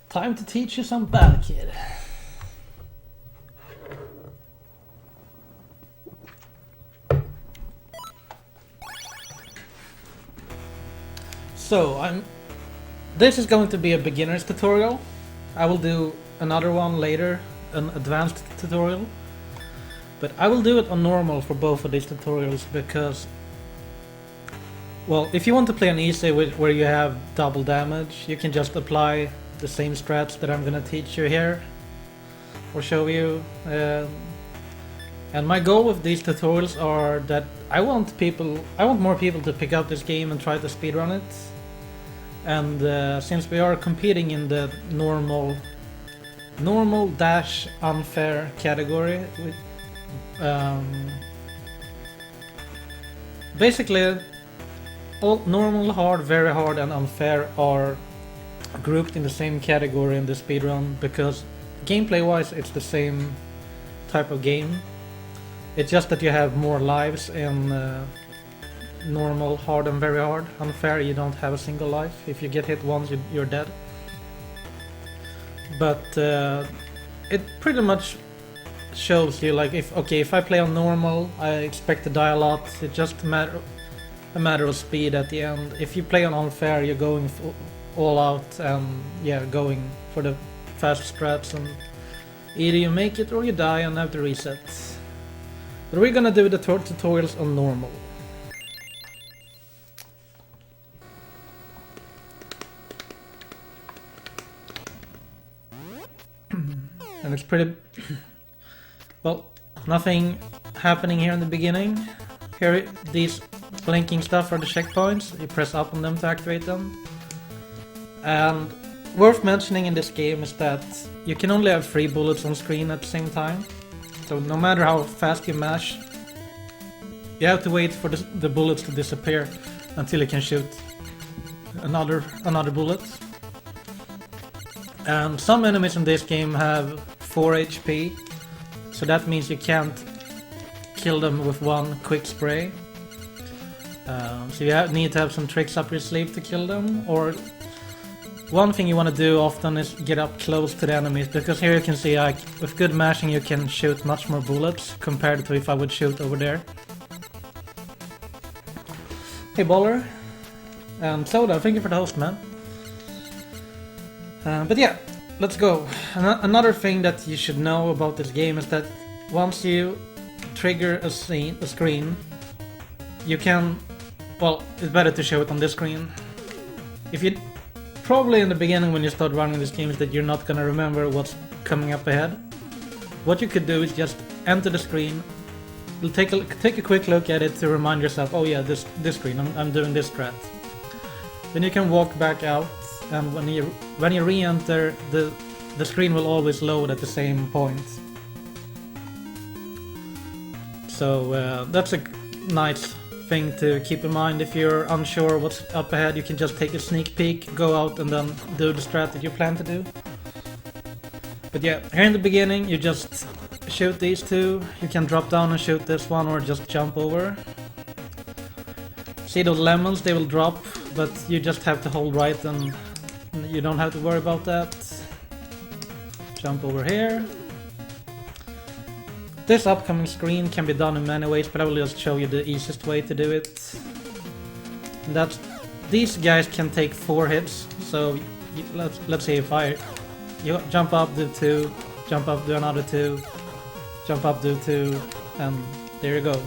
Time to teach you some bad kid. So this is going to be a beginner's tutorial. I will do another one later, an advanced tutorial. But I will do it on normal for both of these tutorials because, well, if you want to play on easy where you have double damage, you can just apply the same strats that I'm gonna teach you here or show you. And my goal with these tutorials are that I want more people to pick up this game and try to speedrun it. And since we are competing in the normal dash unfair category, basically all normal, hard, very hard and unfair are grouped in the same category in the speedrun because gameplay wise it's the same type of game. It's just that you have more lives in normal, hard and very hard. Unfair, you don't have a single life. If you get hit once, you're dead. But it pretty much shows you, like, if I play on normal, I expect to die a lot. It's just a matter of speed at the end. If you play on unfair, you're going all out and going for the fast strats, and either you make it or you die and have to reset. But we're gonna do the tutorials on normal. And it's pretty... well, nothing happening here in the beginning. Here, these blinking stuff are the checkpoints. You press up on them to activate them. And worth mentioning in this game is that you can only have 3 bullets on screen at the same time. So no matter how fast you mash, you have to wait for the bullets to disappear until you can shoot another bullet. And some enemies in this game have 4 HP, so that means you can't kill them with one quick spray. So you need to have some tricks up your sleeve to kill them, or one thing you want to do often is get up close to the enemies, because here you can see, like, with good mashing you can shoot much more bullets compared to if I would shoot over there. Hey Baller, and Soda, thank you for the host, man. But yeah, let's go. Another thing that you should know about this game is that once you trigger a screen, you can... well, it's better to show it on this screen. If you... probably in the beginning when you start running this game is that you're not gonna remember what's coming up ahead. What you could do is just enter the screen, take a quick look at it to remind yourself, oh yeah, this screen, I'm doing this strat. Then you can walk back out, and when you re-enter, the screen will always load at the same point. So that's a nice thing to keep in mind. If you're unsure what's up ahead, you can just take a sneak peek, go out and then do the strat that you plan to do. But yeah, here in the beginning you just shoot these two. You can drop down and shoot this one or just jump over. See those lemons, they will drop, but you just have to hold right and you don't have to worry about that. Jump over here. This upcoming screen can be done in many ways, but I will just show you the easiest way to do it. And that's, these guys can take 4 hits, so let's see if you jump up, do 2, jump up, do another 2, jump up, do 2, and there you go.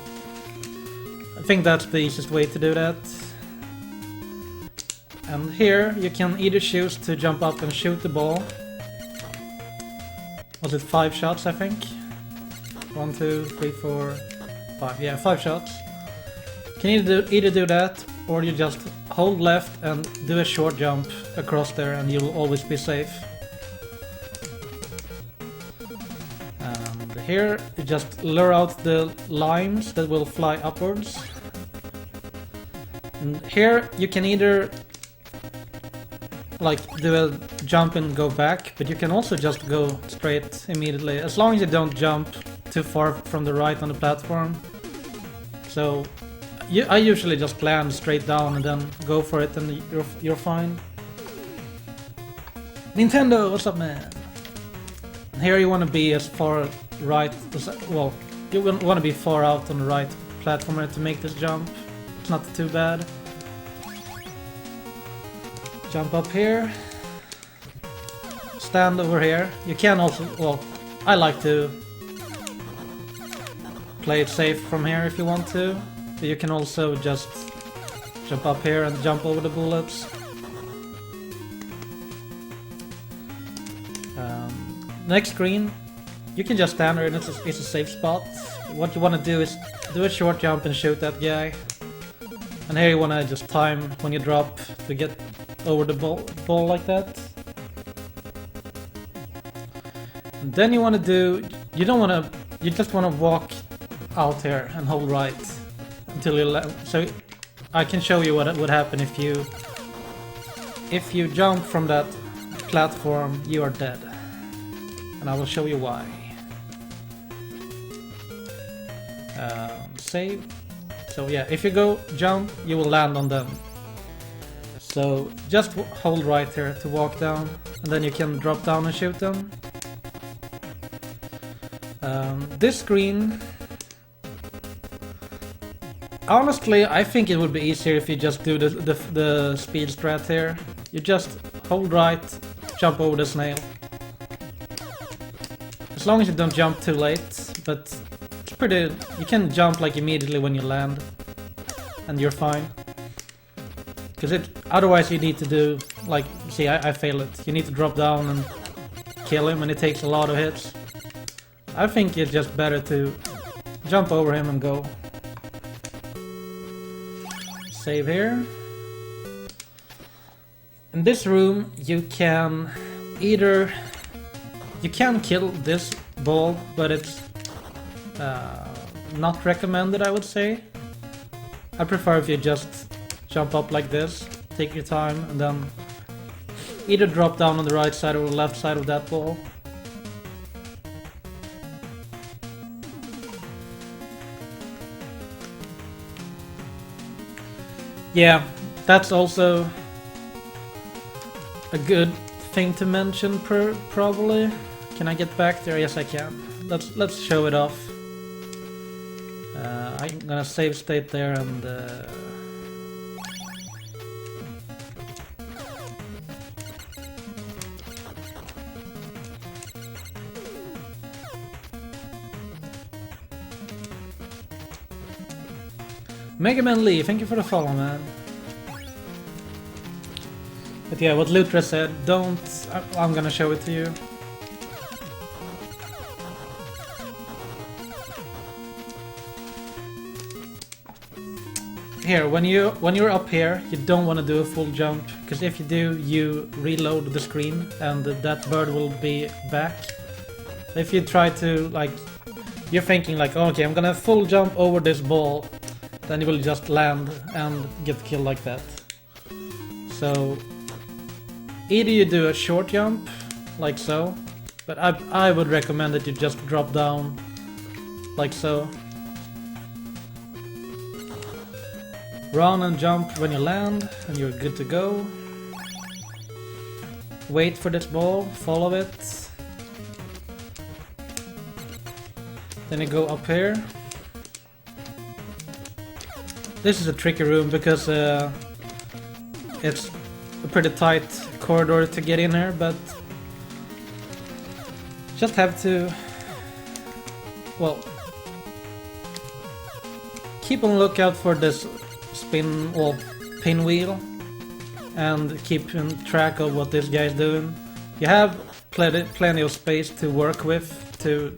I think that's the easiest way to do that. And here you can either choose to jump up and shoot the ball. Was it 5 shots, I think? 1, 2, 3, 4, 5. Yeah, 5 shots. Can either do that, or you just hold left and do a short jump across there, and you'll always be safe. And here you just lure out the limes that will fly upwards. And here you can either like do a jump and go back, but you can also just go straight immediately, as long as you don't jump too far from the right on the platform. So I usually just plan straight down and then go for it, and you're fine. Nintendo, what's up, man? Here you want to be as far right as, well, you want to be far out on the right platformer to make this jump. It's not too bad. Jump up here. Stand over here. You can also, well, I like to play it safe from here if you want to. But you can also just jump up here and jump over the bullets. Next screen, you can just stand there and it's a safe spot. What you want to do is do a short jump and shoot that guy. And here you want to just time when you drop to get over the ball like that. And then you want to do, you just want to walk out here and hold right until you so I can show you what would happen if you jump from that platform. You are dead, and I will show you why. Save. So yeah, if you go jump, you will land on them. So just hold right here to walk down, and then you can drop down and shoot them. This screen, honestly, I think it would be easier if you just do the speed strat here. You just hold right, jump over the snail. As long as you don't jump too late, but it's pretty. You can jump like immediately when you land, and you're fine. Because otherwise you need to do, like, see, I failed it. You need to drop down and kill him, and it takes a lot of hits. I think it's just better to jump over him and go. Save here. In this room you can either... You can kill this ball, but it's not recommended, I would say. I prefer if you just jump up like this, take your time, and then either drop down on the right side or the left side of that ball. Yeah, that's also a good thing to mention, probably. Can I get back there? Yes, I can. Let's show it off. I'm gonna save state there and Mega Man Lee, thank you for the follow, man. But yeah, what Lutra said, I'm gonna show it to you. Here, when you're up here, you don't want to do a full jump, because if you do, you reload the screen and that bird will be back. If you try to, like, you're thinking like, okay, I'm gonna full jump over this ball, then you will just land and get killed like that. So either you do a short jump, like so, but I would recommend that you just drop down, like so. Run and jump when you land, and you're good to go. Wait for this ball, follow it. Then you go up here. This is a tricky room because it's a pretty tight corridor to get in here, but just have to, well, keep on lookout for this spin or pinwheel and keep track of what this guy is doing. You have plenty of space to work with to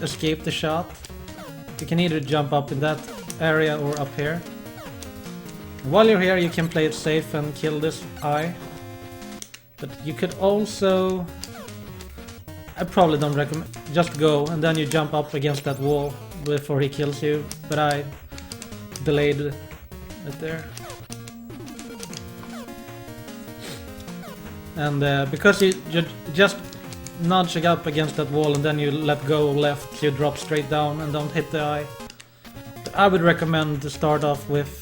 escape the shot. You can either jump up in that area or up here. While you're here, you can play it safe and kill this eye. But you could also... I probably don't recommend... Just go and then you jump up against that wall before he kills you. But I delayed it there. And because you just nudge up against that wall and then you let go left, you drop straight down and don't hit the eye. But I would recommend to start off with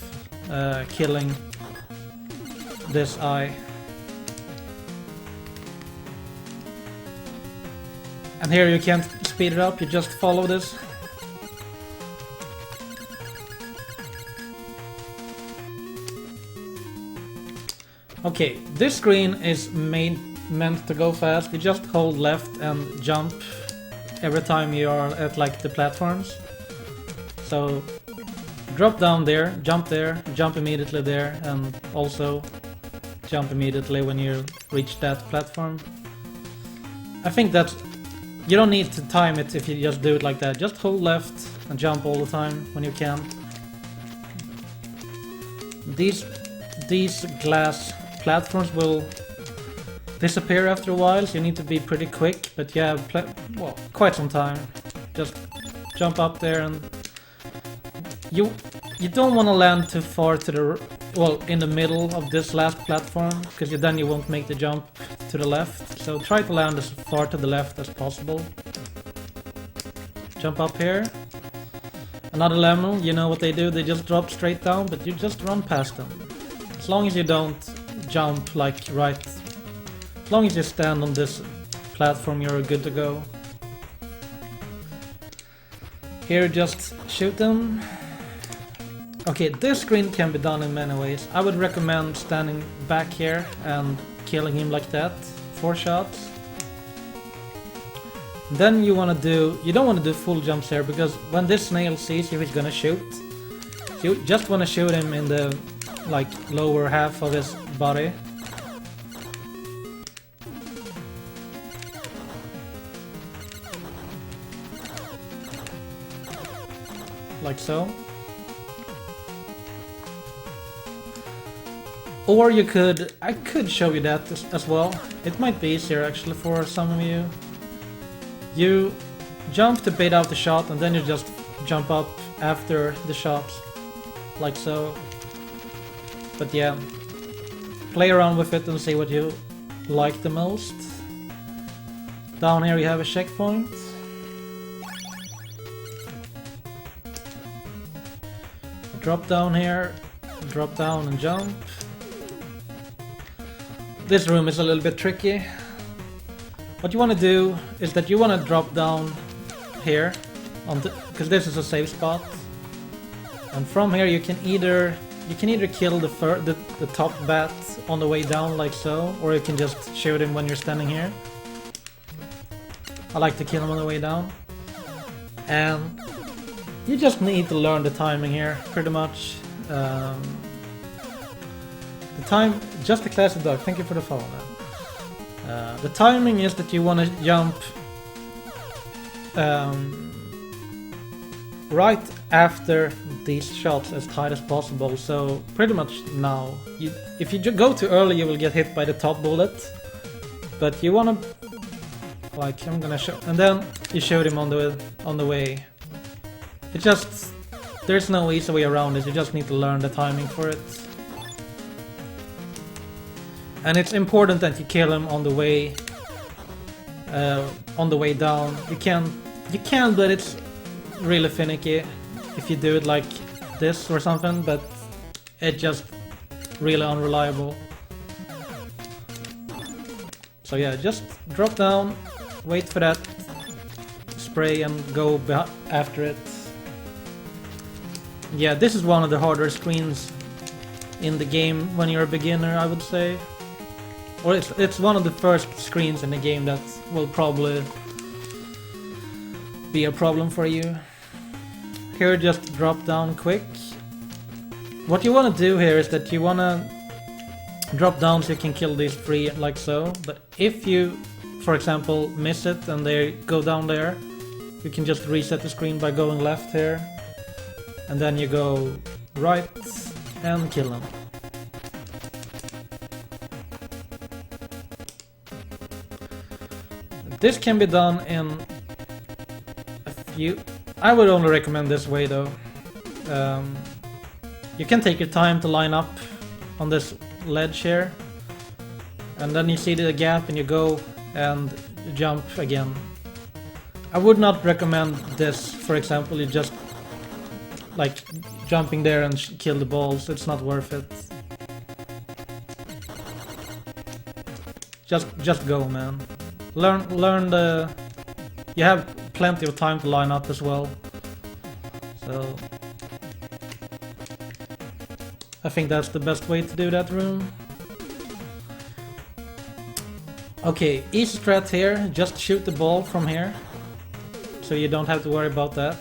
killing this eye. And here you can't speed it up, you just follow this. Okay, this screen is meant to go fast. You just hold left and jump every time you are at like the platforms. So drop down there, jump immediately there, and also jump immediately when you reach that platform. I think that you don't need to time it if you just do it like that. Just hold left and jump all the time when you can. These glass platforms will disappear after a while, so you need to be pretty quick, but you have well, quite some time. Just jump up there, and you don't want to land too far to the in the middle of this last platform, because then you won't make the jump to the left. So try to land as far to the left as possible. Jump up here. Another lemon, you know what they do, they just drop straight down, but you just run past them. As long as you don't jump like right, as long as you stand on this platform, you're good to go. Here, just shoot them. Okay, this screen can be done in many ways. I would recommend standing back here and killing him like that. 4 shots. Then you don't want to do full jumps here, because when this snail sees you, he's gonna shoot. You just want to shoot him in the like lower half of his body. Like so. Or I could show you that as well. It might be easier actually for some of you. You jump to bait out the shot, and then you just jump up after the shot. Like so. But yeah, play around with it and see what you like the most. Down here you have a checkpoint. Drop down here, drop down and jump. This room is a little bit tricky. What you want to do is that you want to drop down here, because this is a safe spot. And from here you can either kill the top bat on the way down like so, or you can just shoot him when you're standing here. I like to kill him on the way down. And you just need to learn the timing here, pretty much. The time, just a classic dog, thank you for the follow, man. The timing is that you want to jump right after these shots as tight as possible, so pretty much now. If you go too early, you will get hit by the top bullet, but you want to, like, I'm gonna show, and then you shoot him on the way. There's no easy way around it, you just need to learn the timing for it. And it's important that you kill him on the way down. You can, but it's really finicky if you do it like this or something, but it's just really unreliable. So yeah, just drop down, wait for that spray and go after it. Yeah, this is one of the harder screens in the game when you're a beginner, I would say. Or it's one of the first screens in the game that will probably be a problem for you. Here, just drop down quick. What you want to do here is that you want to drop down so you can kill these 3 like so. But if you, for example, miss it and they go down there, you can just reset the screen by going left here. And then you go right and kill them. This can be done in a few... I would only recommend this way though. You can take your time to line up on this ledge here. And then you see the gap and you go and jump again. I would not recommend this, for example, you just like jumping there and kill the balls, it's not worth it. Just go, man. Learn the you have plenty of time to line up as well. So I think that's the best way to do that room. Okay, easy strat here, just shoot the ball from here. So you don't have to worry about that.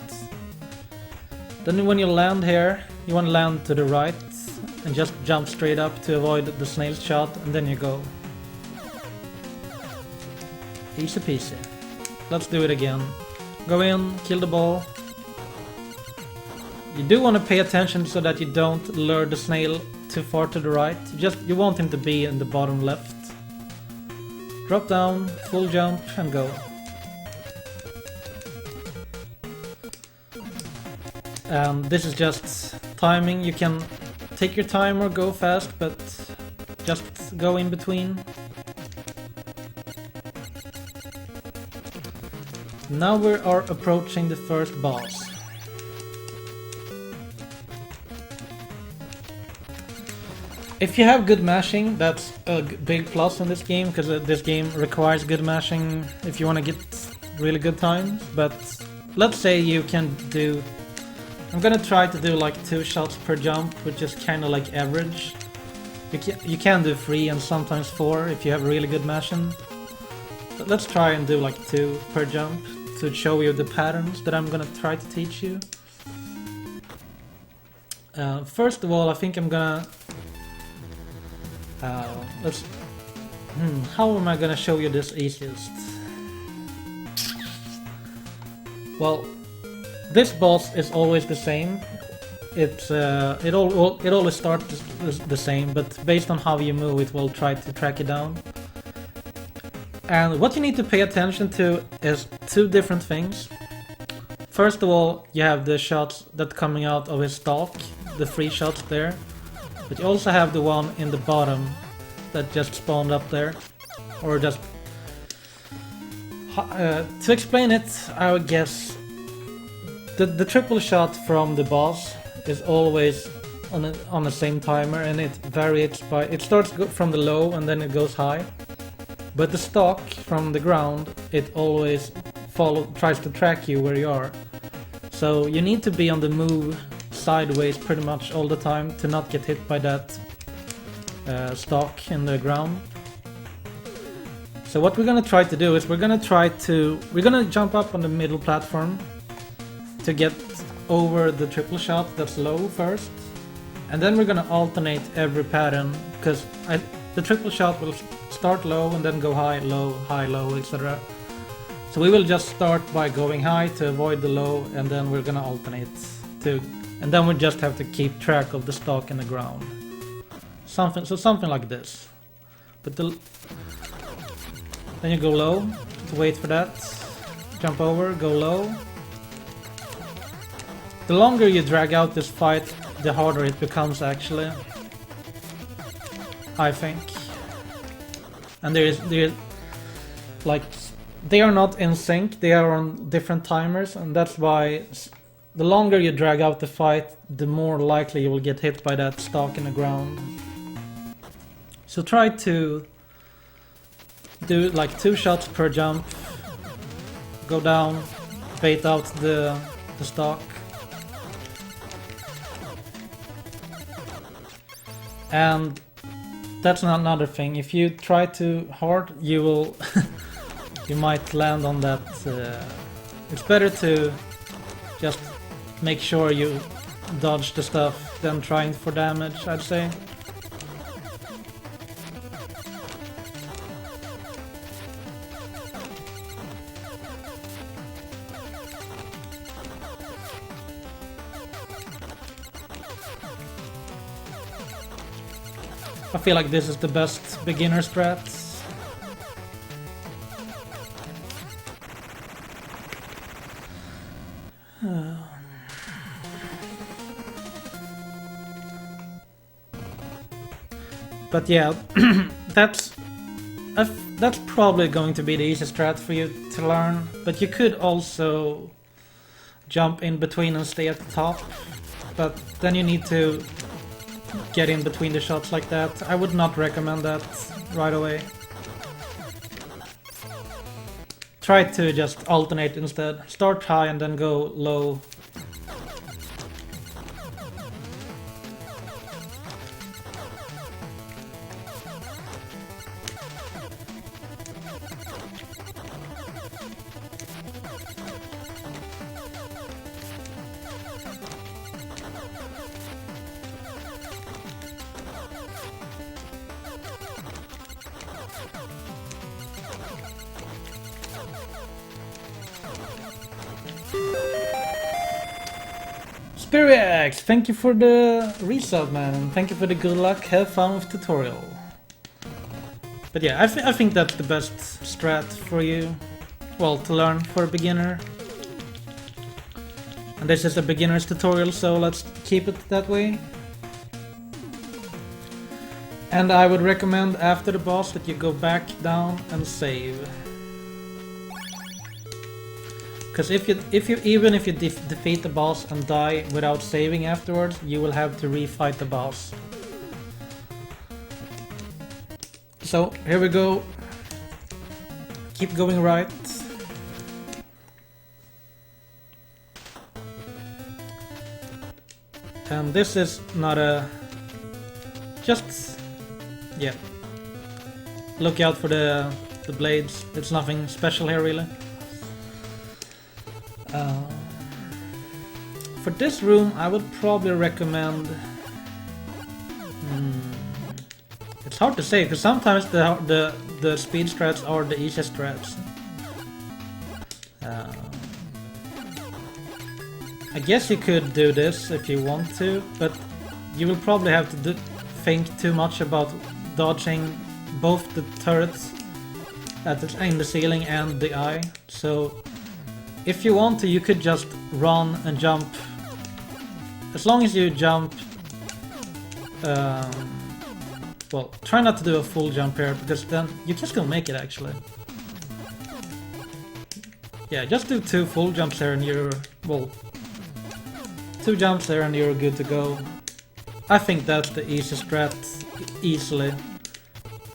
Then when you land here, you want to land to the right and just jump straight up to avoid the snail shot, and then you go. Easy peasy. Let's do it again. Go in, kill the ball. You do want to pay attention so that you don't lure the snail too far to the right. You want him to be in the bottom left. Drop down, full jump, and go. And this is just timing. You can take your time or go fast, but just go in between. Now we are approaching the first boss. If you have good mashing, that's a big plus in this game, because this game requires good mashing if you want to get really good times. But let's say you can do... I'm gonna try to do like 2 shots per jump, which is kind of like average. You can do 3 and sometimes 4 if you have really good mashing. But let's try and do like 2 per jump to show you the patterns that I'm gonna try to teach you. First of all, I think I'm gonna... how am I gonna show you this easiest? Well, this boss is always the same. It always starts the same, but based on how you move, it will try to track you down. And what you need to pay attention to is 2 different things. First of all, you have the shots that coming out of his stalk, the 3 shots there. But you also have the one in the bottom that just spawned up there. Or just... to explain it, I would guess... The triple shot from the boss is always on the same timer, and it varies by... It starts from the low and then it goes high. But the stalk from the ground, it always tries to track you where you are. So you need to be on the move sideways pretty much all the time to not get hit by that stalk in the ground. So what we're gonna try to do is we're gonna jump up on the middle platform to get over the triple shot that's low first, and then we're gonna alternate every pattern, because the triple shot will start low and then go high, low, etc. So we will just start by going high to avoid the low, and then we're gonna alternate and then we just have to keep track of the stalk in the ground. Something like this. But then you go low to wait for that. Jump over, go low. The longer you drag out this fight, the harder it becomes actually, I think. And there like, they are not in sync, they are on different timers, and that's why the longer you drag out the fight, the more likely you will get hit by that stalk in the ground. So try to do like 2 shots per jump, go down, bait out the stalk. And that's another thing. If you try too hard, you will you might land on that. It's better to just make sure you dodge the stuff than trying for damage, I'd say. I feel like this is the best beginner strat. But yeah, that's probably going to be the easiest strat for you to learn. But you could also jump in between and stay at the top. But then you need to get in between the shots like that. I would not recommend that right away. try to just alternate instead. Start high and then go low. Spirax, thank you for the resub, man, and thank you for the good luck. Have fun with tutorial. But yeah, I think that's the best strat for you, well, to learn for a beginner. And this is a beginner's tutorial, so let's keep it that way. And I would recommend after the boss that you go back down and save. Because even if you defeat the boss and die without saving afterwards, you will have to refight the boss. So here we go. Keep going right. And this is not a... just... yeah. Look out for the blades. It's nothing special here really. For this room, I would probably recommend... It's hard to say, because sometimes the speed strats are the easiest strats. I guess you could do this if you want to, but you will probably have to think too much about dodging both the turrets in the ceiling and the eye. So if you want to, you could just run and jump. As long as you jump... well, try not to do a full jump here, because then you just gonna make it actually. Yeah, just do 2 full jumps there and you're... well... 2 jumps there and you're good to go. I think that's the easiest strat, easily.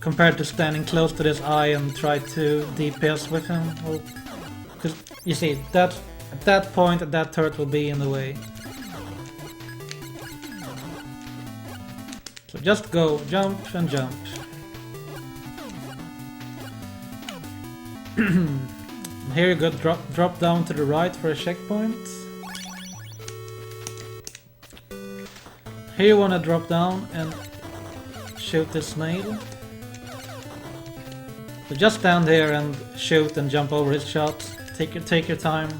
Compared to standing close to this eye and try to DPS with him. Well, because you see, at that point, that turret will be in the way. So just go, jump and jump. Here you go, drop down to the right for a checkpoint. Here you wanna drop down and shoot this snail. So just stand here and shoot and jump over his shots. Take your time.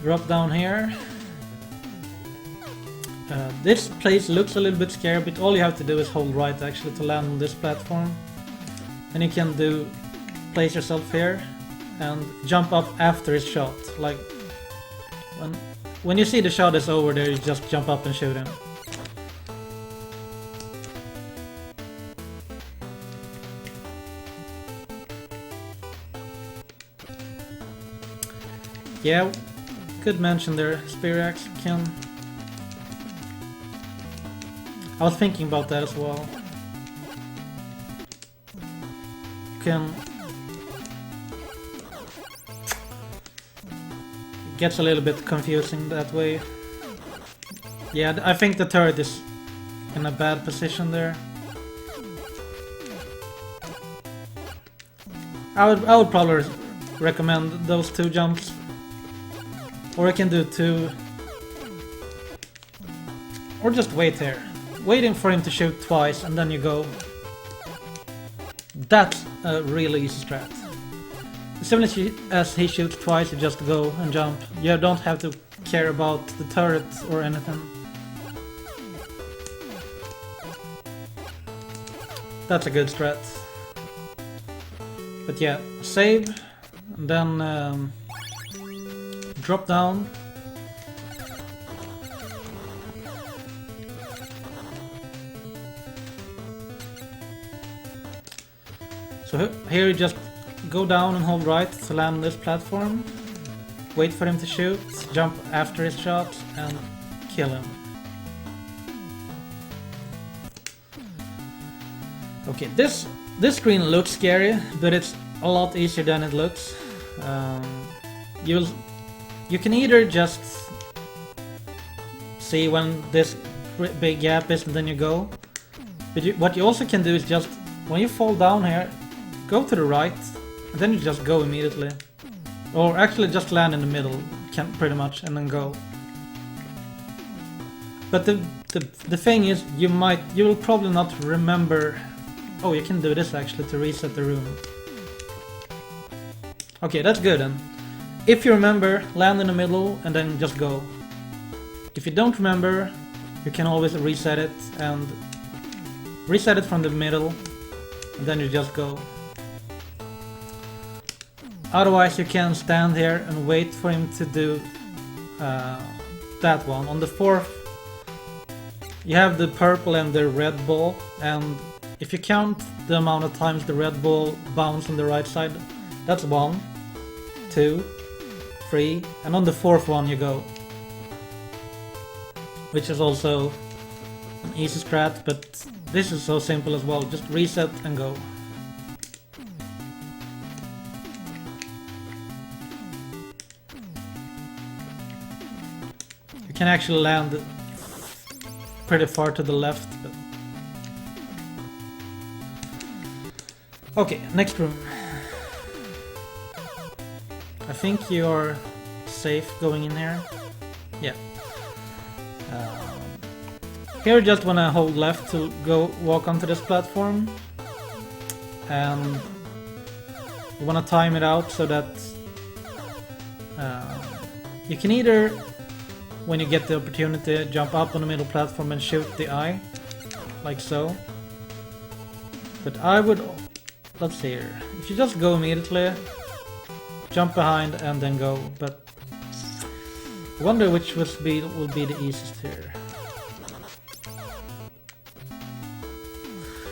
Drop down here. This place looks a little bit scary, but all you have to do is hold right actually to land on this platform. And you can place yourself here and jump up after his shot. Like when you see the shot is over there, you just jump up and shoot him. Yeah, good mention there, Spirax can... I was thinking about that as well. Can... It gets a little bit confusing that way. Yeah, I think the turret is in a bad position there. I would probably recommend those 2 jumps. Or I can do 2... or just wait here. Waiting for him to shoot twice and then you go. That's a really easy strat. As soon as he shoots twice, you just go and jump. You don't have to care about the turret or anything. That's a good strat. But yeah, save, and then drop down. So here you just go down and hold right to land on this platform. Wait for him to shoot, jump after his shot, and kill him. Okay, this screen looks scary, but it's a lot easier than it looks. You can either just see when this big gap is and then you go. But what you also can do is just, when you fall down here, go to the right, and then you just go immediately. Or actually just land in the middle, pretty much, and then go. But the thing is, you will probably not remember. Oh, you can do this actually to reset the room. Okay, that's good then. If you remember, land in the middle and then just go. If you don't remember, you can always reset it and reset it from the middle, and then you just go. Otherwise, you can stand here and wait for him to do that one. On the fourth, you have the purple and the red ball, and if you count the amount of times the red ball bounces on the right side, that's 1, 2, 3, and on the fourth one you go. Which is also an easy strat, but this is so simple as well. Just reset and go. You can actually land pretty far to the left, but... Okay, next room. I think you're safe going in here. Yeah. Here you just wanna hold left to go walk onto this platform. And you wanna time it out so that you can either, when you get the opportunity, jump up on the middle platform and shoot the eye, like so. But I would, let's see here, if you just go immediately, jump behind and then go, but I wonder which would be the easiest here.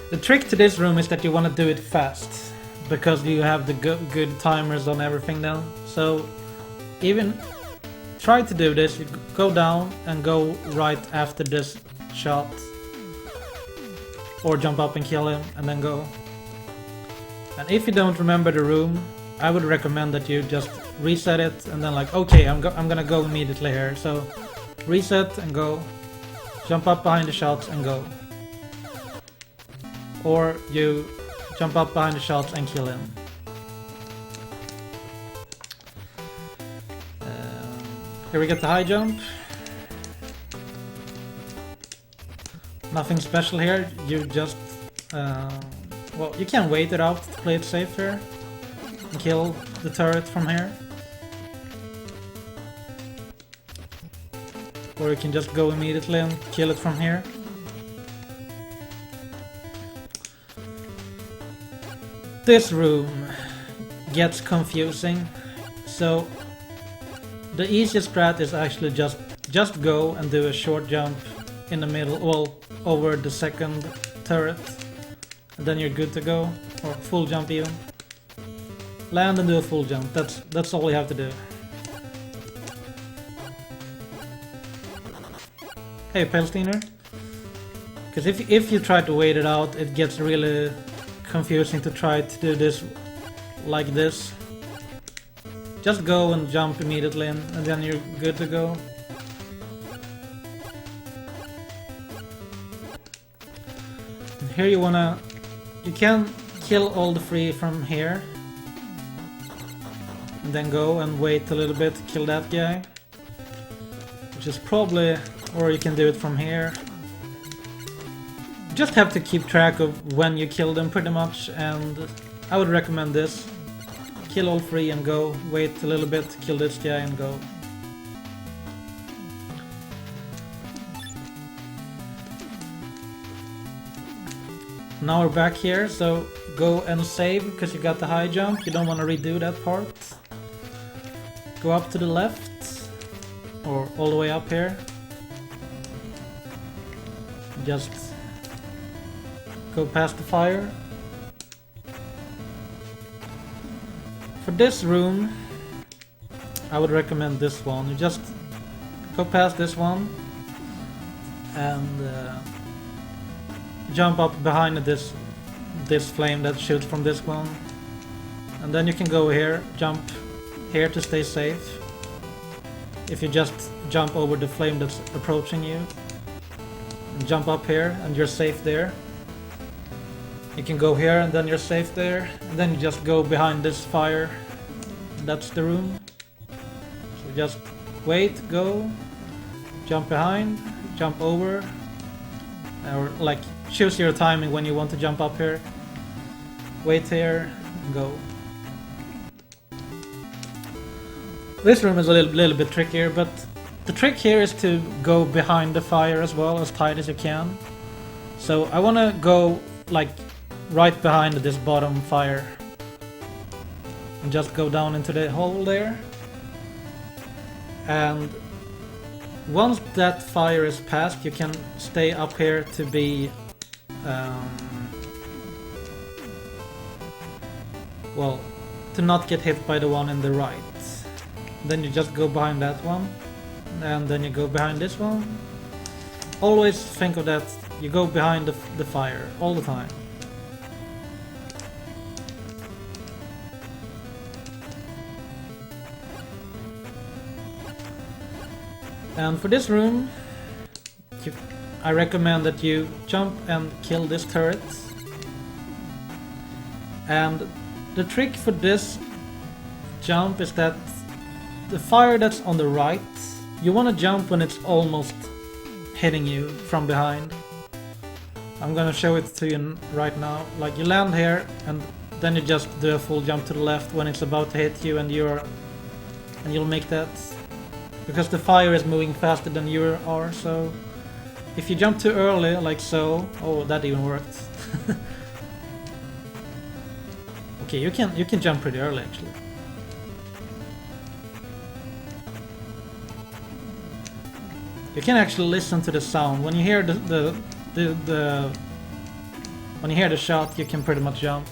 The trick to this room is that you want to do it fast, because you have the good timers on everything now. So even try to do this, you go down and go right after this shot, or jump up and kill him and then go. And if you don't remember the room, I would recommend that you just reset it and then like, okay, I'm gonna go immediately here. So reset and go, jump up behind the shots and go. Or you jump up behind the shots and kill him. Here we get the high jump. Nothing special here, you just... well, you can wait it out to play it safe here. And kill the turret from here. Or you can just go immediately and kill it from here. This room gets confusing, so the easiest strat is actually just go and do a short jump in the middle, well, over the second turret, and then you're good to go, or full jump even. Land and do a full jump, that's all you have to do. Hey, Pelstiner. Because if you try to wait it out, it gets really confusing to try to do this like this. Just go and jump immediately and then you're good to go. And here you can kill all the three from here. And then go and wait a little bit to kill that guy. Which is probably, or you can do it from here. Just have to keep track of when you kill them pretty much, and I would recommend this. Kill all three and go, wait a little bit, kill this guy and go. Now we're back here, so go and save because you got the high jump, you don't want to redo that part. Go up to the left, or all the way up here. Just go past the fire. For this room, I would recommend this one. You just go past this one and jump up behind this flame that shoots from this one. and then you can go here, jump here to stay safe. If you just jump over the flame that's approaching you, and jump up here and you're safe there. You can go here and then you're safe there, and then you just go behind this fire. That's the room. So just wait, go, jump behind, jump over, or like choose your timing when you want to jump up here. Wait here, and go. This room is a little bit trickier, but the trick here is to go behind the fire as well, as tight as you can. So I want to go like right behind this bottom fire and just go down into the hole there. And once that fire is passed, you can stay up here to be well, to not get hit by the one in the right. Then you just go behind that one, and then you go behind this one. Always think of that, you go behind the fire all the time. And for this room, I recommend that you jump and kill this turret. And the trick for this jump is that the fire that's on the right, you want to jump when it's almost hitting you from behind. I'm gonna show it to you right now. Like you land here and then you just do a full jump to the left when it's about to hit you, and you'll make that. Because the fire is moving faster than you are, so if you jump too early, like so, oh, that even worked. Okay, you can jump pretty early actually. You can actually listen to the sound when you hear when you hear the shot. You can pretty much jump.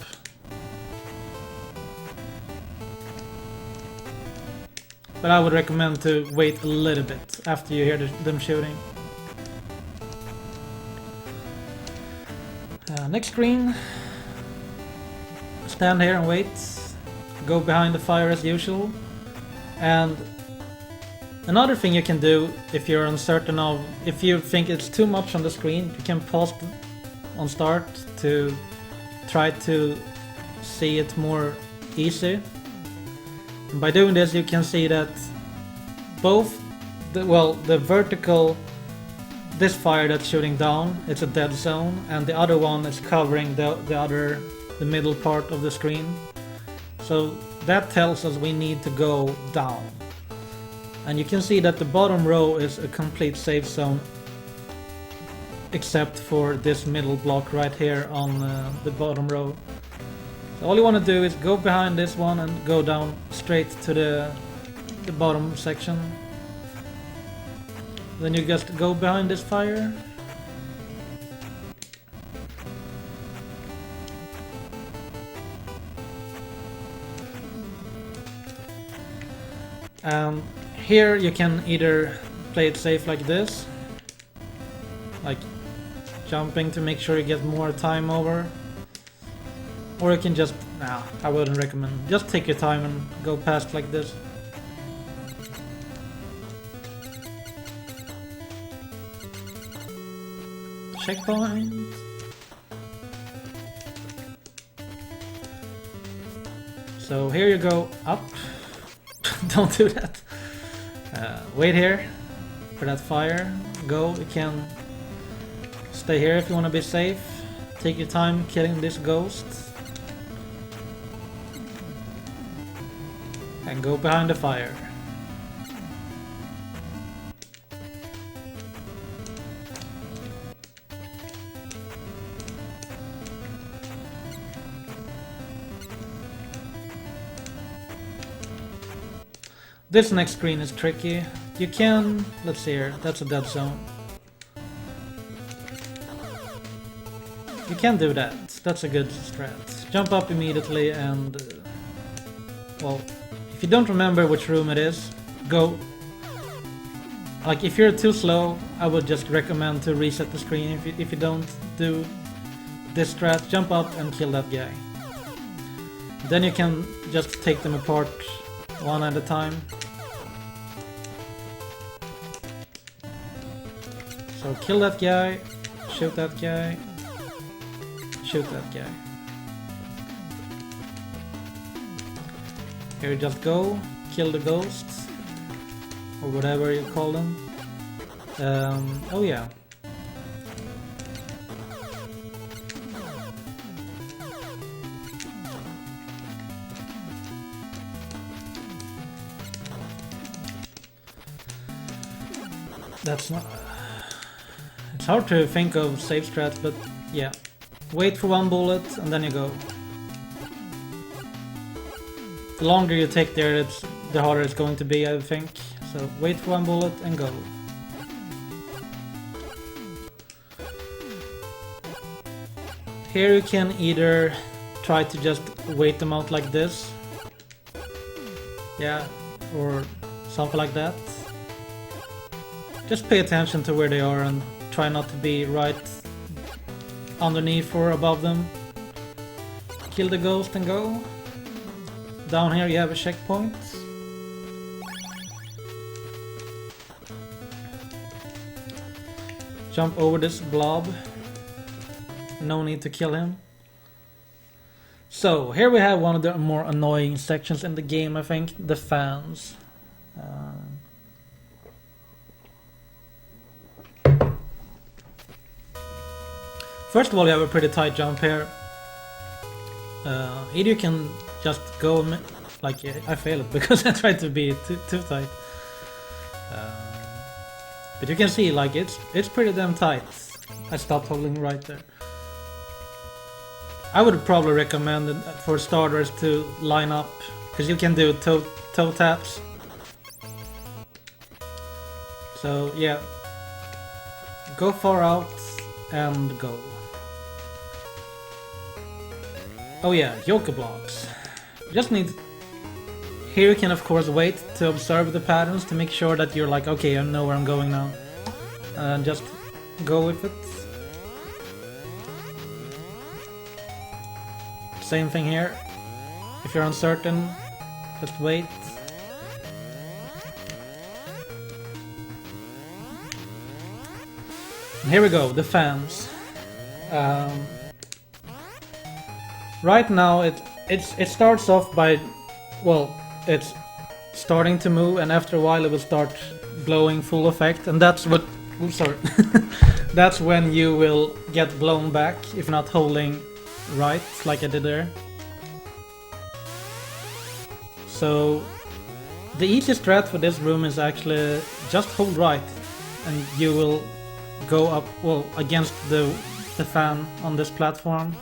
But I would recommend to wait a little bit after you hear them shooting. Next screen. Stand here and wait. Go behind the fire as usual. And another thing you can do if you're uncertain of, if you think it's too much on the screen, you can pause on start to try to see it more easy. And by doing this, you can see that both the vertical, this fire that's shooting down, it's a dead zone, and the other one is covering the middle part of the screen. So that tells us we need to go down. And you can see that the bottom row is a complete safe zone, except for this middle block right here on the bottom row. So all you want to do is go behind this one and go down straight to the bottom section. Then you just go behind this fire. And here you can either play it safe like this, like jumping to make sure you get more time over, or you can just, I wouldn't recommend, just take your time and go past like this. Checkpoint. So here you go up. Don't do that. Wait here for that fire. Go. You can stay here if you want to be safe. Take your time killing this ghost. And go behind the fire. This next screen is tricky. You can, let's see here, that's a dead zone. You can do that, that's a good strat. Jump up immediately and, well, if you don't remember which room it is, go, like if you're too slow, I would just recommend to reset the screen. If you don't do this strat, jump up and kill that guy. Then you can just take them apart one at a time. So kill that guy, shoot that guy, shoot that guy. Here you just go, kill the ghosts, or whatever you call them. Oh yeah. That's not... It's hard to think of save strats, but yeah. Wait for one bullet and then you go. The longer you take there, the harder it's going to be, I think. So wait for one bullet and go. Here you can either try to just wait them out like this. Yeah, or something like that. Just pay attention to where they are and try not to be right underneath or above them. Kill the ghost and go. Down here you have a checkpoint. Jump over this blob. No need to kill him. So here we have one of the more annoying sections in the game, I think, the fans. First of all, you have a pretty tight jump here. Either you can just go, like I failed because I tried to be too tight. But you can see, like it's pretty damn tight. I stopped holding right there. I would probably recommend it for starters to line up, because you can do toe taps. So yeah, go far out and go. Oh yeah, yoke blocks. Just need... Here you can of course wait to observe the patterns to make sure that you're like, okay, I know where I'm going now. And just go with it. Same thing here. If you're uncertain, just wait. And here we go, the fans. Right now it starts off by, well, it's starting to move, and after a while it will start blowing full effect, and that's what, oops, sorry. That's when you will get blown back if not holding right, like I did there. So the easiest strat for this room is actually just hold right, and you will go up, well, against the fan on this platform.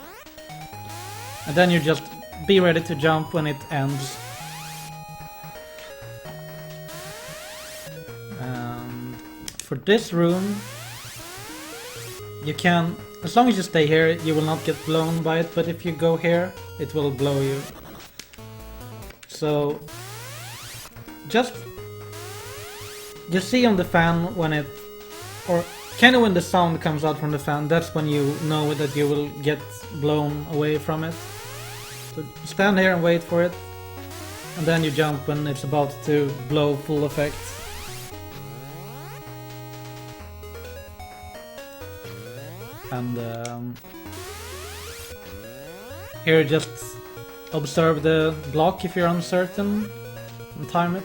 And then you just be ready to jump when it ends. For this room, you can, as long as you stay here, you will not get blown by it, but if you go here, it will blow you. So, just, you see on the fan when it, or kind of when the sound comes out from the fan, that's when you know that you will get blown away from it. So stand here and wait for it, and then you jump when it's about to blow full effect. And here just observe the block if you're uncertain and time it.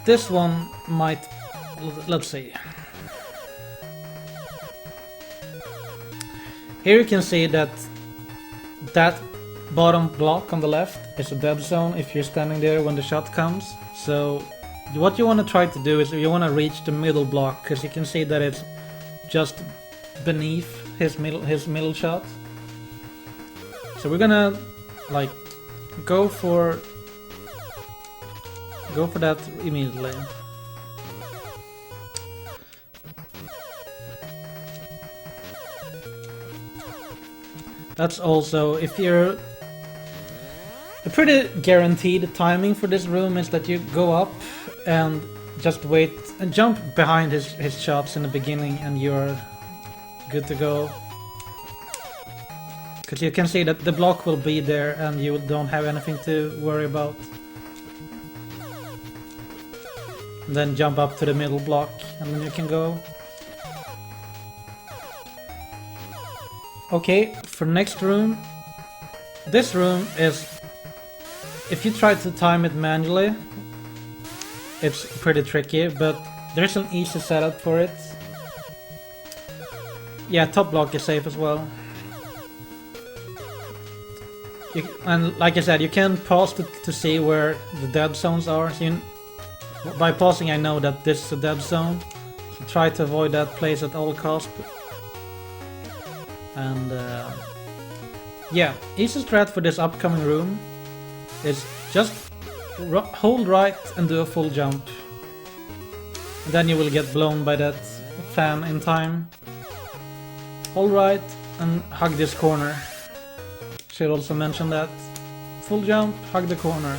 This one might, let's see. Here you can see that bottom block on the left is a dead zone if you're standing there when the shot comes. So what you want to try to do is you want to reach the middle block, because you can see that it's just beneath his middle shot. So we're gonna like go for that immediately. That's also, if you're... A pretty guaranteed timing for this room is that you go up and just wait and jump behind his shots in the beginning, and you're good to go. Because you can see that the block will be there and you don't have anything to worry about. And then jump up to the middle block and then you can go. Okay, for next room. This room is, if you try to time it manually, it's pretty tricky, but there's an easy setup for it. Yeah, top block is safe as well. And like I said, you can pause to see where the dead zones are. So by pausing I know that this is a dead zone. So try to avoid that place at all costs. And yeah, easy strat for this upcoming room is just hold right and do a full jump. And then you will get blown by that fan in time. Hold right and hug this corner. Should also mention that. Full jump, hug the corner.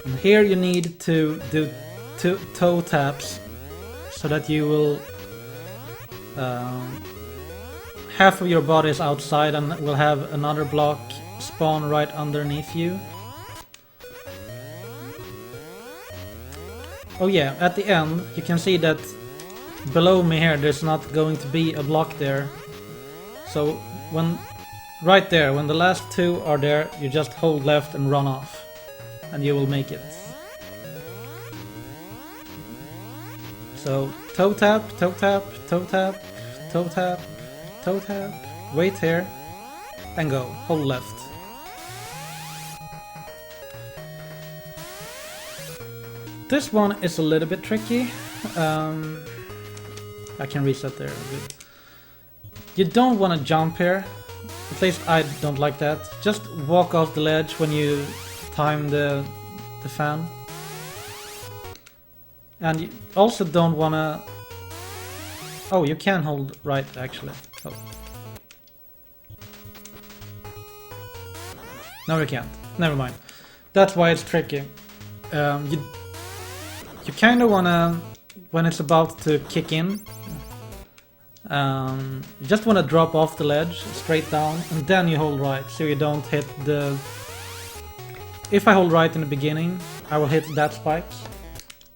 And here you need to do 2 toe taps so that you will half of your body is outside and will have another block spawn right underneath you. Oh yeah, at the end you can see that below me here there's not going to be a block there. So when right there, when the last 2 are there, you just hold left and run off and you will make it. So toe tap, toe tap, toe tap, toe tap, toe tap, wait here and go, hold left. This one is a little bit tricky. I can reset there. Good. You don't want to jump here. At least I don't like that. Just walk off the ledge when you time the fan. And you also don't want to... Oh, you can hold right actually. Oh. No, you can't. Never mind. That's why it's tricky. You kind of want to, when it's about to kick in, you just want to drop off the ledge straight down and then you hold right so you don't hit the... If I hold right in the beginning, I will hit that spike.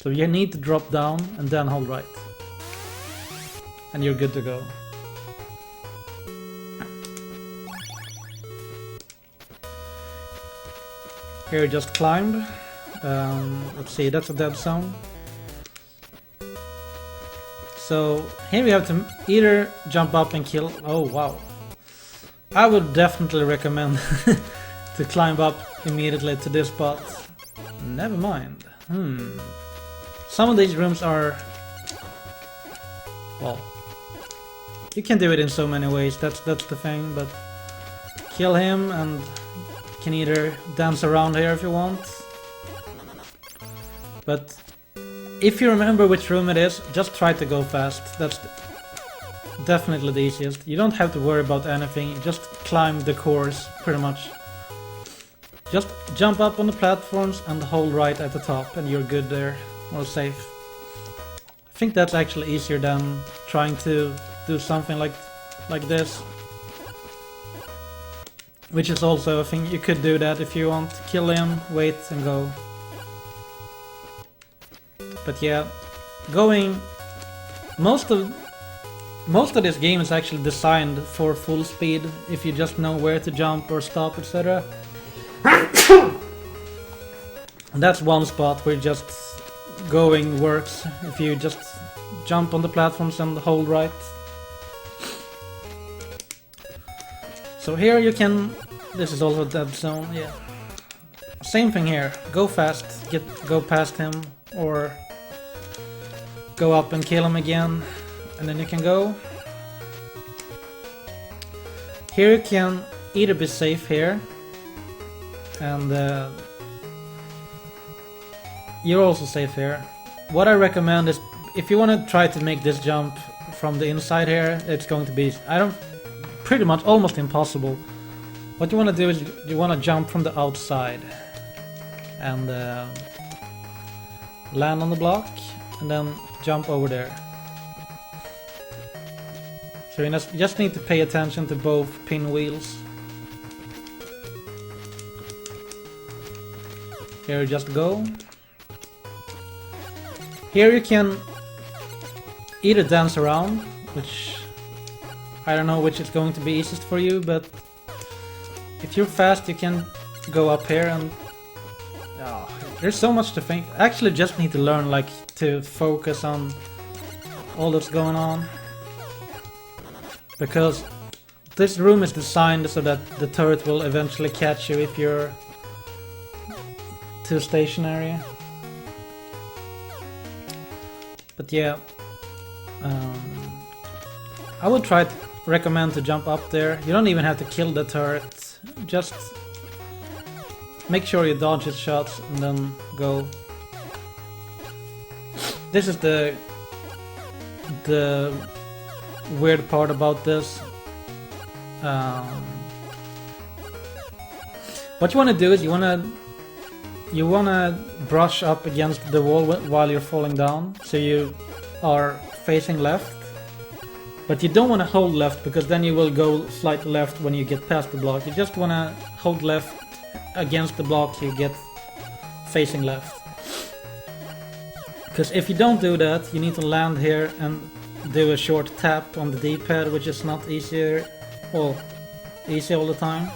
So you need to drop down and then hold right. And you're good to go. Here just climb. Let's see, that's a dead zone. So here we have to either jump up and kill... Oh wow. I would definitely recommend to climb up immediately to this spot. Never mind. Some of these rooms are... Well, you can do it in so many ways, that's the thing, but kill him and you can either dance around here if you want. But if you remember which room it is, just try to go fast. That's definitely the easiest. You don't have to worry about anything, just climb the course, pretty much. Just jump up on the platforms and hold right at the top and you're good there, or safe. I think that's actually easier than trying to do something like this. Which is also a thing, you could do that if you want. Kill him, wait and go. But yeah, going... Most of this game is actually designed for full speed, if you just know where to jump or stop, etc. And that's one spot where just going works, if you just jump on the platforms and hold right. So here you can... This is also a dead zone, yeah. Same thing here, go fast, go past him, or go up and kill him again, and then you can go. Here you can either be safe here, and you're also safe here. What I recommend is, if you want to try to make this jump from the inside here, it's going to be, pretty much almost impossible. What you want to do is you want to jump from the outside and land on the block and then jump over there. So you just need to pay attention to both pinwheels. Here you just go. Here you can either dance around, which I don't know which is going to be easiest for you, but if you're fast you can go up here and there's so much to think. Actually just need to learn like to focus on all that's going on. Because this room is designed so that the turret will eventually catch you if you're too stationary. But yeah, I would recommend to jump up there. You don't even have to kill the turret. Just make sure you dodge his shots and then go. This is the weird part about this. What you want to do is you want to brush up against the wall while you're falling down, so you are facing left. But you don't want to hold left, because then you will go slightly left when you get past the block. You just want to hold left against the block so you get facing left. Because if you don't do that, you need to land here and do a short tap on the D-pad, which is not easy all the time.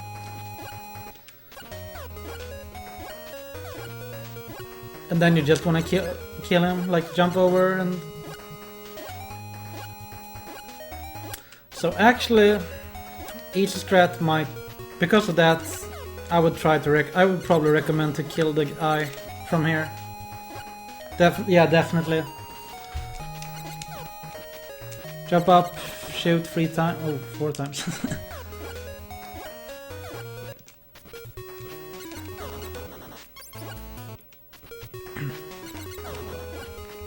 And then you just want to kill him, like jump over and... So actually, easy strat might... Because of that, I would probably recommend to kill the guy from here. Yeah, definitely. Jump up, shoot 3 times. Oh, 4 times.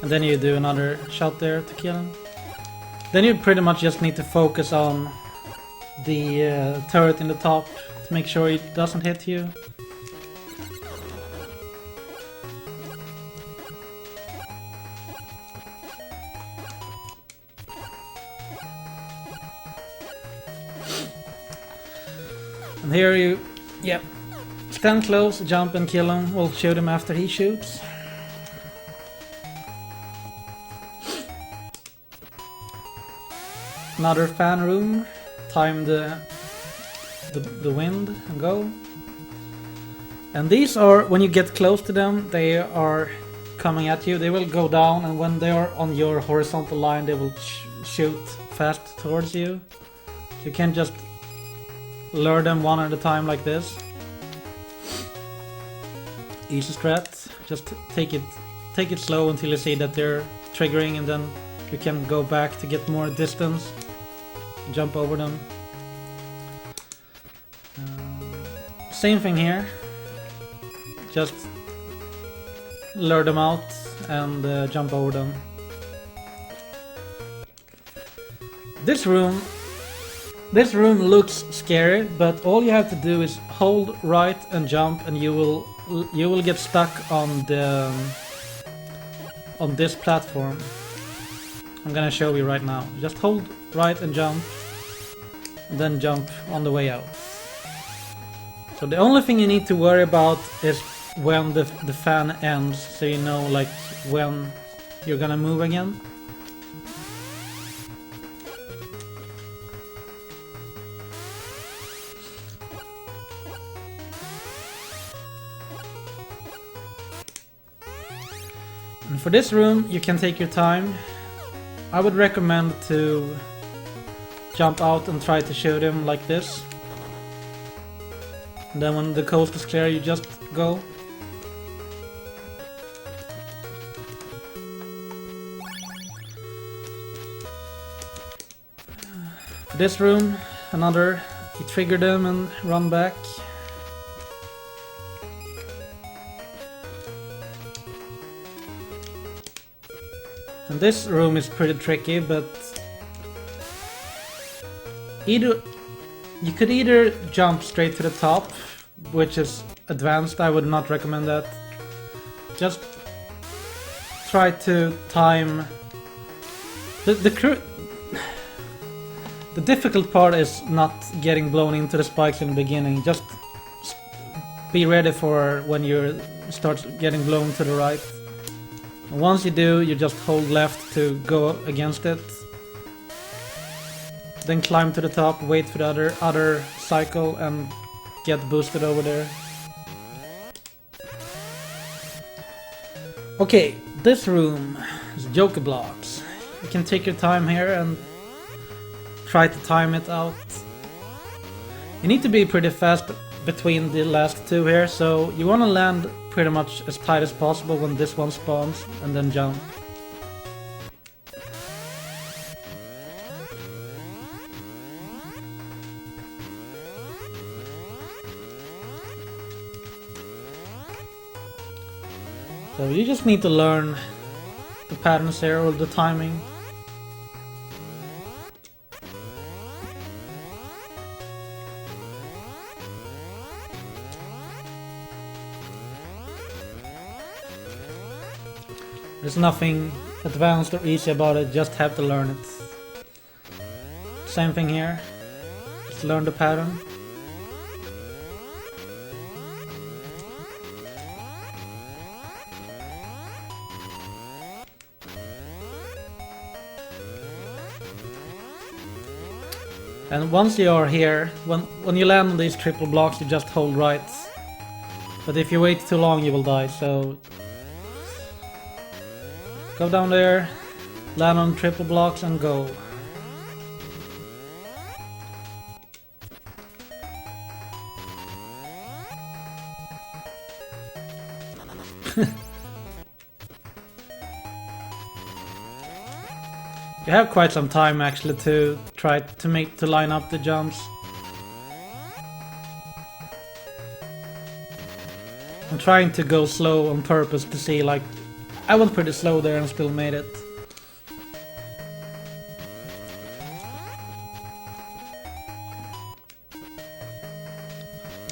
And then you do another shot there to kill him. Then you pretty much just need to focus on the turret in the top to make sure it doesn't hit you. And here you, stand close, jump and kill him. We'll shoot him after he shoots. Another fan room. Time the wind and go. And these are, when you get close to them, they are coming at you. They will go down, and when they are on your horizontal line, they will shoot fast towards you. You can just lure them one at a time like this. Easy strat. Just take it slow until you see that they're triggering, and then you can go back to get more distance. Jump over them. Same thing here. Just lure them out and jump over them. This room looks scary, but all you have to do is hold right and jump, and you will get stuck on this platform. I'm gonna show you right now. Just hold right and jump, and then jump on the way out. So the only thing you need to worry about is when the fan ends, so you know like when you're gonna move again. And for this room, you can take your time. I would recommend to jump out and try to shoot him like this. And then when the coast is clear, you just go. For this room, another, you trigger them and run back. And this room is pretty tricky, but you could either jump straight to the top, which is advanced. I would not recommend that. Just try to time the The difficult part is not getting blown into the spikes in the beginning. Just be ready for when you start getting blown to the right. And once you do, you just hold left to go against it. Then climb to the top, wait for the other cycle and get boosted over there. Okay, this room is Joker blocks. You can take your time here and try to time it out. You need to be pretty fast between the last two here, so you want to land pretty much as tight as possible when this one spawns and then jump. So you just need to learn the patterns here or the timing. There's nothing advanced or easy about it, just have to learn it. Same thing here, just learn the pattern. And once you are here, when you land on these triple blocks, you just hold right. But if you wait too long, you will die, so go down there, land on triple blocks and go. You have quite some time actually to try to line up the jumps. I'm trying to go slow on purpose to see, like, I went pretty slow there and still made it.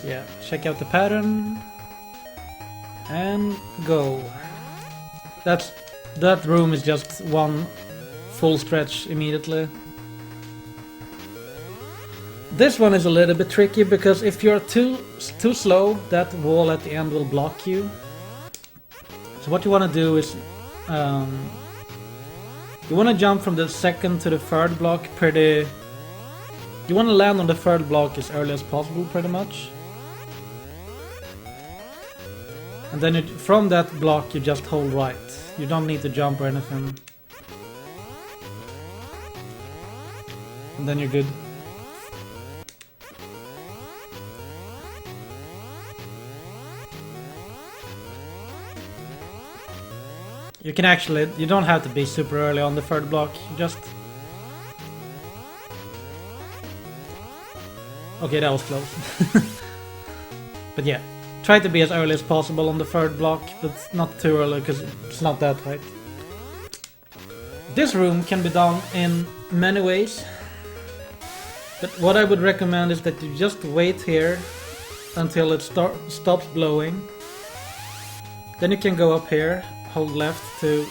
Yeah, check out the pattern and go. That room is just one full stretch immediately. This one is a little bit tricky because if you're too slow, that wall at the end will block you. So what you want to do is you want to jump from the second to the third block pretty... You want to land on the third block as early as possible pretty much. And then from that block you just hold right. You don't need to jump or anything. And then you're good. You can actually, you don't have to be super early on the third block, you just... Okay, that was close. But yeah, try to be as early as possible on the third block, but not too early because it's not that tight. This room can be done in many ways. But what I would recommend is that you just wait here until it stops blowing. Then you can go up here, hold left to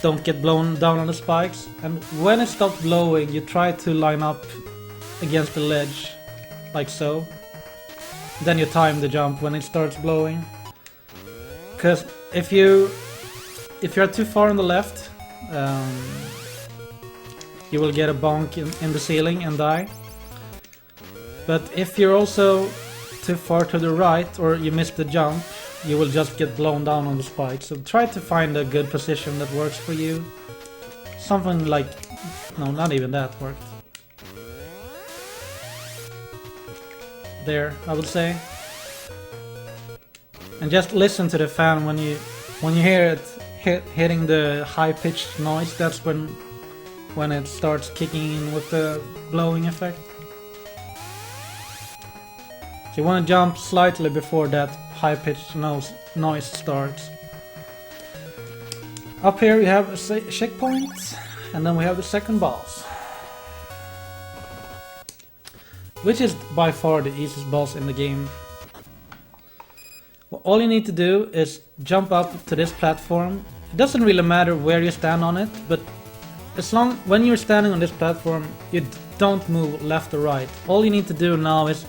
don't get blown down on the spikes. And when it stops blowing, you try to line up against the ledge, like so. Then you time the jump when it starts blowing. Because if you're too far on the left, you will get a bonk in the ceiling and die. But if you're also too far to the right or you miss the jump, you will just get blown down on the spike. So try to find a good position that works for you. Something like... no, not even that worked. There, I would say. And just listen to the fan when you hear it hitting the high-pitched noise. That's when it starts kicking in with the blowing effect. So you want to jump slightly before that high-pitched noise starts. Up here we have a checkpoint, and then we have the second boss, which is by far the easiest boss in the game. Well, all you need to do is jump up to this platform. It doesn't really matter where you stand on it, but when you're standing on this platform, you don't move left or right. All you need to do now is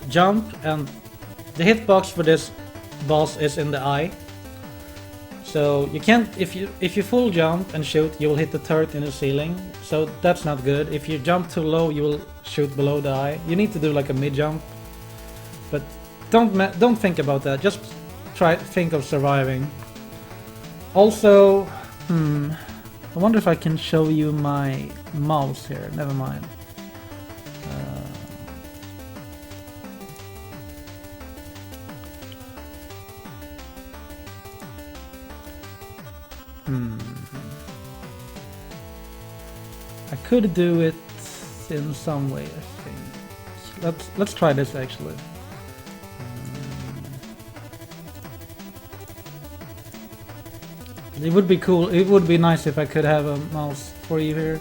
jump, and the hitbox for this boss is in the eye. So you can't, if you full jump and shoot, you will hit the turret in the ceiling. So that's not good. If you jump too low, you will shoot below the eye. You need to do like a mid jump, but don't think about that. Just think of surviving. Also, I wonder if I can show you my mouse here. Never mind. I could do it in some way, I think. Let's try this actually. It would be cool. It would be nice if I could have a mouse for you here.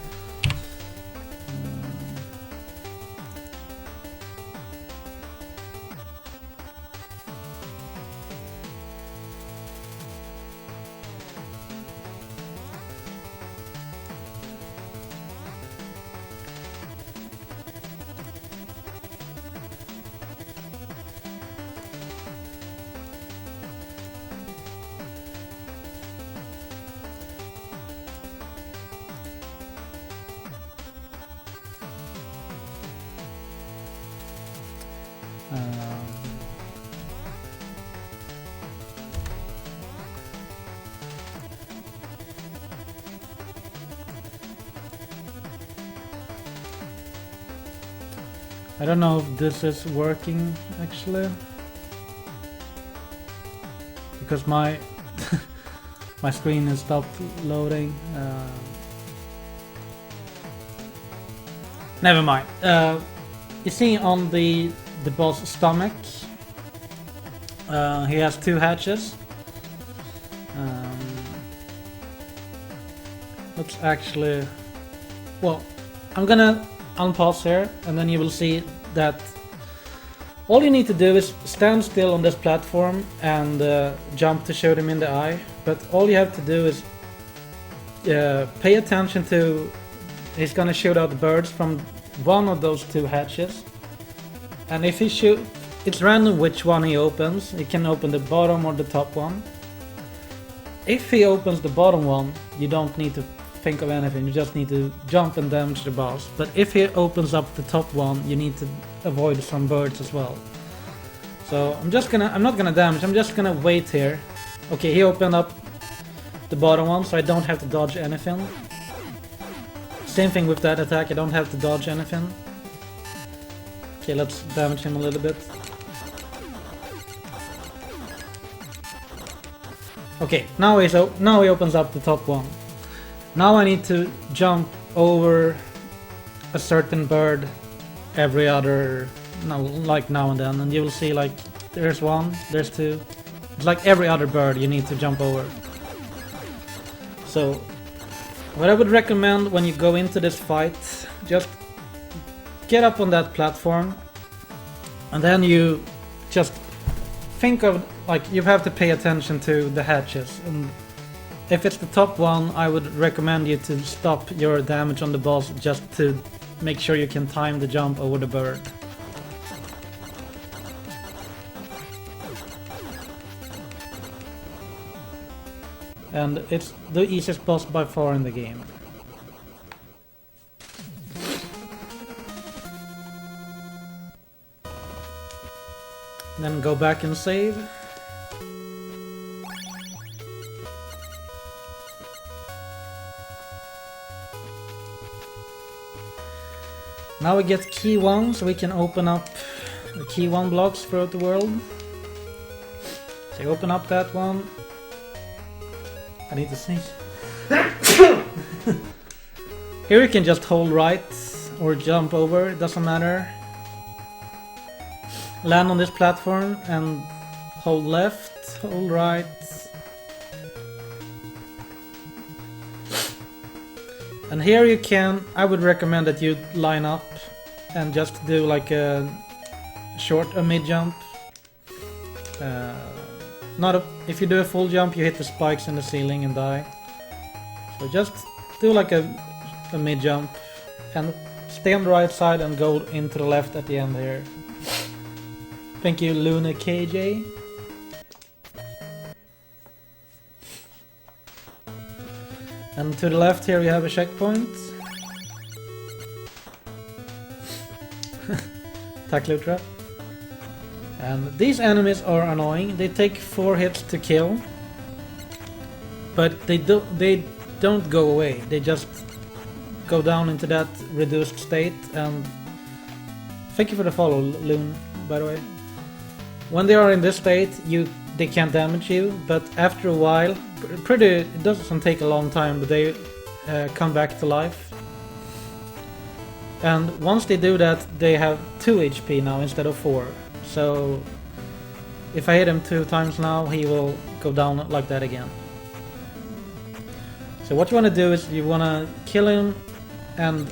I don't know if this is working actually, because my my screen has stopped loading. Never mind. You see on the boss stomach, he has two hatches. Let's actually, well, I'm gonna unpause here, and then you will see that all you need to do is stand still on this platform and jump to shoot him in the eye. But all you have to do is pay attention to, he's gonna shoot out birds from one of those two hatches, and if he shoot, it's random which one he opens. He can open the bottom or the top one. If he opens the bottom one, you don't need to think of anything, you just need to jump and damage the boss. But if he opens up the top one, you need to avoid some birds as well. So I'm not gonna damage, I'm just gonna wait here. Okay, he opened up the bottom one, so I don't have to dodge anything. Same thing with that attack, I don't have to dodge anything. Okay, let's damage him a little bit. Okay, now he opens up the top one. Now I need to jump over a certain bird every other, like now and then, and you will see like there's one, there's two. It's like every other bird you need to jump over. So what I would recommend when you go into this fight, just get up on that platform, and then you just think of, like, you have to pay attention to the hatches, and if it's the top one, I would recommend you to stop your damage on the boss just to make sure you can time the jump over the bird. And it's the easiest boss by far in the game. Then go back and save. Now we get key 1, so we can open up the key 1 blocks throughout the world. So you open up that one. I need to sneeze. Here you can just hold right or jump over, it doesn't matter. Land on this platform and hold left, hold right. And here you can, I would recommend that you line up and just do like a mid jump. If you do a full jump, you hit the spikes in the ceiling and die. So just do like a mid jump and stay on the right side and go into the left at the end here. Thank you, Luna KJ. And to the left here we have a checkpoint. Tack Lutra. And these enemies are annoying. They take 4 hits to kill. But they don't go away. They just go down into that reduced state. And thank you for the follow, Loon, by the way. When they are in this state, they can't damage you, but after a while, it doesn't take a long time, but they come back to life. And once they do that, they have 2 HP now instead of 4. So if I hit him 2 times now, he will go down like that again. So what you want to do is you want to kill him and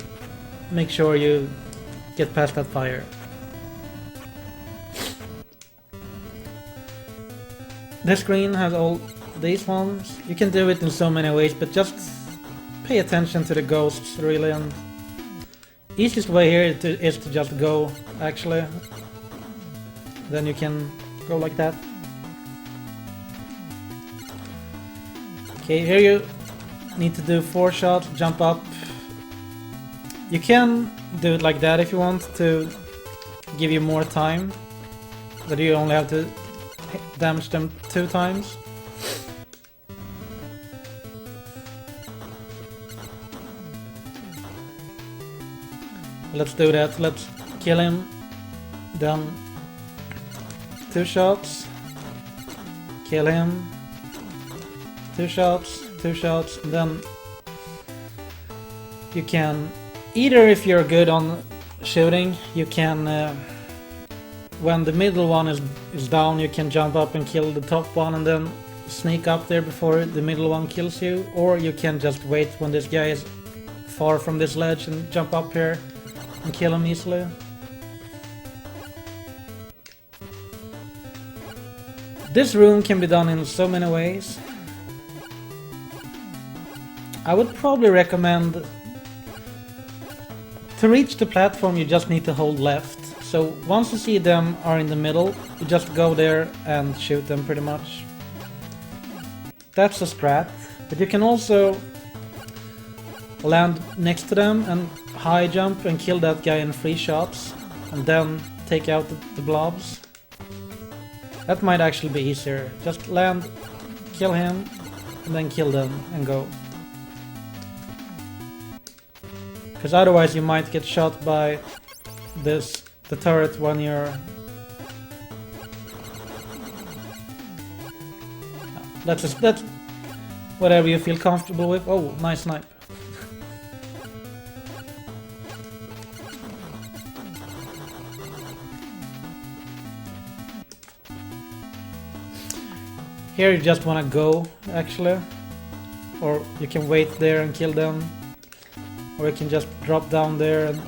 make sure you get past that fire. This screen has all these ones. You can do it in so many ways, but just pay attention to the ghosts really. And easiest way here is to just go, actually. Then you can go like that. Okay, here you need to do 4 shots, jump up. You can do it like that if you want to give you more time, but you only have to damage them 2 times. Let's do that. Let's kill him. Then 2 shots. Kill him. 2 shots. 2 shots. And then you can either, if you're good on shooting, you can when the middle one is down, you can jump up and kill the top one and then sneak up there before the middle one kills you. Or you can just wait when this guy is far from this ledge and jump up here and kill him easily. This room can be done in so many ways. I would probably recommend, to reach the platform you just need to hold left. So once you see them are in the middle, you just go there and shoot them pretty much. That's a strat. But you can also land next to them and high jump and kill that guy in 3 shots. And then take out the blobs. That might actually be easier. Just land, kill him, and then kill them and go. Because otherwise you might get shot by the turret when you're... That's whatever you feel comfortable with. Oh, nice snipe. Here you just want to go, actually. Or you can wait there and kill them. Or you can just drop down there and...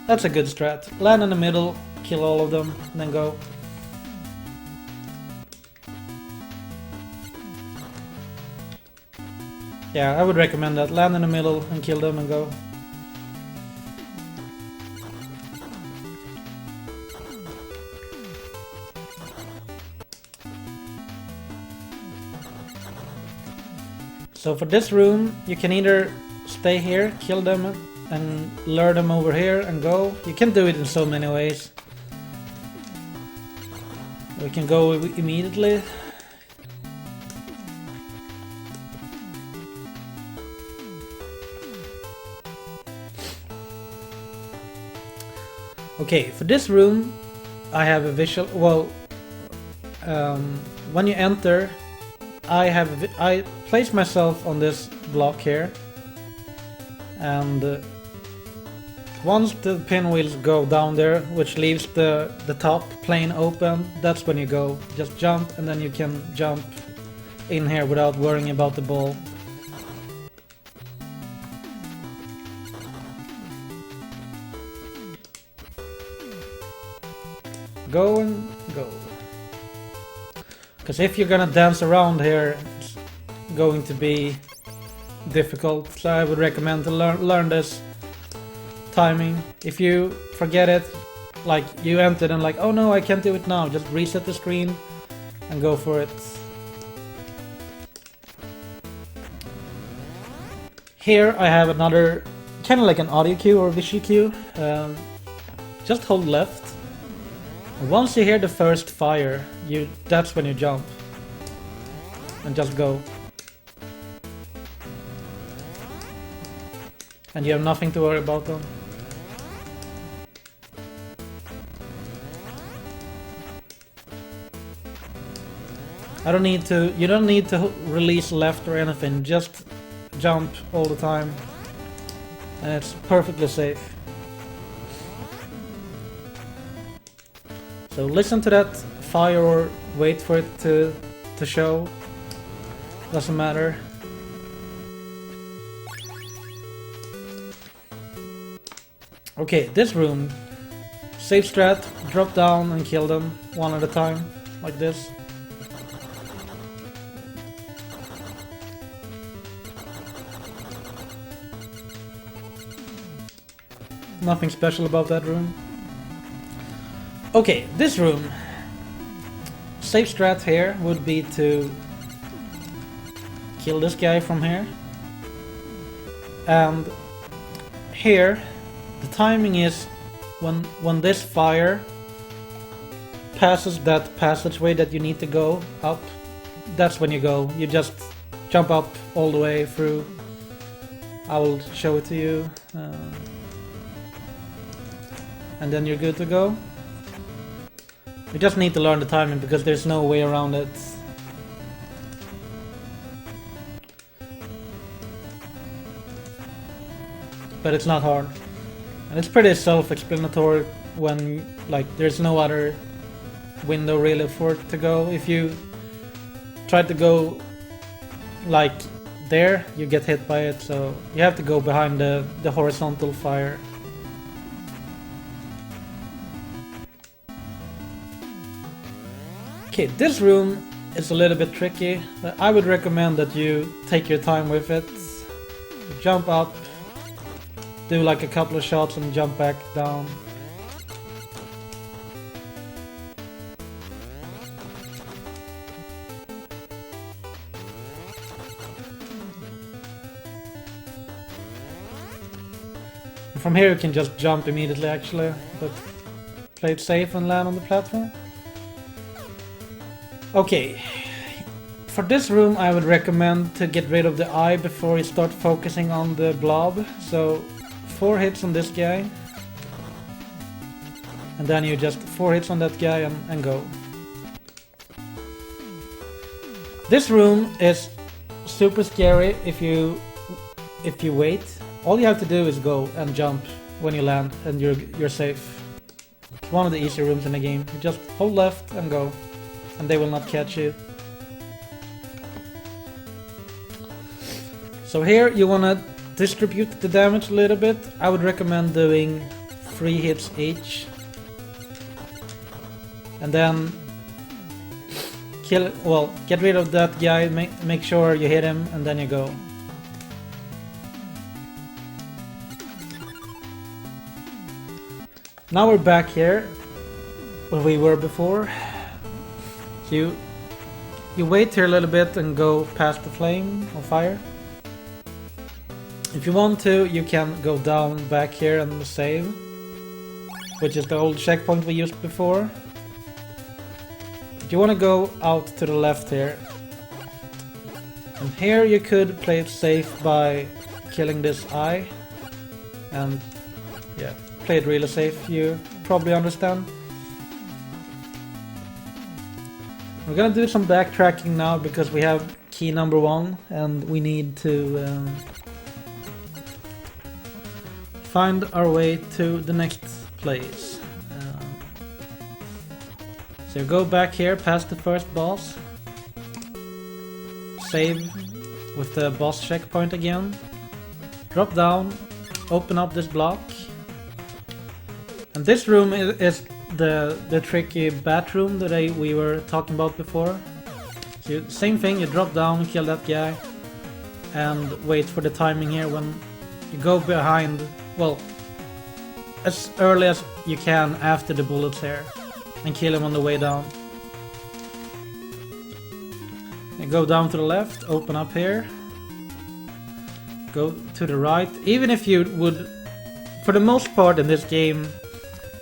That's a good strat. Land in the middle, kill all of them, and then go. Yeah, I would recommend that. Land in the middle and kill them and go. So for this room, you can either stay here, kill them, and lure them over here and go. You can do it in so many ways. We can go immediately. Okay, for this room, I have a visual. Well, when you enter, I place myself on this block here, and once the pinwheels go down there, which leaves the top plane open, that's when you go. Just jump, and then you can jump in here without worrying about the ball. Go and go. Because if you're gonna dance around here, it's going to be difficult. So I would recommend to learn this timing. If you forget it, like you entered and like, oh no, I can't do it now, just reset the screen and go for it. Here I have another, kind of like an audio cue or visual cue. Just hold left. And once you hear the first fire, that's when you jump. And just go. And you have nothing to worry about then. You don't need to release left or anything, just jump all the time. And it's perfectly safe. So listen to that fire or wait for it to show. Doesn't matter. Okay, this room. Safe strat, drop down and kill them one at a time, like this. Nothing special about that room. Okay, this room. Safe strat here would be to kill this guy from here. And here, the timing is when this fire passes that passageway that you need to go up, that's when you go. You just jump up all the way through. I will show it to you. And then you're good to go. You just need to learn the timing because there's no way around it. But it's not hard. And it's pretty self-explanatory when like there's no other window really for it to go. If you try to go like there, you get hit by it, so you have to go behind the horizontal fire. Okay, this room is a little bit tricky. I would recommend that you take your time with it. Jump up, do like a couple of shots and jump back down. From here you can just jump immediately actually, but play it safe and land on the platform. Okay, for this room I would recommend to get rid of the eye before you start focusing on the blob. So 4 hits on this guy, and then you just 4 hits on that guy and go. This room is super scary if you wait. All you have to do is go and jump when you land and you're safe. It's one of the easier rooms in the game. You just hold left and go. And they will not catch you. So here you wanna distribute the damage a little bit. I would recommend doing 3 hits each. And then get rid of that guy, make sure you hit him, and then you go. Now we're back here where we were before. You wait here a little bit and go past the flame or fire. If you want to, you can go down back here and save, which is the old checkpoint we used before. But you want to go out to the left here. And here you could play it safe by killing this eye. And yeah, play it really safe, you probably understand. We're gonna do some backtracking now because we have key number 1 and we need to find our way to the next place. So you go back here past the first boss, save with the boss checkpoint again, drop down, open up this block, and this room is the tricky bat room that we were talking about before. So same thing, you drop down, kill that guy, and wait for the timing here when you go behind, well, as early as you can after the bullets here, and kill him on the way down. And go down to the left, open up here, go to the right. Even if you would, for the most part in this game,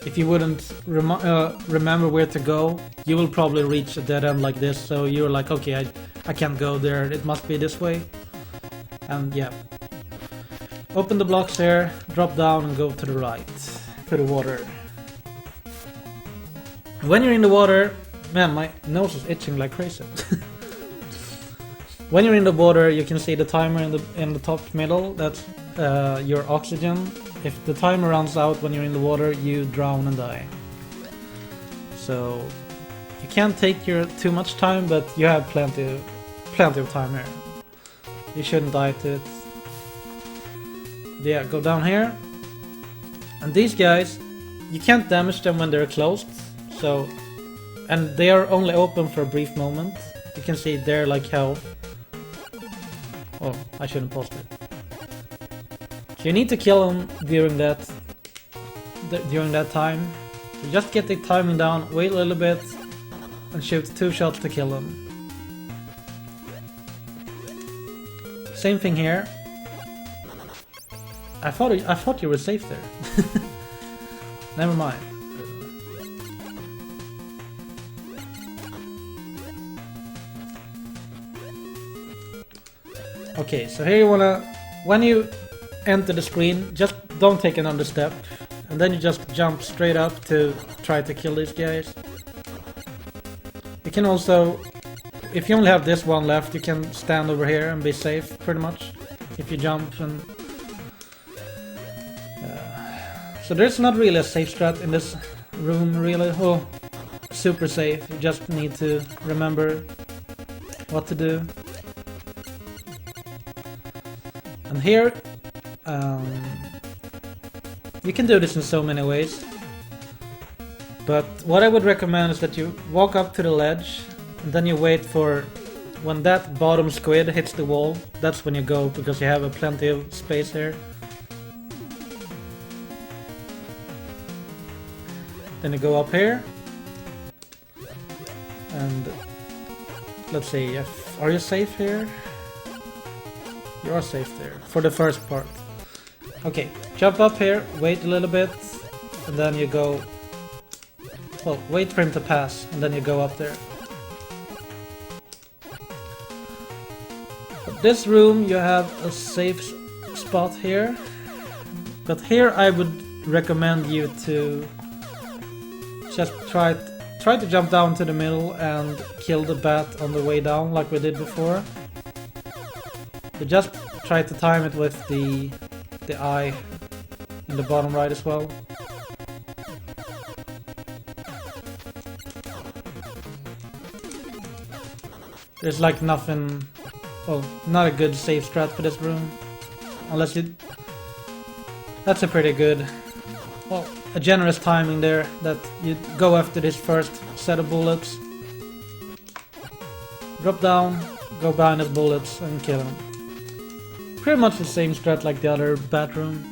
if you wouldn't remember where to go, you will probably reach a dead end like this, so you're like, okay, I can't go there, it must be this way. And yeah. Open the blocks here, drop down and go to the right, to the water. When you're in the water, man, my nose is itching like crazy. When you're in the water, you can see the timer in the top middle, that's your oxygen. If the timer runs out when you're in the water, you drown and die. So you can't take your too much time, but you have plenty of time here. You shouldn't die to it. Yeah, go down here. And these guys, you can't damage them when they're closed. So, and they are only open for a brief moment. You can see they're like hell. Oh, I shouldn't post it. So you need to kill them during that time. So just get the timing down, wait a little bit, and shoot 2 shots to kill them. Same thing here. I thought you were safe there. Never mind. Okay, so here you wanna, when you enter the screen, just don't take another step, and then you just jump straight up to try to kill these guys. You can also, if you only have this one left, you can stand over here and be safe, pretty much, if you jump. And so there's not really a safe strat in this room, really. Oh, super safe. You just need to remember what to do. And here, you can do this in so many ways. But what I would recommend is that you walk up to the ledge, and then you wait for when that bottom squid hits the wall. That's when you go, because you have plenty of space here. Then you go up here, and let's see, are you safe here? You are safe there, for the first part. Okay, jump up here, wait a little bit, and then you go, well, wait for him to pass, and then you go up there. But this room, you have a safe spot here, but here I would recommend you to just try to jump down to the middle and kill the bat on the way down, like we did before. So just try to time it with the eye in the bottom right as well. There's like nothing, well, not a good safe strat for this room, unless you. That's a pretty good, well, a generous timing there, that you go after this first set of bullets, drop down, go behind his bullets and kill him. Pretty much the same strat like the other bat room.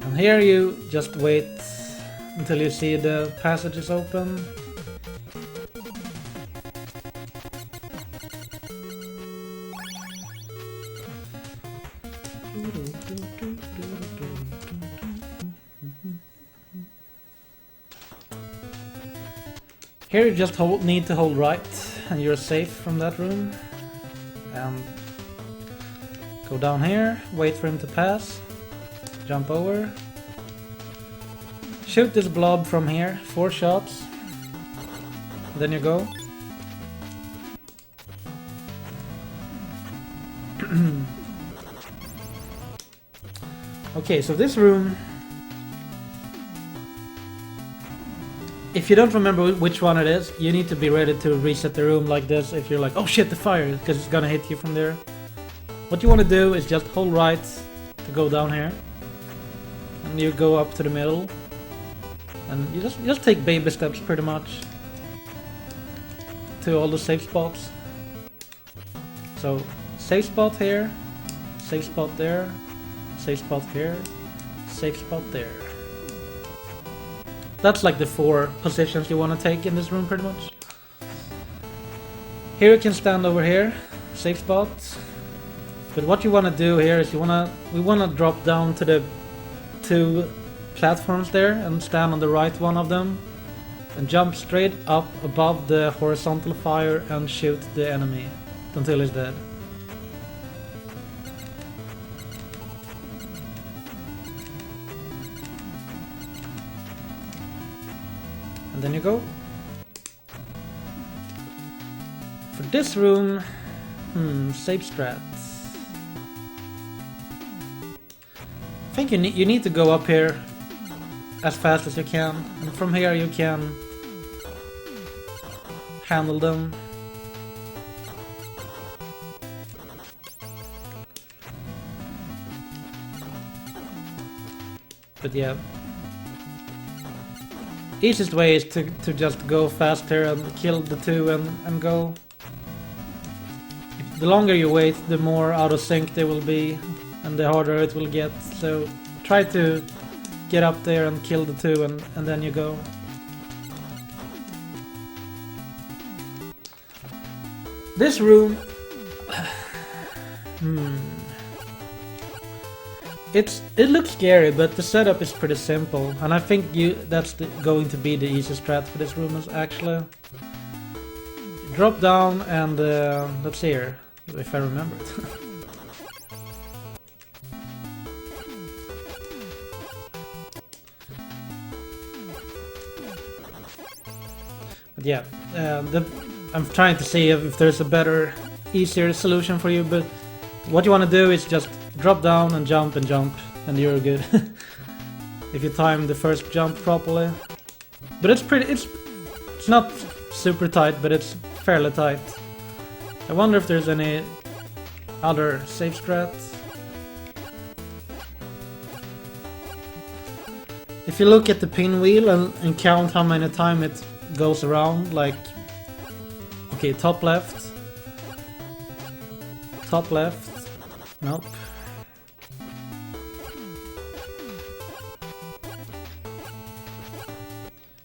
And here you just wait until you see the passage is open. Here you just need to hold right, and you're safe from that room. And go down here, wait for him to pass, jump over, shoot this blob from here, 4 shots, then you go. Okay, so this room, if you don't remember which one it is, you need to be ready to reset the room like this if you're like, oh shit, the fire, because it's gonna hit you from there. What you want to do is just hold right to go down here, and you go up to the middle, and you just take baby steps pretty much. to all the safe spots. So safe spot here, safe spot there, safe spot here, safe spot there. That's like the 4 positions you want to take in this room pretty much. Here you can stand over here, safe spot. But what you want to do here is we want to drop down to the 2 platforms there and stand on the right one of them and jump straight up above the horizontal fire and shoot the enemy until he's dead. And then you go. For this room, safe strats. I think you need to go up here as fast as you can, and from here you can handle them. But yeah, easiest way is to just go faster and kill the 2 and go. The longer you wait, the more out of sync they will be and the harder it will get. So try to get up there and kill the 2 and then you go. This room, it looks scary, but the setup is pretty simple, and I think that's going to be the easiest strat for this room is actually drop down and let's see here if I remember it. But yeah, I'm trying to see if there's a better, easier solution for you, but what you want to do is just drop down and jump, and you're good. If you time the first jump properly. But it's not super tight, but it's fairly tight. I wonder if there's any other safe strats. If you look at the pinwheel and count how many times it goes around, like, okay, top left, nope.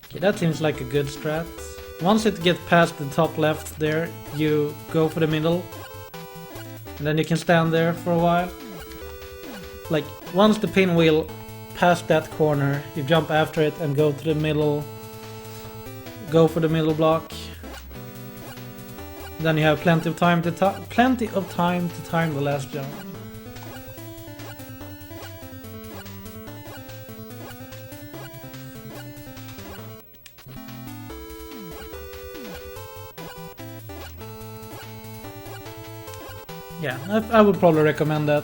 Okay, that seems like a good strat. Once it gets past the top left there, you go for the middle, and then you can stand there for a while. Like, once the pinwheel past that corner, you jump after it and go to the middle, go for the middle block. Then you have plenty of time to time the last jump. Yeah, I would probably recommend that.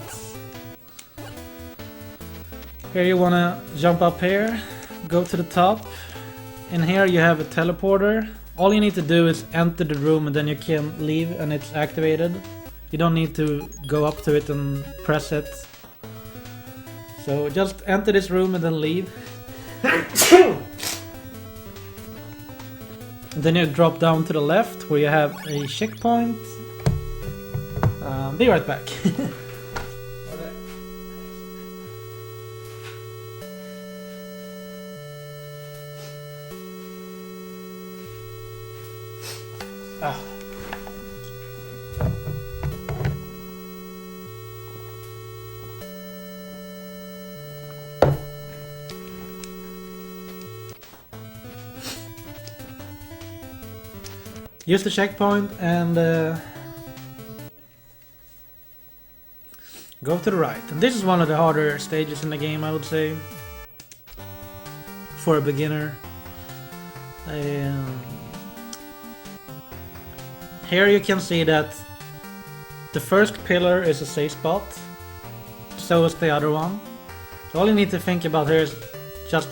Here you wanna jump up here, go to the top, and here you have a teleporter. All you need to do is enter the room and then you can leave and it's activated. You don't need to go up to it and press it. So just enter this room and then leave. And then you drop down to the left where you have a checkpoint. Be right back. Use the checkpoint and go to the right. And this is one of the harder stages in the game, I would say, for a beginner. Here you can see that the first pillar is a safe spot, so is the other one. So all you need to think about here is just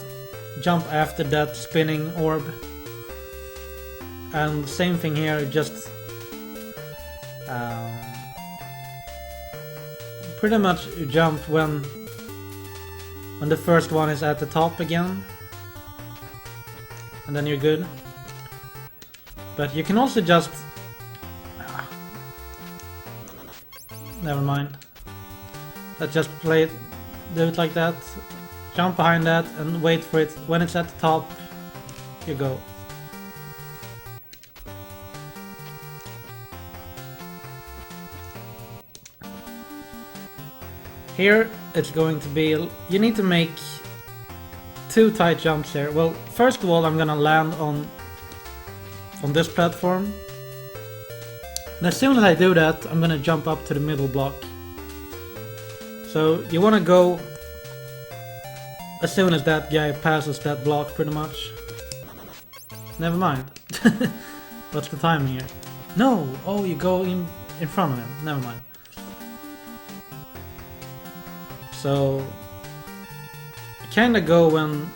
jump after that spinning orb. And same thing here, just pretty much jump when the first one is at the top again, and then you're good. But you can also just... Never mind. Let's just play it, do it like that. Jump behind that and wait for it. When it's at the top, you go. Here it's going to be... You need to make 2 tight jumps here. Well, first of all, I'm gonna land on this platform. And as soon as I do that, I'm gonna jump up to the middle block. So you wanna go as soon as that guy passes that block, pretty much. Never mind. What's the timing here? No! Oh, you go in front of him. Never mind. So... Kinda go when...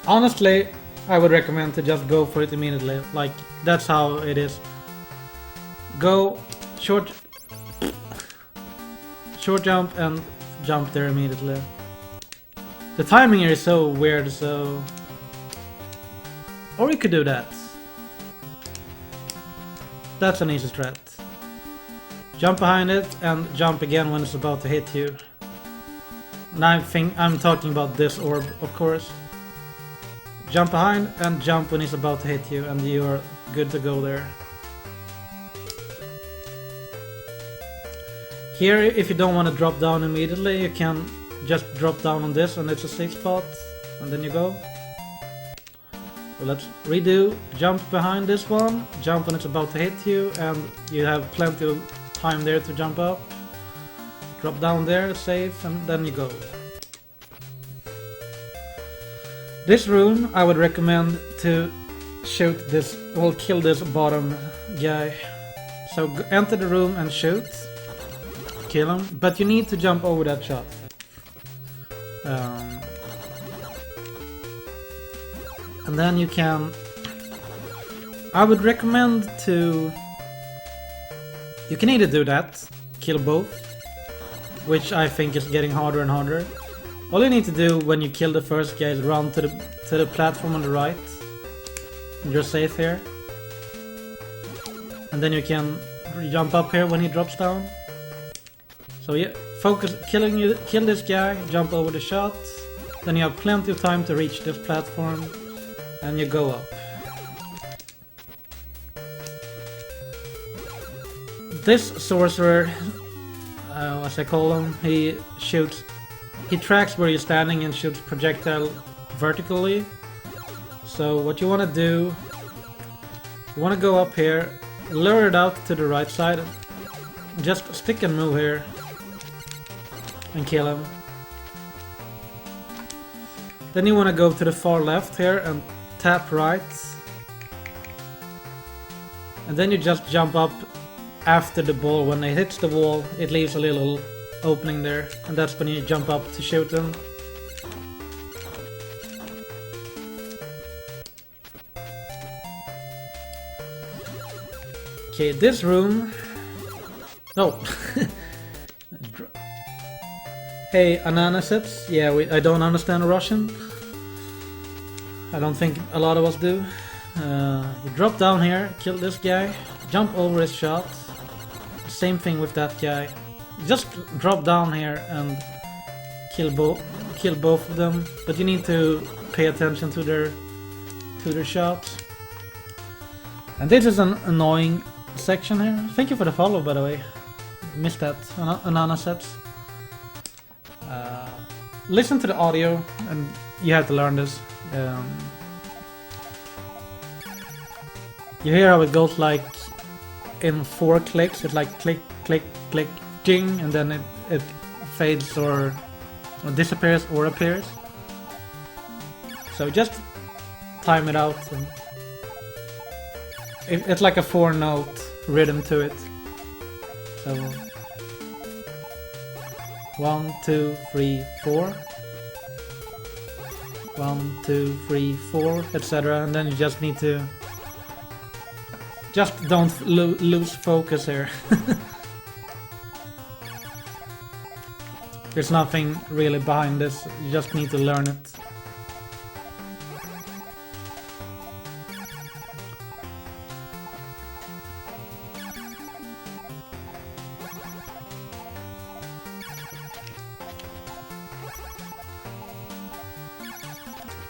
Honestly, I would recommend to just go for it immediately. Like, that's how it is. Go, short jump and jump there immediately. The timing here is so weird, so... Or you could do that. That's an easy strat. Jump behind it and jump again when it's about to hit you. And I'm talking about this orb, of course. Jump behind and jump when it's about to hit you, and you are good to go there. Here, if you don't want to drop down immediately, you can just drop down on this and it's a safe spot, and then you go. So let's redo. Jump behind this one, jump when it's about to hit you, and you have plenty of time there to jump up. Drop down there, safe, and then you go. This room, I would recommend to shoot this, well, kill this bottom guy. So enter the room and shoot. Kill him, but you need to jump over that shot. And then you can... I would recommend to... You can either do that, kill both, which I think is getting harder and harder. All you need to do when you kill the first guy is run to the platform on the right. And you're safe here. And then you can jump up here when he drops down. So yeah, focus, kill this guy, jump over the shot. Then you have plenty of time to reach this platform. And you go up. This sorcerer, as I call him, he tracks where you're standing and shoots projectile vertically. So what you want to do, you want to go up here, lure it out to the right side, just stick and move here, and kill him. Then you want to go to the far left here and tap right. And then you just jump up after the ball. When it hits the wall, it leaves a little opening there, and that's when you jump up to shoot them. Okay, this room... Oh! Hey, ananasips. Yeah, I don't understand Russian. I don't think a lot of us do. You drop down here, kill this guy, jump over his shot. Same thing with that guy. Just drop down here and kill both of them. But you need to pay attention to their shots. And this is an annoying section here. Thank you for the follow, by the way. Missed that, ananasips. Listen to the audio, and you have to learn this. You hear how it goes like in 4 clicks. It's like click, click, click, ding, and then it fades or disappears or appears. So just time it out. And it's like a 4-note rhythm to it. So 1, 2, 3, 4. 1, 2, 3, 4, etc. And then you just need to... Just don't lose focus here. There's nothing really behind this, you just need to learn it.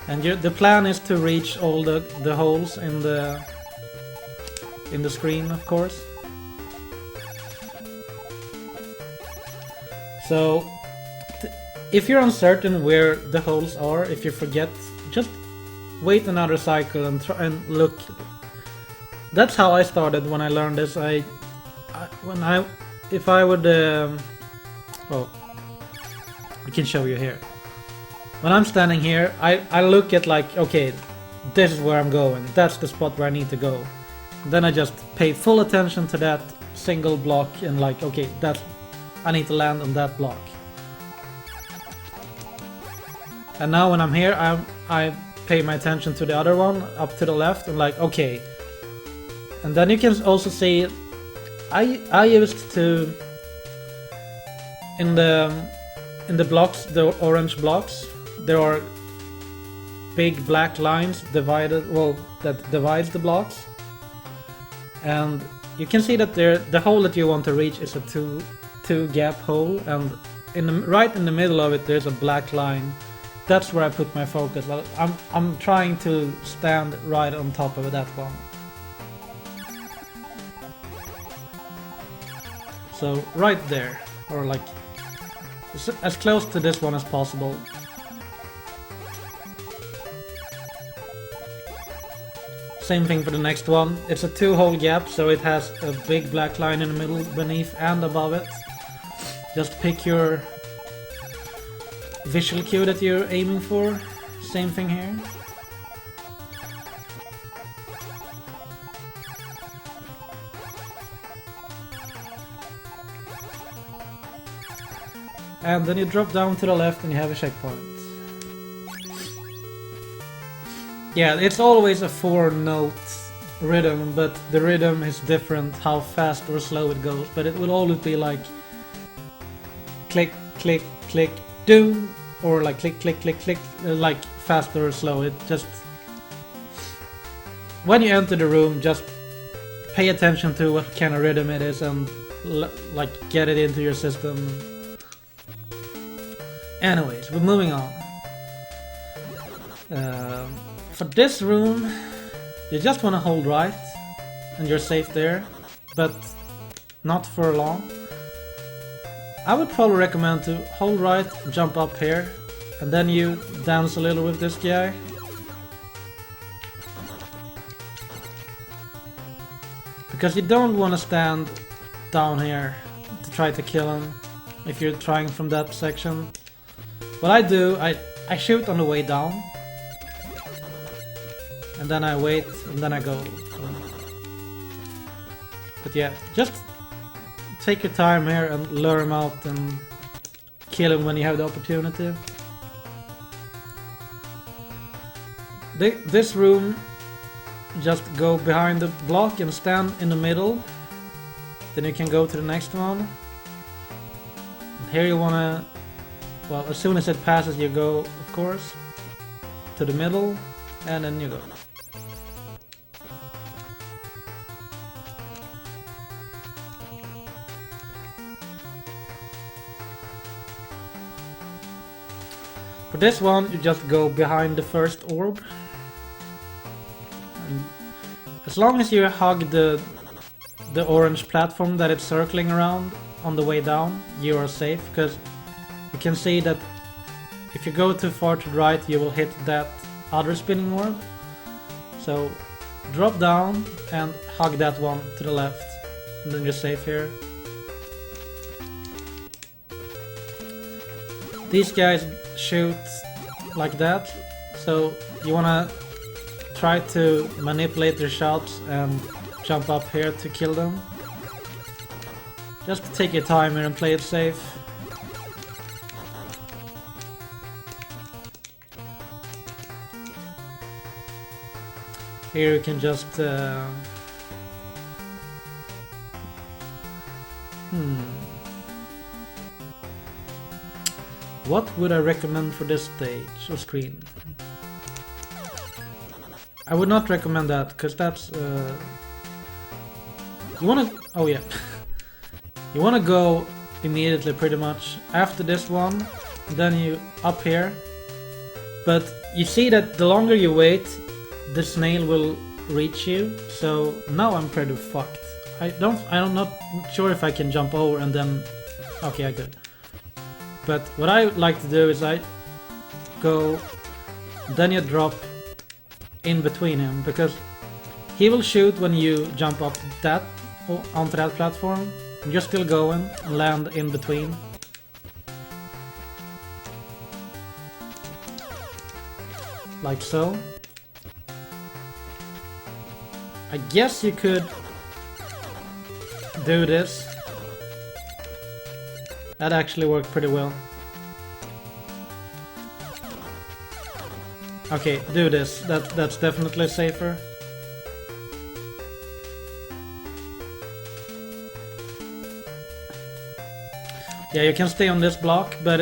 And the plan is to reach all the holes in the screen, of course. So if you're uncertain where the holes are, if you forget, just wait another cycle and try and look. That's how I started when I learned this. If I would, well, I can show you here. When I'm standing here, I look at like, okay, this is where I'm going. That's the spot where I need to go. Then I just pay full attention to that single block and like, okay, I need to land on that block. And now when I'm here, I pay my attention to the other one up to the left and like, okay. And then you can also see, I used to in the blocks, the orange blocks, there are big black lines divided, well, that divides the blocks. And you can see that the hole that you want to reach is a two gap hole, and right in the middle of it there's a black line. That's where I put my focus. I'm trying to stand right on top of that one. So right there, or like as close to this one as possible. Same thing for the next one. It's a 2-hole gap, so it has a big black line in the middle, beneath and above it. Just pick your visual cue that you're aiming for. Same thing here. And then you drop down to the left and you have a checkpoint. Yeah, it's always a 4-note rhythm, but the rhythm is different how fast or slow it goes. But it will always be like click, click, click, doom, or like click, click, click, click, like faster or slow. It just, when you enter the room, just pay attention to what kind of rhythm it is and like get it into your system. Anyways, we're moving on. For this room, you just want to hold right and you're safe there, but not for long. I would probably recommend to hold right, jump up here, and then you dance a little with this guy. Because you don't want to stand down here to try to kill him if you're trying from that section. What I do, I shoot on the way down, and then I wait, and then I go. But yeah, just take your time here and lure him out and kill him when you have the opportunity. This room, just go behind the block and stand in the middle. Then you can go to the next one. And here you wanna, well, as soon as it passes you go, of course, to the middle, and then you go. For this one, you just go behind the first orb. And as long as you hug the orange platform that it's circling around on the way down, you are safe, because you can see that if you go too far to the right, you will hit that other spinning orb. So drop down and hug that one to the left, and then you're safe here. These guys shoot like that, so you wanna try to manipulate their shots and jump up here to kill them. Just take your time here and play it safe. Here you can just what would I recommend for this stage or screen? I would not recommend that, because that's you wanna, oh yeah, you wanna go immediately pretty much after this one, then you up here, but you see that the longer you wait, the snail will reach you. So now I'm pretty fucked. I'm not sure if I can jump over and then... Okay, I could. But what I like to do is I go, then you drop in between him, because he will shoot when you jump up that onto that platform. And you're still going and land in between. Like so. I guess you could do this. That actually worked pretty well. Okay, do this. That's definitely safer. Yeah, you can stay on this block, but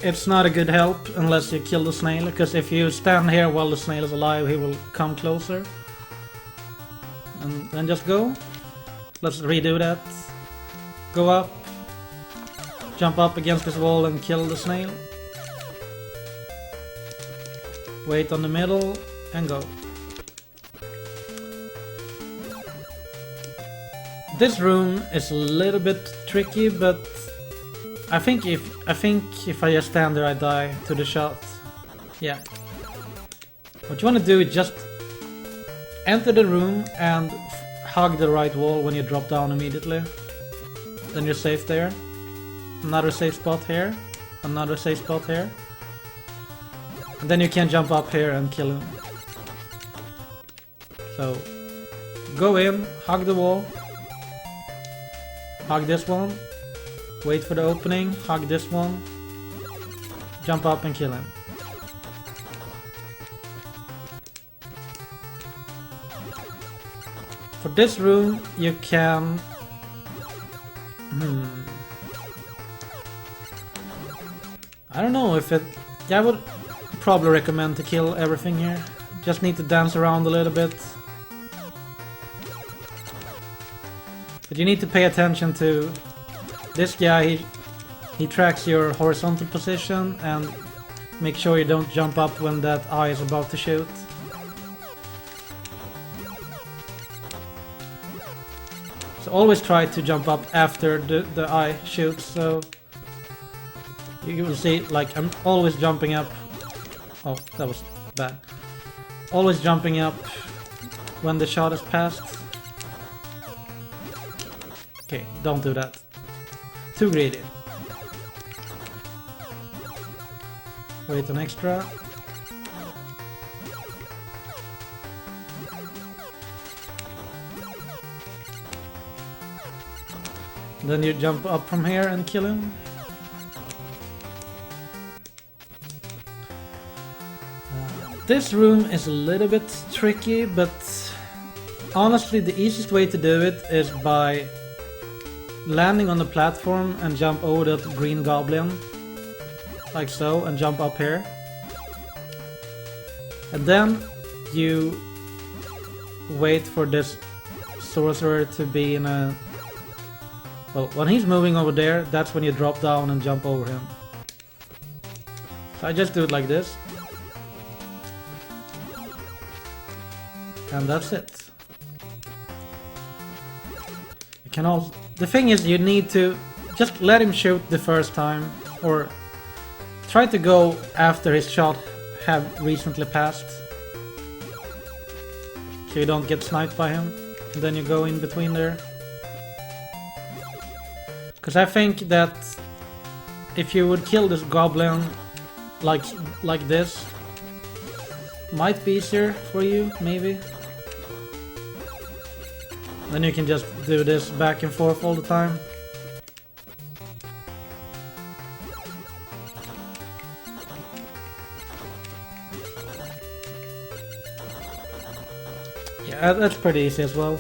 it's not a good help unless you kill the snail, because if you stand here while the snail is alive, he will come closer. And then just go. Let's redo that. Go up. Jump up against this wall and kill the snail. Wait on the middle and go. This room is a little bit tricky, but I think if I just stand there, I die to the shot. Yeah. What you want to do is just enter the room and hug the right wall when you drop down immediately. Then you're safe there. Another safe spot here. Another safe spot here. And then you can jump up here and kill him. So, go in, hug the wall. Hug this one. Wait for the opening, hug this one. Jump up and kill him. For this room, you can... I don't know if it... Yeah, I would probably recommend to kill everything here. Just need to dance around a little bit. But you need to pay attention to this guy. He tracks your horizontal position, and make sure you don't jump up when that eye is about to shoot. So always try to jump up after the eye shoots, so you will see, like, I'm always jumping up. Oh, that was bad. Always jumping up when the shot is passed. Okay, don't do that. Too greedy. Wait an extra. Then you jump up from here and kill him. This room is a little bit tricky, but honestly the easiest way to do it is by landing on the platform and jump over that green goblin. Like so, and jump up here. And then you wait for this sorcerer to be in a... Well, when he's moving over there, that's when you drop down and jump over him. So I just do it like this. And that's it. You can also... The thing is, you need to just let him shoot the first time, or try to go after his shot have recently passed, so you don't get sniped by him, and then you go in between there. Because I think that if you would kill this goblin like this, might be easier for you, maybe. Then you can just do this back and forth all the time. Yeah, that's pretty easy as well.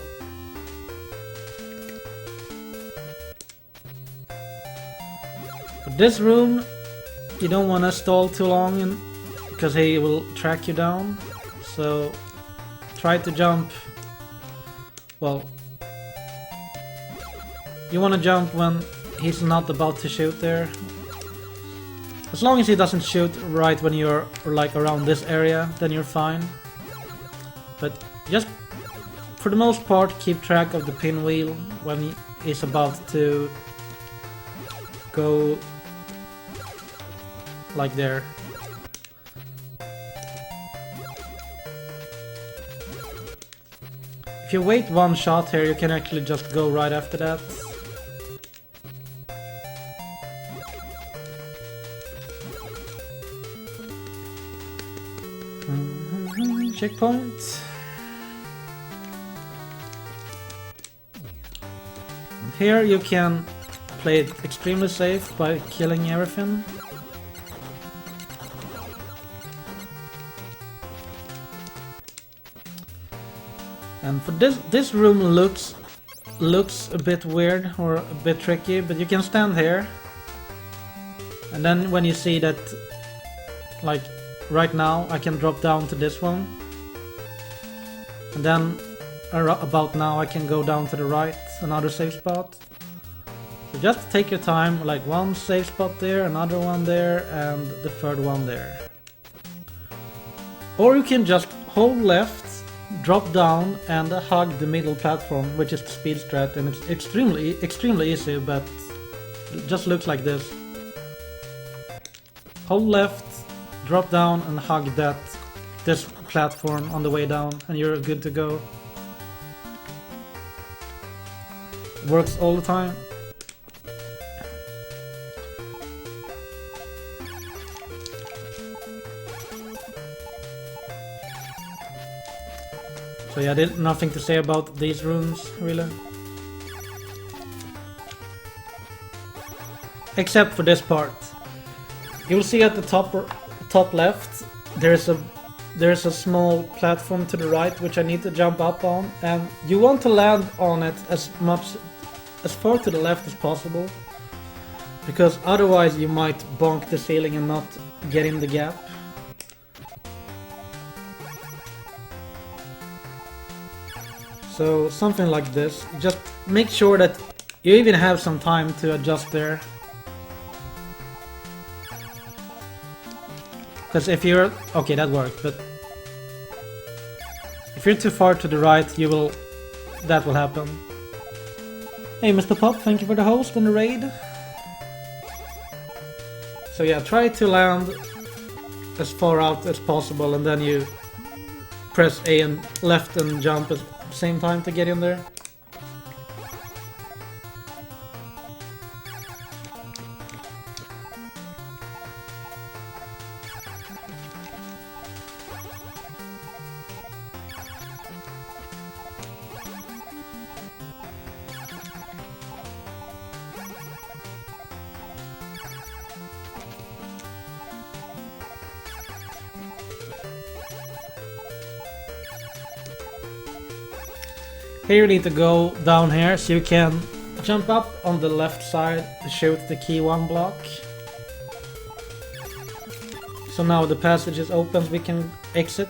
For this room, you don't want to stall too long, because he will track you down. So try to jump. Well, you want to jump when he's not about to shoot there. As long as he doesn't shoot right when you're like around this area, then you're fine. But just for the most part, keep track of the pinwheel when he's about to go like there. If you wait one shot here, you can actually just go right after that. Checkpoint. Here you can play it extremely safe by killing everything. And for this room looks a bit weird or a bit tricky, but you can stand here. And then when you see that, like right now, I can drop down to this one. And then about now I can go down to the right, another safe spot. So just take your time, like one safe spot there, another one there, and the third one there. Or you can just hold left, drop down and hug the middle platform, which is the speed strat, and it's extremely easy, but it just looks like this. Hold left, drop down and hug this platform on the way down, and you're good to go. Works all the time. So yeah, there's nothing to say about these rooms, really. Except for this part. You will see at the top left, there's a small platform to the right which I need to jump up on, and you want to land on it as far to the left as possible, because otherwise you might bonk the ceiling and not get in the gap. So something like this. Just make sure that you even have some time to adjust there. Because if you're... okay, that worked, but if you're too far to the right, that will happen. Hey Mr. Pop, thank you for the host and the raid. So yeah, try to land as far out as possible, and then you press A and left and jump at the same time to get in there. Here you need to go down here so you can jump up on the left side to shoot the key 1 block. So now the passage is open, we can exit.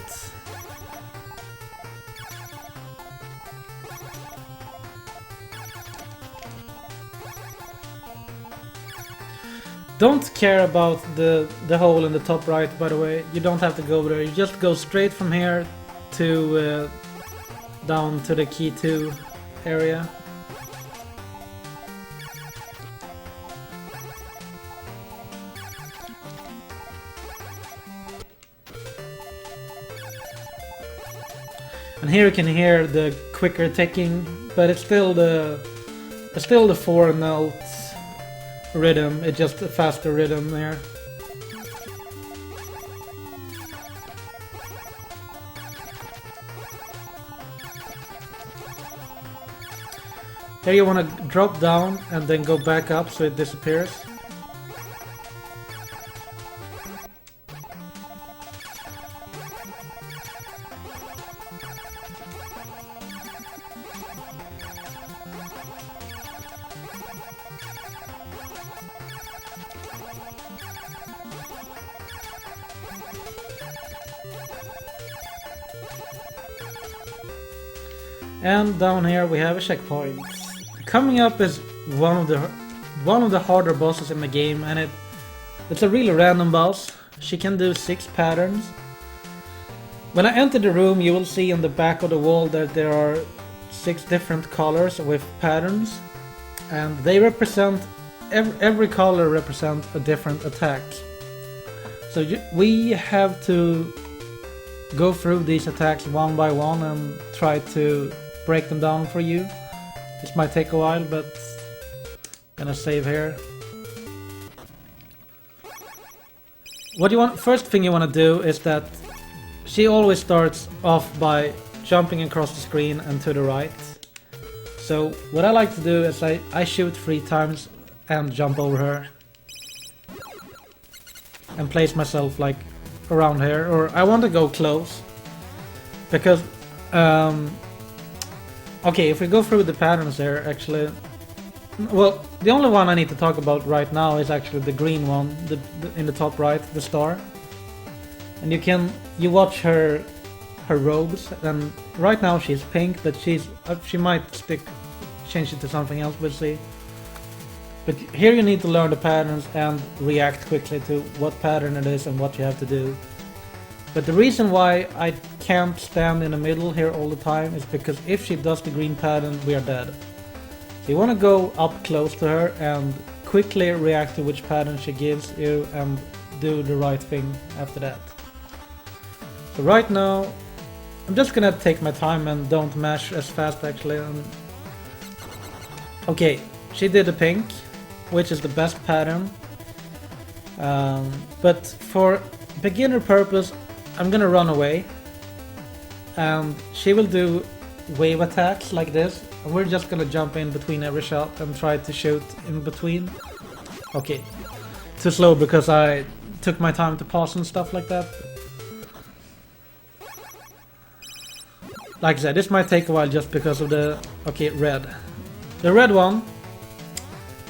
Don't care about the hole in the top right, by the way. You don't have to go there, you just go straight from here to down to the key 2 area. And here you can hear the quicker ticking, but it's still the 4-note rhythm. It's just a faster rhythm there. Here you want to drop down and then go back up so it disappears. And down here we have a checkpoint. Coming up is one of the harder bosses in the game, and It's a really random boss. She can do 6 patterns. When I enter the room, you will see on the back of the wall that there are 6 different colors with patterns, and they represent every color represents a different attack. So we have to go through these attacks one by one and try to break them down for you. This might take a while, but I'm gonna save here. First thing you want to do is that she always starts off by jumping across the screen and to the right. So what I like to do is I shoot 3 times and jump over her. And place myself like around here, or I want to go close. Because, okay, if we go through the patterns there, actually... Well, the only one I need to talk about right now is actually the green one, in the top right, the star. And you watch her robes, and right now she's pink, but she might change it to something else, we'll see. But here you need to learn the patterns and react quickly to what pattern it is and what you have to do. But the reason why I can't stand in the middle here all the time is because if she does the green pattern, we are dead. So you want to go up close to her and quickly react to which pattern she gives you and do the right thing after that. So right now, I'm just gonna take my time and don't mash as fast actually. Okay, she did the pink, which is the best pattern. But for beginner purpose, I'm gonna run away. And she will do wave attacks like this. And we're just gonna jump in between every shot and try to shoot in between. Okay, too slow because I took my time to pause and stuff like that. Like I said, this might take a while just because of the... Okay, red. The red one,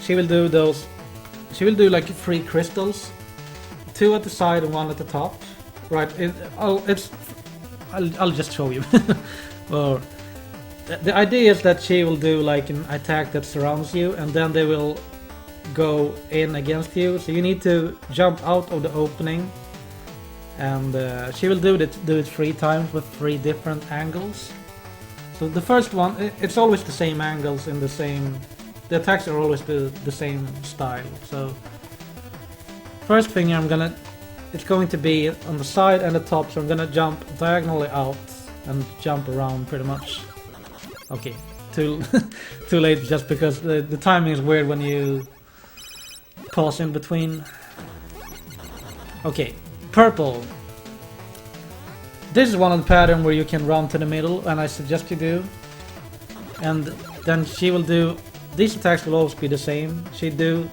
she will do like 3 crystals. 2 at the side and 1 at the top. Right, I'll just show you. Or... The idea is that she will do like an attack that surrounds you, and then they will go in against you. So you need to jump out of the opening, and she will do it 3 times with 3 different angles. So the first one, it's always the same angles in the same... The attacks are always the same style. So first thing it's going to be on the side and the top. So I'm gonna jump diagonally out and jump around pretty much. Okay, too late just because the timing is weird when you pause in between. Okay, purple. This is one of the patterns where you can run to the middle, and I suggest you do. And then she will do... These attacks will always be the same. She'll do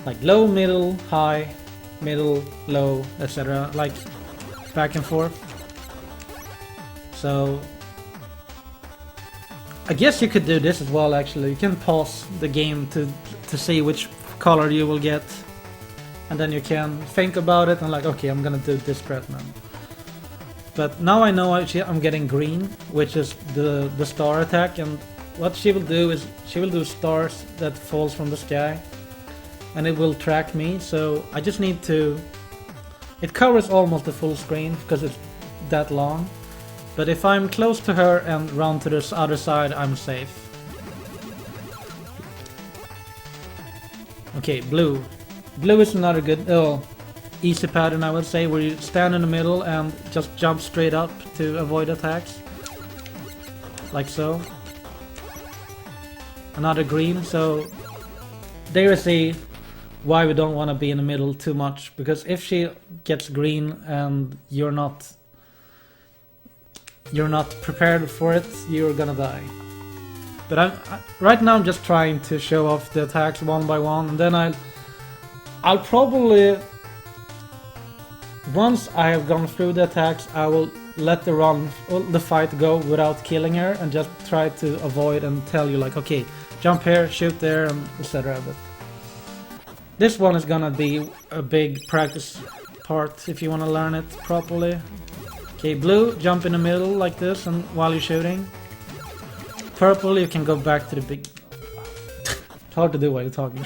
like low, middle, high, middle, low, etc. Like back and forth. So... I guess you could do this as well actually. You can pause the game to see which color you will get. And then you can think about it and like, okay, I'm gonna do this strat now. But now I know I'm getting green, which is the star attack, and what she will do is she will do stars that falls from the sky. And it will track me, so I just need to... It covers almost the full screen because it's that long. But if I'm close to her and run to this other side, I'm safe. Okay, blue. Blue is another good, easy pattern I would say, where you stand in the middle and just jump straight up to avoid attacks. Like so. Another green, so there you see why we don't want to be in the middle too much. Because if she gets green and you're not prepared for it, you're gonna die. But right now I'm just trying to show off the attacks one by one, and then I'll probably, once I have gone through the attacks, I will let the fight go without killing her and just try to avoid and tell you like, okay, jump here, shoot there, and etc. But this one is gonna be a big practice part if you want to learn it properly. Okay, blue, jump in the middle like this and while you're shooting. Purple, you can go back to the big... It's hard to do while you're talking.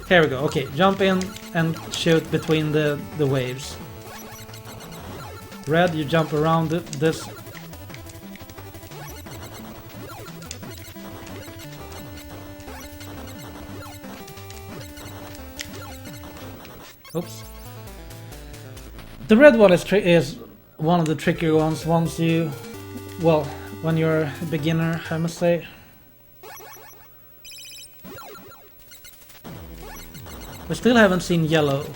Here we go. Okay, jump in and shoot between the waves. Red, you jump around this. Oops. The red one is one of the trickier ones once you, well, when you're a beginner, I must say. We still haven't seen yellow.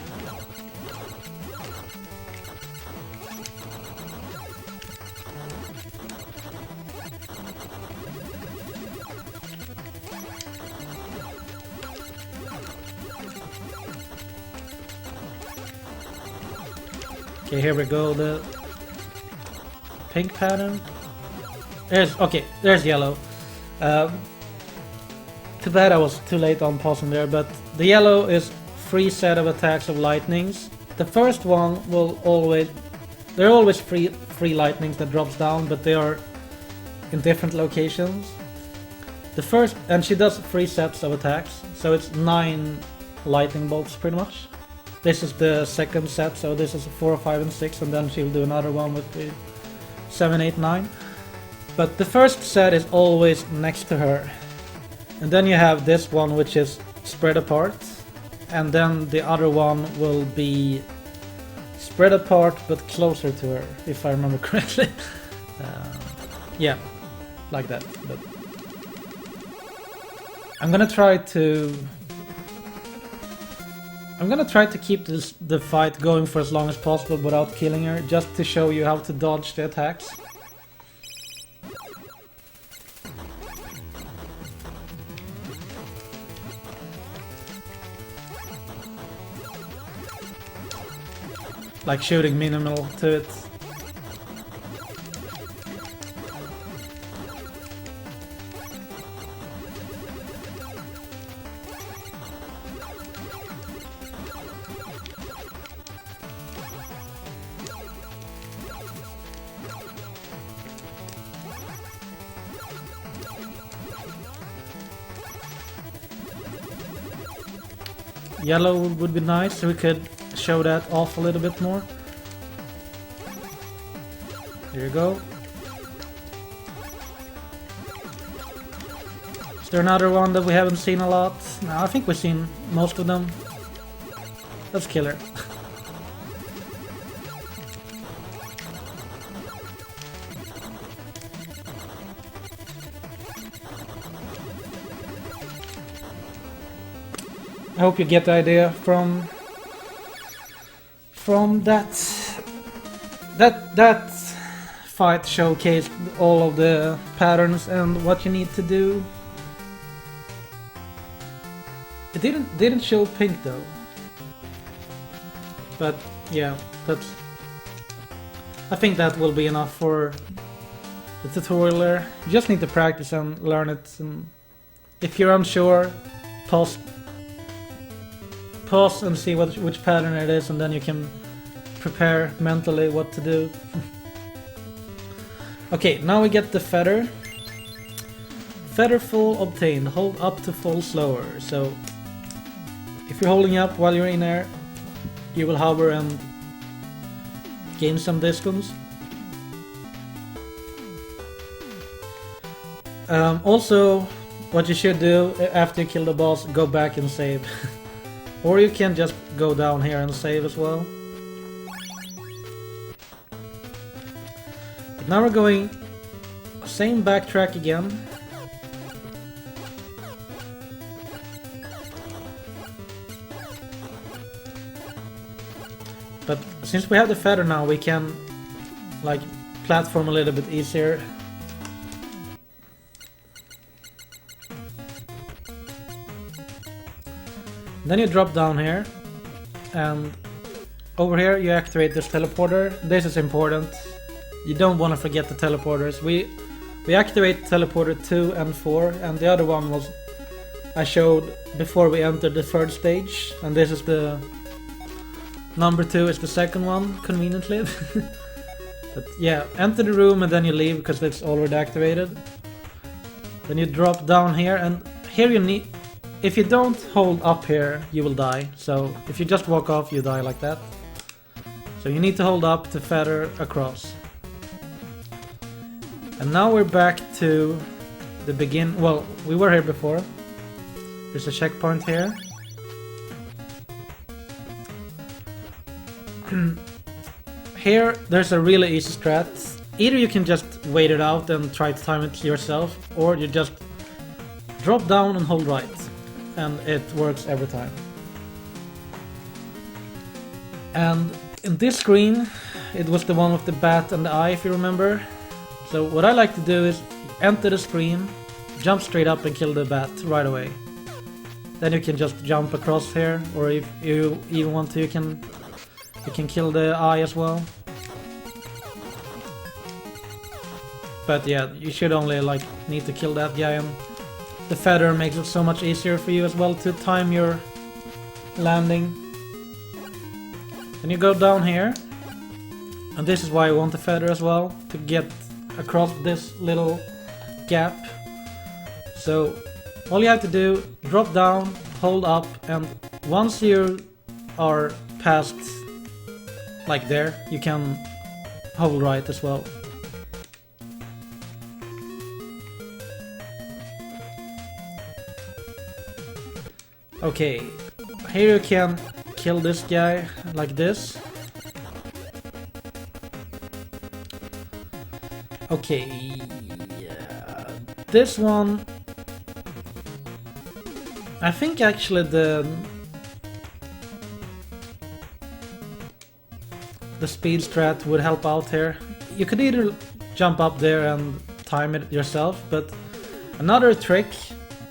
Okay, here we go, the pink pattern. There's yellow. Too bad I was too late on pausing there, but the yellow is 3 set of attacks of lightnings. The first one will there are always three lightnings that drops down, but they are in different locations. The first, and she does 3 sets of attacks, so it's 9 lightning bolts pretty much. This is the second set, so this is 4, 5, and 6, and then she'll do another one with the 7, 8, 9. But the first set is always next to her. And then you have this one, which is spread apart. And then the other one will be spread apart, but closer to her, if I remember correctly. Yeah, like that. But I'm gonna try to keep the fight going for as long as possible without killing her, just to show you how to dodge the attacks. Like shooting minimal to it. Yellow would be nice, so we could show that off a little bit more. Here you go. Is there another one that we haven't seen a lot? No, I think we've seen most of them. Let's kill her. I hope you get the idea from that fight showcased all of the patterns and what you need to do. It didn't show pink though. But yeah, I think that will be enough for the tutorial there. You just need to practice and learn it, and if you're unsure, pause and see which pattern it is, and then you can prepare mentally what to do. Okay, now we get the feather. Feather full obtained. Hold up to full slower. So if you're holding up while you're in air, you will hover and gain some distance. Also, what you should do after you kill the boss, go back and save. Or you can just go down here and save as well. But now we're going same backtrack again. But since we have the feather now, we can like platform a little bit easier. Then you drop down here, and over here you activate this teleporter. This is important. You don't want to forget the teleporters. We activate teleporter 2 and 4, and the other one was I showed before we entered the third stage, and this is the number 2 is the second one, conveniently. But yeah, enter the room and then you leave because it's already activated. Then you drop down here, and here you if you don't hold up here, you will die. So if you just walk off, you die like that. So you need to hold up to feather across. And now we're back to the begin. Well, we were here before. There's a checkpoint here. Here, there's a really easy strat. Either you can just wait it out and try to time it yourself, or you just drop down and hold right, and it works every time. And in this screen, it was the one with the bat and the eye, if you remember. So what I like to do is enter the screen, jump straight up and kill the bat right away. Then you can just jump across here, or if you even want to, you can kill the eye as well. But yeah, you should only like need to kill that guy, and the feather makes it so much easier for you as well to time your landing. Then you go down here, and this is why I want the feather as well, to get across this little gap. So all you have to do, drop down, hold up, and once you are past like there, you can hold right as well. Okay, here you can kill this guy like this. Okay, yeah. This one, I think actually the speed strat would help out here. You could either jump up there and time it yourself, but another trick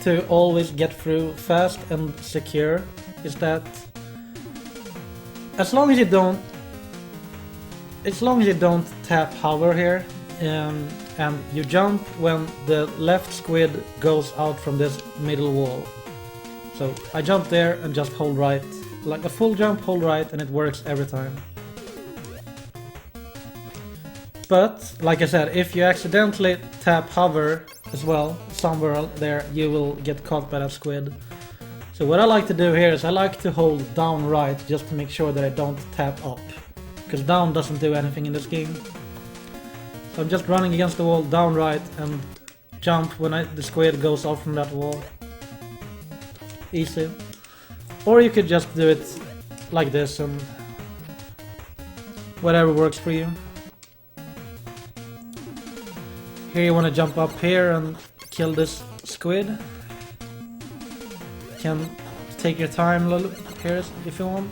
to always get through fast and secure is that as long as you don't tap hover here, and you jump when the left squid goes out from this middle wall. So I jump there and just hold right, like a full jump, hold right, and it works every time. But like I said, if you accidentally tap hover as well, somewhere there, you will get caught by that squid. So what I like to do here is I like to hold down right just to make sure that I don't tap up, because down doesn't do anything in this game. So I'm just running against the wall, down right, and jump when the squid goes off from that wall. Easy. Or you could just do it like this, and whatever works for you. Here you want to jump up here and kill this squid. You can take your time a little here if you want.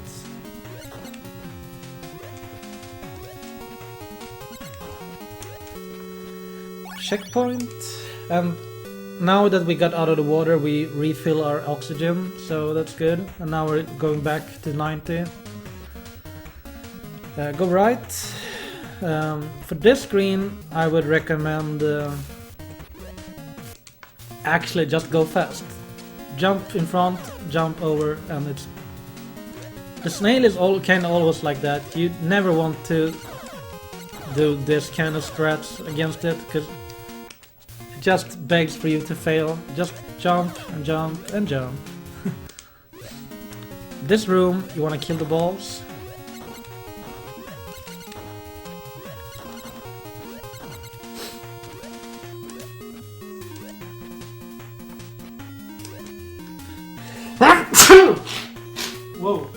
Checkpoint. And now that we got out of the water, we refill our oxygen, so that's good. And now we're going back to 90. Go right. For this screen, I would recommend actually just go fast. Jump in front, jump over, and it's... The snail is kind of always like that. You never want to do this kind of strats against it, because it just begs for you to fail. Just jump and jump and jump. This room, you want to kill the balls. Whoa.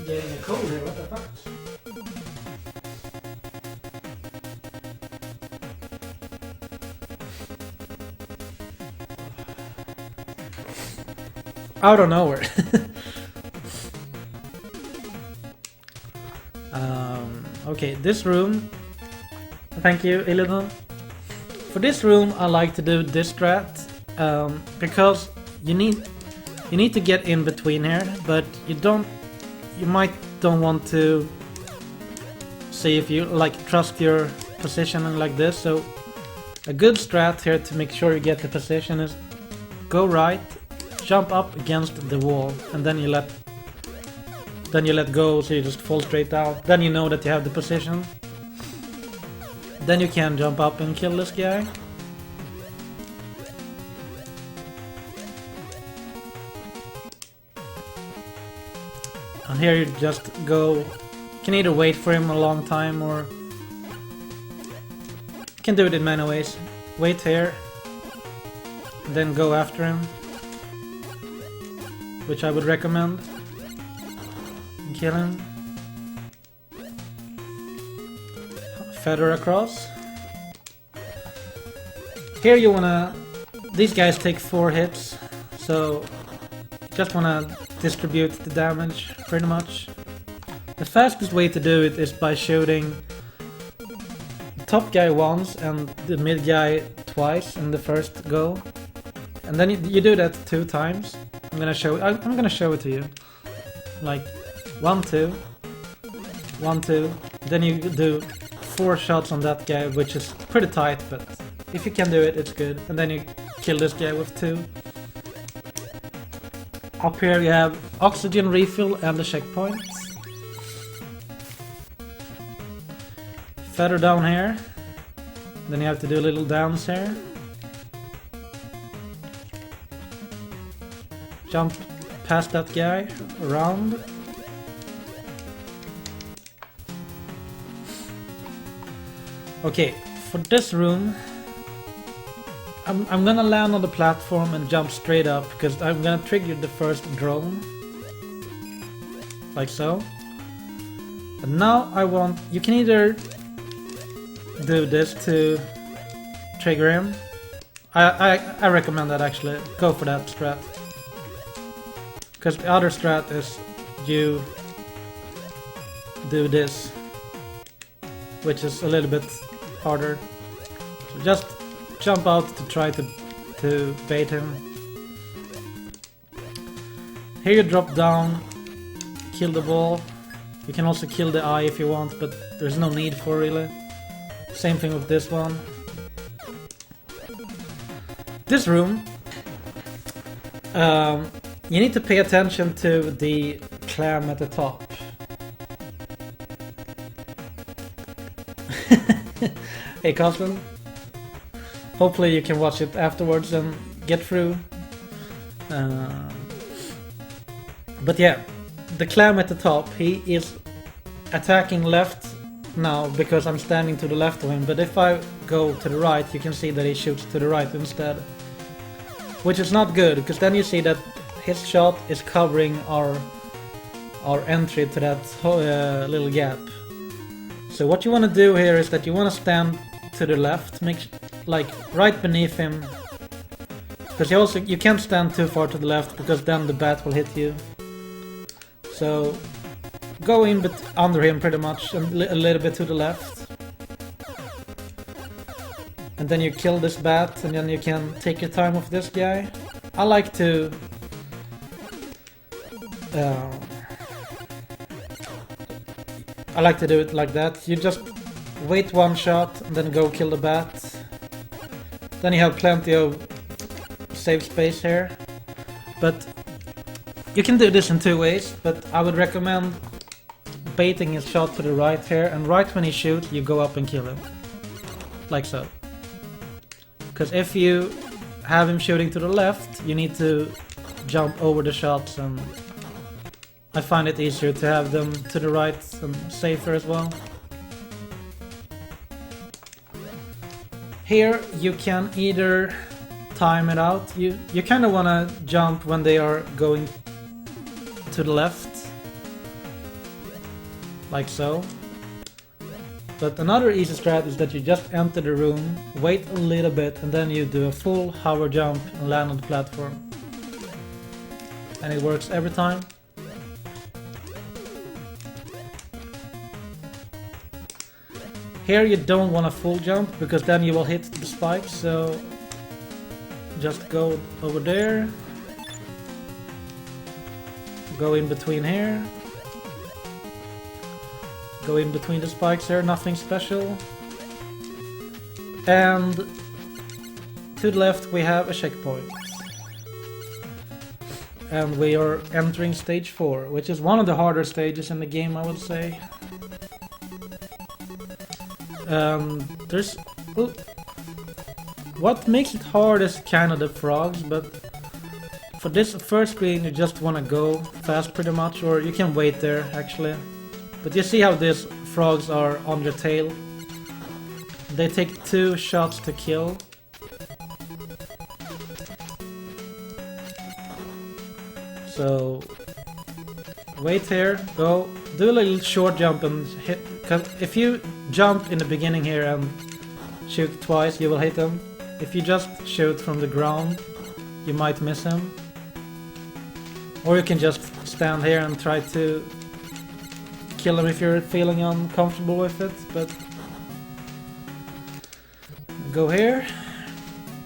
Getting a cold here, what the fuck? Out of nowhere. Okay, this room. Thank you, Illidan. For this room, I like to do this strat, because you need to get in between here, but you might don't want to see if you like trust your positioning like this. So a good strat here to make sure you get the position is go right, jump up against the wall, and then you let go, so you just fall straight down. Then you know that you have the position. Then you can jump up and kill this guy. And here you just go, you can either wait for him a long time or you can do it in many ways. Wait here, then go after him, which I would recommend. Kill him. Feather across. Here you wanna... These guys take 4 hits, so just wanna distribute the damage pretty much. The fastest way to do it is by shooting the top guy once and the mid guy twice in the first go. And then you do that 2 times. I'm gonna show it to you. Like 1, 2, 1, 2. Then you do 4 shots on that guy, which is pretty tight, but if you can do it, it's good. And then you kill this guy with 2. Up here you have oxygen refill and the checkpoints. Feather down here. Then you have to do a little dance here. Jump past that guy, around. Okay, for this room, I'm gonna land on the platform and jump straight up because I'm gonna trigger the first drone. Like so. And now I want... You can either do this to trigger him. I recommend that actually. Go for that strat. Because the other strat is you do this, which is a little bit harder. So just jump out to try to bait him. Here you drop down, kill the ball. You can also kill the eye if you want, but there's no need for really. Same thing with this one. This room, you need to pay attention to the clam at the top. Hey Cosmin, hopefully you can watch it afterwards and get through. But yeah, the clam at the top, he is attacking left now because I'm standing to the left of him, but if I go to the right you can see that he shoots to the right instead. Which is not good, because then you see that his shot is covering our entry to that little gap. So what you want to do here is that you want to stand to the left, like right beneath him, because you can't stand too far to the left because then the bat will hit you. So go in under him pretty much, and a little bit to the left, and then you kill this bat, and then you can take your time with this guy. I like to do it like that. You just wait 1 shot and then go kill the bat. Then you have plenty of save space here. But you can do this in 2 ways, but I would recommend baiting his shot to the right here, and right when he shoots you go up and kill him. Like so. Because if you have him shooting to the left, you need to jump over the shots, and I find it easier to have them to the right and safer as well. Here you can either time it out. You kind of want to jump when they are going to the left, like so. But another easy strat is that you just enter the room, wait a little bit, and then you do a full hover jump and land on the platform. And it works every time. Here you don't want a full jump, because then you will hit the spikes, so just go over there, go in between here, go in between the spikes here, nothing special. And to the left we have a checkpoint. And we are entering stage 4, which is one of the harder stages in the game, I would say. What makes it hard is kind of the frogs, but For this first screen you just wanna go fast pretty much, or you can wait there actually. But you see how these frogs are on your tail? They take 2 shots to kill. So wait here, go, do a little short jump and hit, cause if you jump in the beginning here and shoot twice you will hit him. If you just shoot from the ground you might miss him. Or you can just stand here and try to kill him if you're feeling uncomfortable with it, but go here.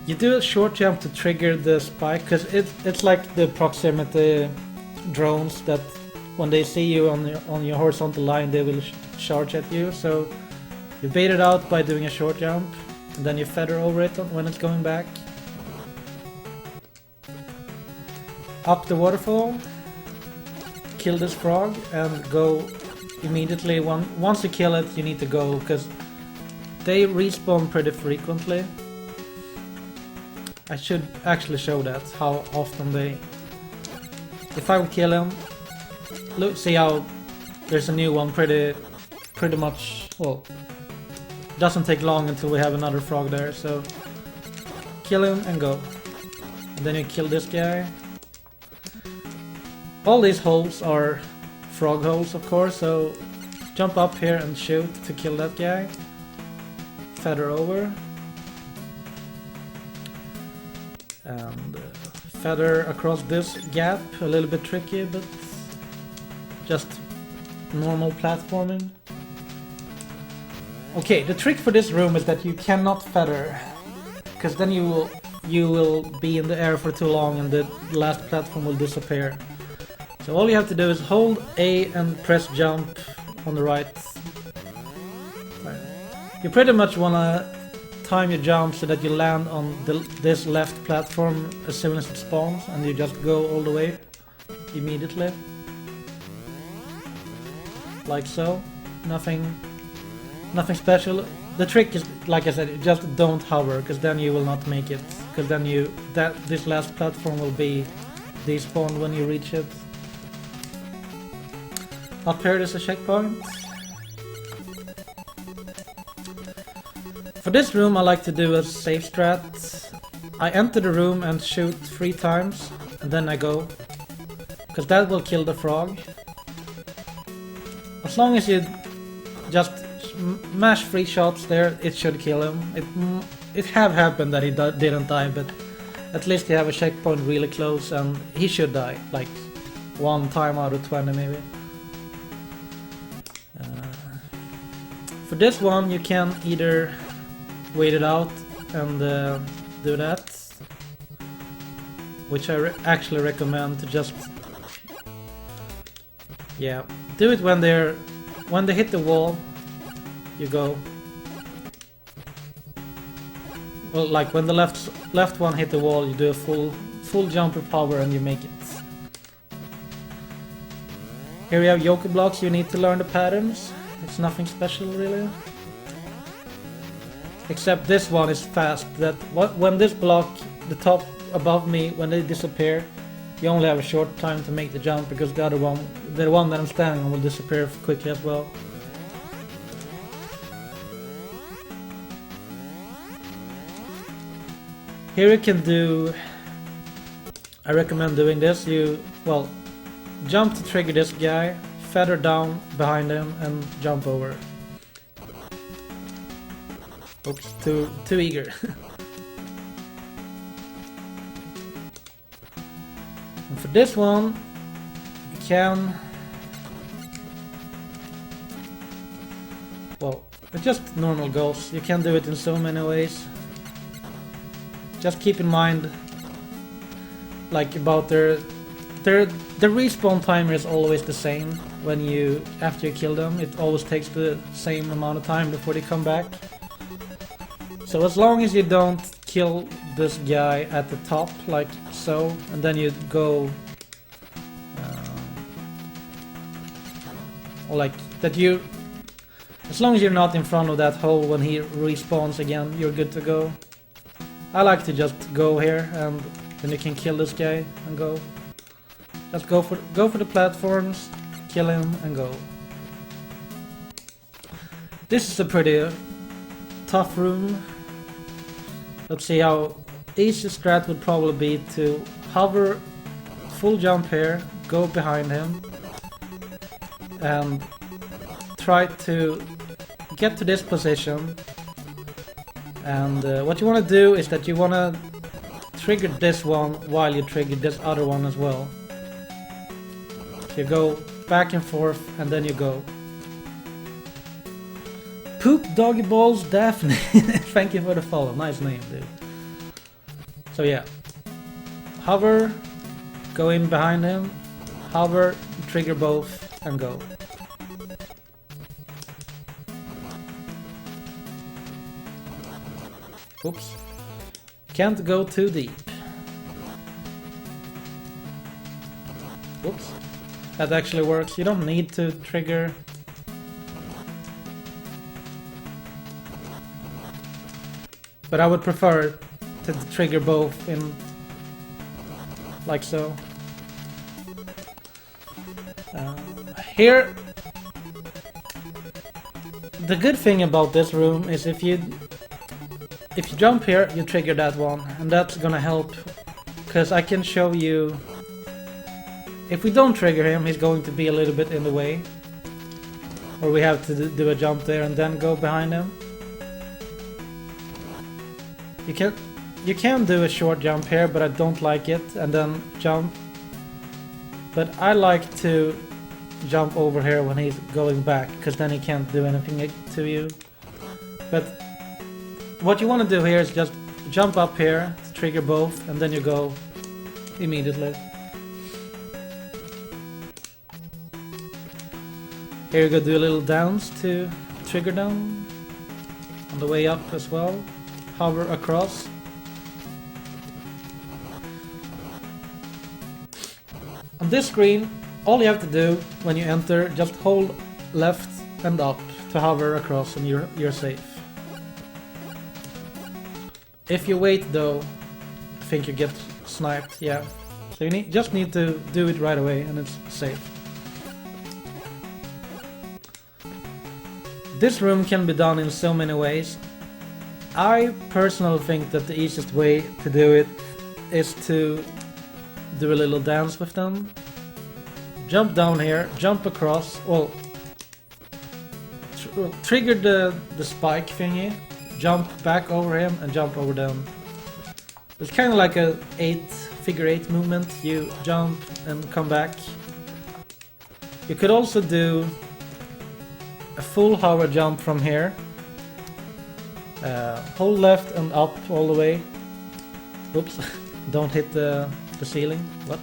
You do a short jump to trigger the spike, because it's like the proximity drones that when they see you on your horizontal line they will charge at you. So you bait it out by doing a short jump, and then you feather over it when it's going back. Up the waterfall, kill this frog, and go immediately. Once you kill it you need to go, because they respawn pretty frequently. I should actually show that, how often they... If I would kill him, look, see how there's a new one pretty much, well, doesn't take long until we have another frog there, so kill him and go. And then you kill this guy. All these holes are frog holes of course, so jump up here and shoot to kill that guy. Feather over. And feather across this gap, a little bit tricky, but just normal platforming. Okay, the trick for this room is that you cannot feather, because then you will be in the air for too long and the last platform will disappear. So all you have to do is hold A and press jump on the right. You pretty much wanna time your jump so that you land on this left platform as soon as it spawns, and you just go all the way immediately. Like so. Nothing special. The trick is, like I said, just don't hover, because then you will not make it. Because then this last platform will be despawned when you reach it. Up here there's a checkpoint. For this room I like to do a safe strat. I enter the room and shoot 3 times, and then I go. Because that will kill the frog. As long as you just mash 3 shots there, it should kill him. It have happened that he didn't die, but at least you have a checkpoint really close and he should die. Like 1 time out of 20 maybe. For this one you can either wait it out and do that, which I actually recommend to just, yeah, do it when they hit the wall. You go, well, like when the left one hit the wall, you do a full jumper power and you make it. Here we have yoke blocks. You need to learn the patterns. It's nothing special really. Except this one is fast, that when this block, the top above me, when they disappear, you only have a short time to make the jump, because the one that I'm standing on will disappear quickly as well. Here you can do, I recommend doing this, well, jump to trigger this guy, feather down behind him and jump over. Oops, too eager. And for this one, you can, well, it's just normal goals. You can do it in so many ways. Just keep in mind, like, about the respawn timer is always the same when after you kill them. It always takes the same amount of time before they come back. So as long as you don't kill this guy at the top, like so, and then you go, or like that as long as you're not in front of that hole when he respawns again, you're good to go. I like to just go here and Then you can kill this guy and go. Just go for the platforms, kill him and go. This is a pretty tough room. Let's see how easy strat would probably be to hover, full jump here, go behind him, and try to get to this position. And what you want to do is that you want to trigger this one while you trigger this other one as well. So you go back and forth and then you go. Poop Doggy Balls Daphne. Thank you for the follow. Nice name, dude. So yeah. Hover, go in behind him, hover, trigger both, and go. Oops. Can't go too deep. Oops. That actually works. You don't need to trigger. But I would prefer to trigger both in like so. Here, the good thing about this room is if you jump here, you trigger that one, and that's gonna help, because I can show you. If we don't trigger him, he's going to be a little bit in the way, or we have to do a jump there and then go behind him. You can do a short jump here, but I don't like it, and then jump. But I like to jump over here when he's going back, because then he can't do anything to you. But what you want to do here is just jump up here, trigger both, and then you go immediately. Here you go, do a little dance to trigger down. On the way up as well. Hover across. On this screen, all you have to do when you enter, just hold left and up to hover across and you're safe. If you wait though, I think you get sniped, yeah. So you just need to do it right away and it's safe. This room can be done in so many ways. I personally think that the easiest way to do it is to do a little dance with them. Jump down here, jump across, well, trigger the spike thingy, jump back over him and jump over them. It's kind of like a figure eight movement. You jump and come back. You could also do a full hover jump from here. Hold left and up all the way. Oops, don't hit the ceiling. What?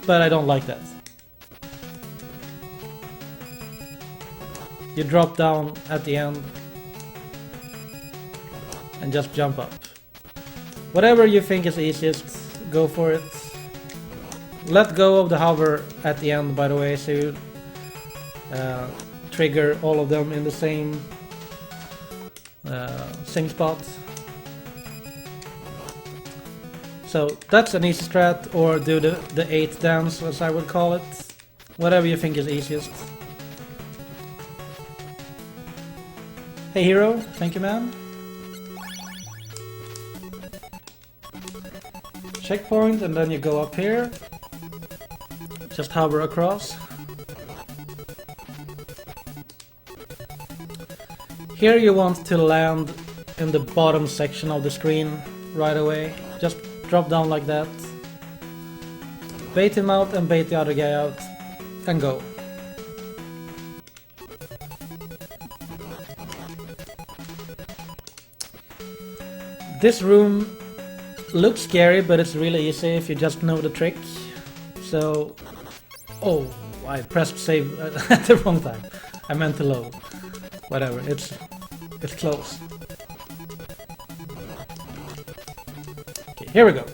But I don't like that. You drop down at the end and just jump up. Whatever you think is easiest, go for it. Let go of the hover at the end, by the way, so you trigger all of them in the same spot. So that's an easy strat, or do the 8 dance, as I would call it. Whatever you think is easiest. Hey Hero, thank you man. Checkpoint, and then you go up here. Just hover across. Here you want to land in the bottom section of the screen right away. Just drop down like that. Bait him out and bait the other guy out. And go. This room looks scary, but it's really easy if you just know the trick. So... Oh, I pressed save at the wrong time. I meant to load. Whatever, it's close. Okay, here we go.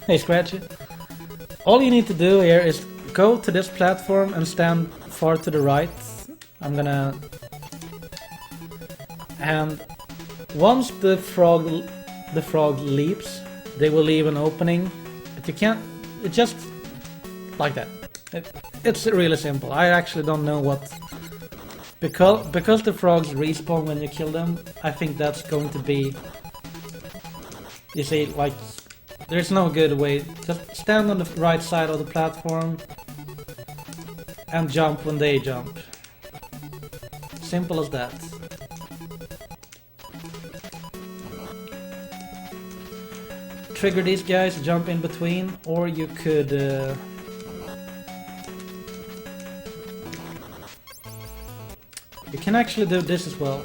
Hey Scratchy. All you need to do here is go to this platform and stand far to the right. I'm gonna... And Once the frog leaps, they will leave an opening, but you can't. It's just like that. It's really simple. I actually don't know what. Because the frogs respawn when you kill them, I think that's going to be. You see, like, there's no good way. Just stand on the right side of the platform and jump when they jump. Simple as that. Trigger these guys, jump in between, or you could you can actually do this as well.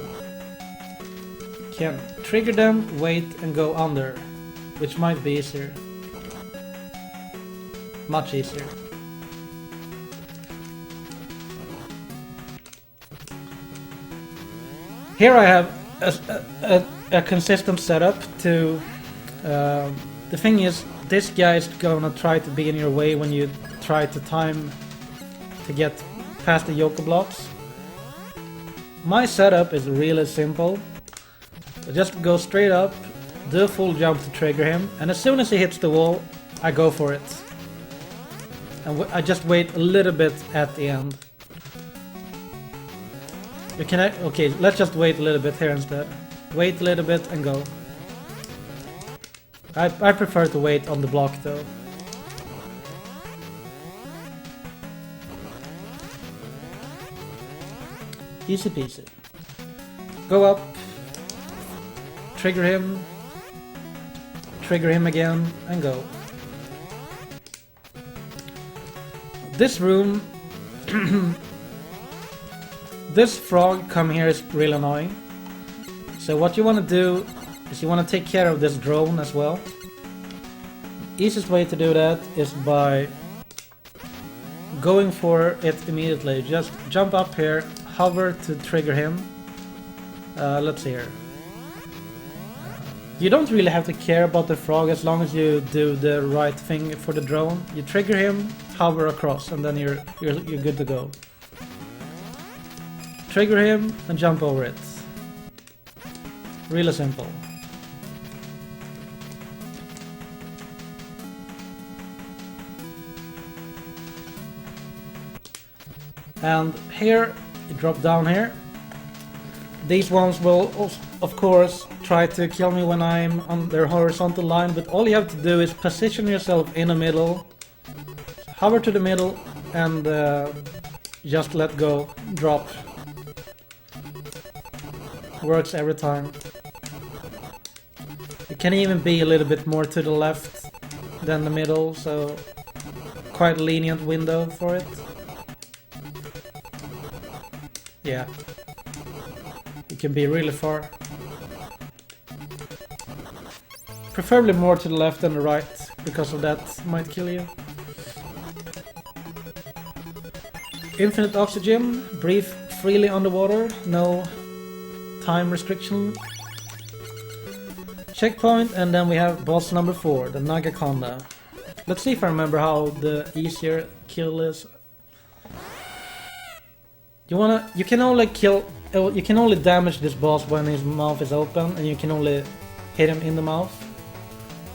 You can trigger them, wait, and go under, which might be easier. Much easier. Here I have a consistent setup to... the thing is, this guy is gonna try to be in your way when you try to time to get past the yoke blocks. My setup is really simple. Just go straight up, do a full jump to trigger him, and as soon as he hits the wall, I go for it. And I just wait a little bit at the end. You can... Okay, let's just wait a little bit here instead. Wait a little bit and go. I prefer to wait on the block though. Easy peasy. Go up. Trigger him again, and go. This room... this frog come here is real annoying. So what you want to do is you want to take care of this drone as well. Easiest way to do that is by going for it immediately. Just jump up here, hover to trigger him. Let's see here. You don't really have to care about the frog as long as you do the right thing for the drone. You trigger him, hover across, and then you're good to go. Trigger him and jump over it. Really simple. And here, you drop down here. These ones will, of course, try to kill me when I'm on their horizontal line, but all you have to do is position yourself in the middle, hover to the middle, and just let go, drop. Works every time. It can even be a little bit more to the left than the middle, so quite a lenient window for it. Yeah. It can be really far. Preferably more to the left than the right, because of that might kill you. Infinite oxygen, breathe freely underwater, no time restriction. Checkpoint, and then we have boss number 4, the Nagaconda. Let's see if I remember how the easier kill is. You can only damage this boss when his mouth is open, and you can only hit him in the mouth.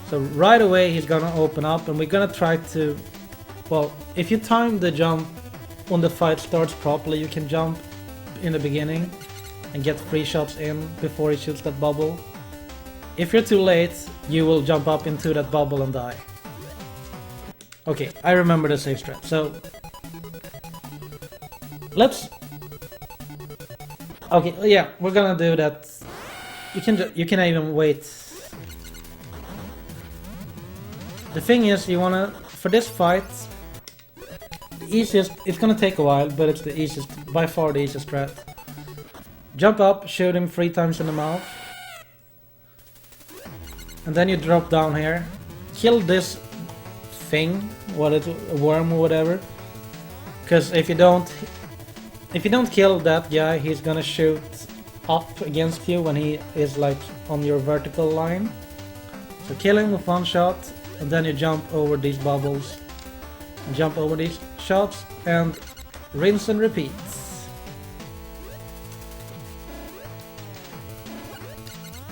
So right away he's gonna open up, and we're gonna try to... Well, if you time the jump when the fight starts properly, you can jump in the beginning and get 3 shots in before he shoots that bubble. If you're too late, you will jump up into that bubble and die. Okay, I remember the save strat. So let's... Okay, yeah, we're gonna do that. You can even wait. The thing is, you wanna... For this fight, the easiest... It's gonna take a while, but it's the easiest, by far the easiest strat. Jump up, shoot him 3 times in the mouth. And then you drop down here. Kill this thing, what it's a worm or whatever. Because if you don't kill that guy, he's gonna shoot up against you when he is like on your vertical line. So kill him with 1 shot, and then you jump over these bubbles, and jump over these shots, and rinse and repeat.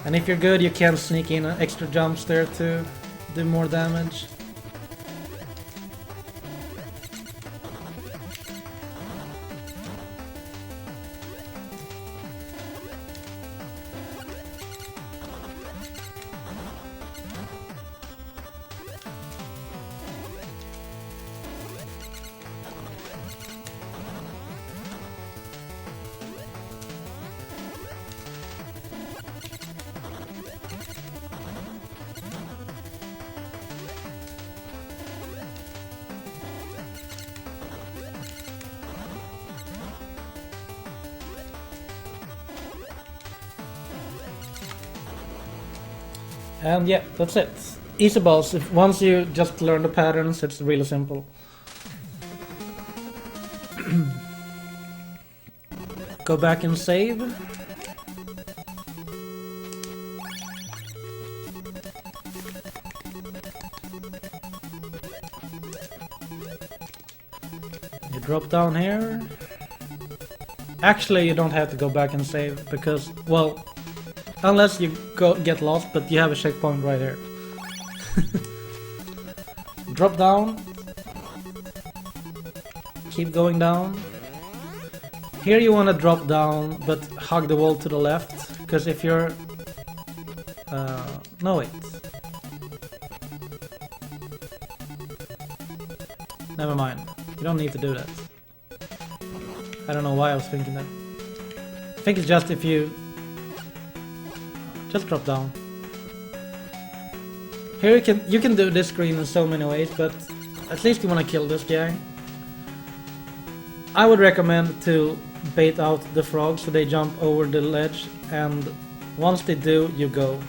And if you're good, you can sneak in extra jumps there to do more damage. And yeah, that's it. Easy boss. Once you just learn the patterns, it's really simple. Go back and save. You drop down here. Actually, you don't have to go back and save because, well, unless you get lost, but you have a checkpoint right here. Drop down. Keep going down. Here you want to drop down, but hug the wall to the left, because if you're... no wait. Never mind. You don't need to do that. I don't know why I was thinking that. I think it's just if you... Just drop down. Here you can do this screen in so many ways, but at least you want to kill this guy. I would recommend to bait out the frogs so they jump over the ledge, and once they do, you go.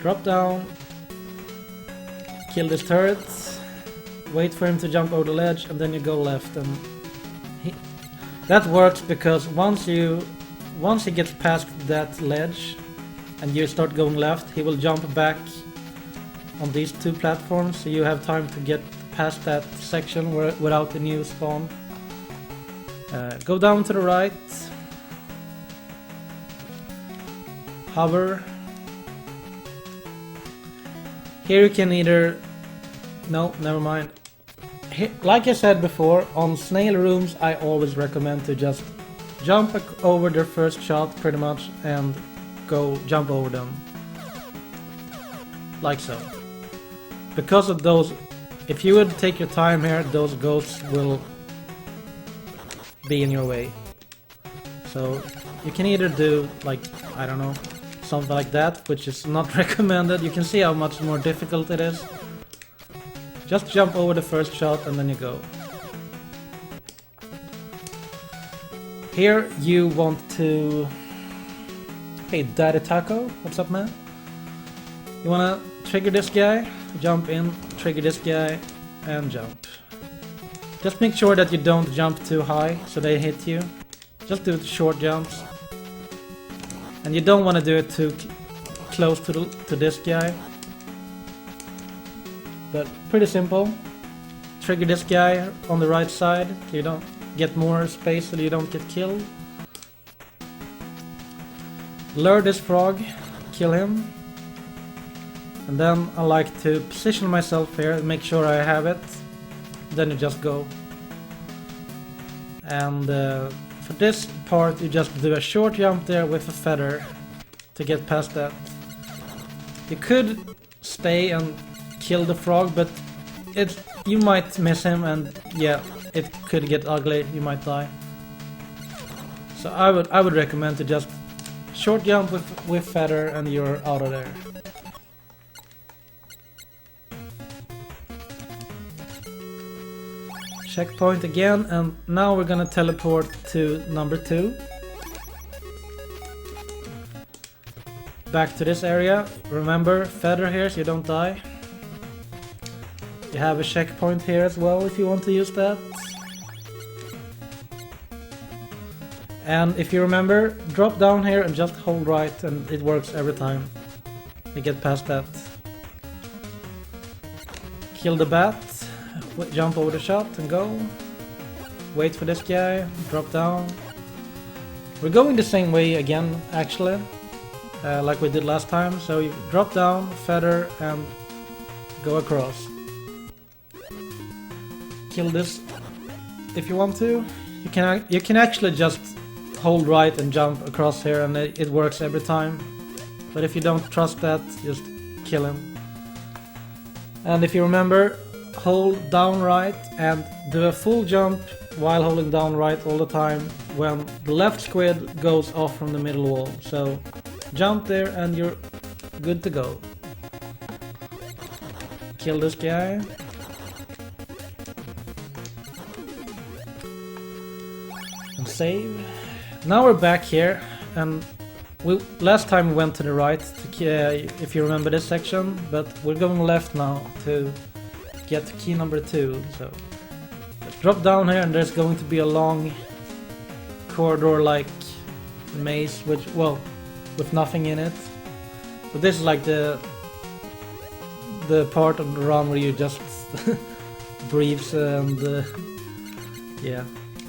Drop down, kill this turret, wait for him to jump over the ledge, and then you go left. And that works because once he gets past that ledge and you start going left, he will jump back on these two platforms, so you have time to get past that section without a new spawn. Go down to the right, hover. Here you can either... No, never mind. Like I said before, on snail rooms I always recommend to just jump over their first shot pretty much and go jump over them. Like so. Because of those, if you would take your time here, those ghosts will be in your way. So you can either do, like, I don't know, something like that, which is not recommended. You can see how much more difficult it is. Just jump over the first shot and then you go. Here you want to... Hey, Daddy Taco, what's up, man? You wanna trigger this guy, jump in, trigger this guy, and jump. Just make sure that you don't jump too high so they hit you. Just do short jumps. And you don't want to do it too close to this guy. But pretty simple. Trigger this guy on the right side so you don't get more space so you don't get killed. Lure this frog, kill him. And then I like to position myself here and make sure I have it. Then you just go. And for this part you just do a short jump there with a feather to get past that. You could stay and kill the frog, but you might miss him, and yeah, it could get ugly, you might die. So I would recommend to just short jump with feather and you're out of there. Checkpoint again, and now we're gonna teleport to number 2. Back to this area. Remember, feather here so you don't die. You have a checkpoint here as well if you want to use that. And if you remember, drop down here and just hold right, and it works every time. You get past that. Kill the bat. jump over the shot and go. Wait for this guy, drop down. We're going the same way again, actually, like we did last time. So you drop down, feather, and go across. Kill this if you want to. You can actually just hold right and jump across here, and it works every time. But if you don't trust that, just kill him. And if you remember, hold down right and do a full jump while holding down right all the time when the left squid goes off from the middle wall. So jump there and you're good to go. Kill this guy. And save. Now we're back here, and last time we went to the right, if you remember this section, but we're going left now to get key number 2. So let's drop down here, and there's going to be a long corridor-like maze, with nothing in it. But this is like the part of the run where you just breathes and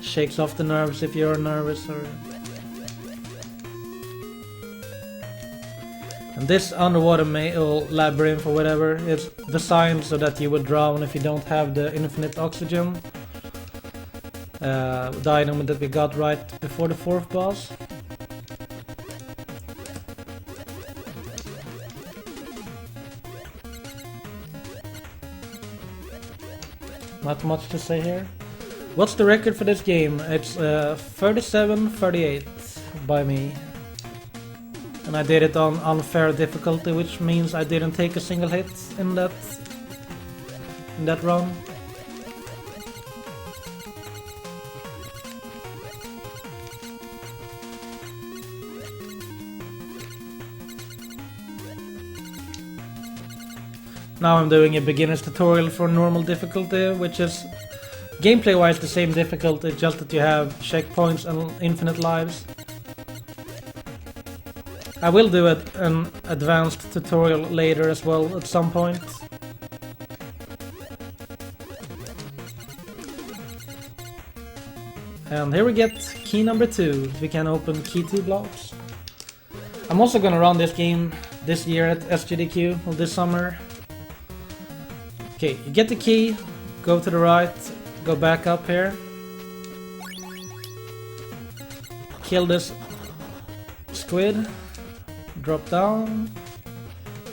shakes off the nerves if you're nervous. And this underwater labyrinth or whatever is designed so that you would drown if you don't have the infinite oxygen. The item that we got right before the 4th boss. Not much to say here. What's the record for this game? It's 37-38 by me. And I did it on unfair difficulty, which means I didn't take a single hit in that run. Now I'm doing a beginner's tutorial for normal difficulty, which is gameplay-wise the same difficulty, just that you have checkpoints and infinite lives. I will do an advanced tutorial later as well at some point. And here we get key number 2. We can open key 2 blocks. I'm also gonna run this game this year at SGDQ, or this summer. Okay, you get the key, go to the right, go back up here. Kill this squid. Drop down.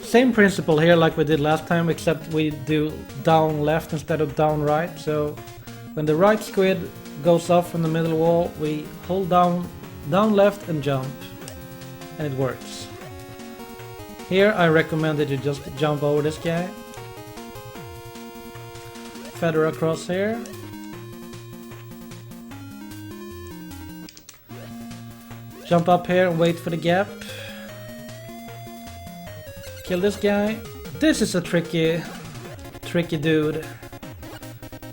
Same principle here like we did last time, except we do down left instead of down right. So when the right squid goes off from the middle wall, we hold down left and jump, and it works. Here I recommend that you just jump over this guy, feather across here, jump up here and wait for the gap. Kill this guy. This is a tricky dude.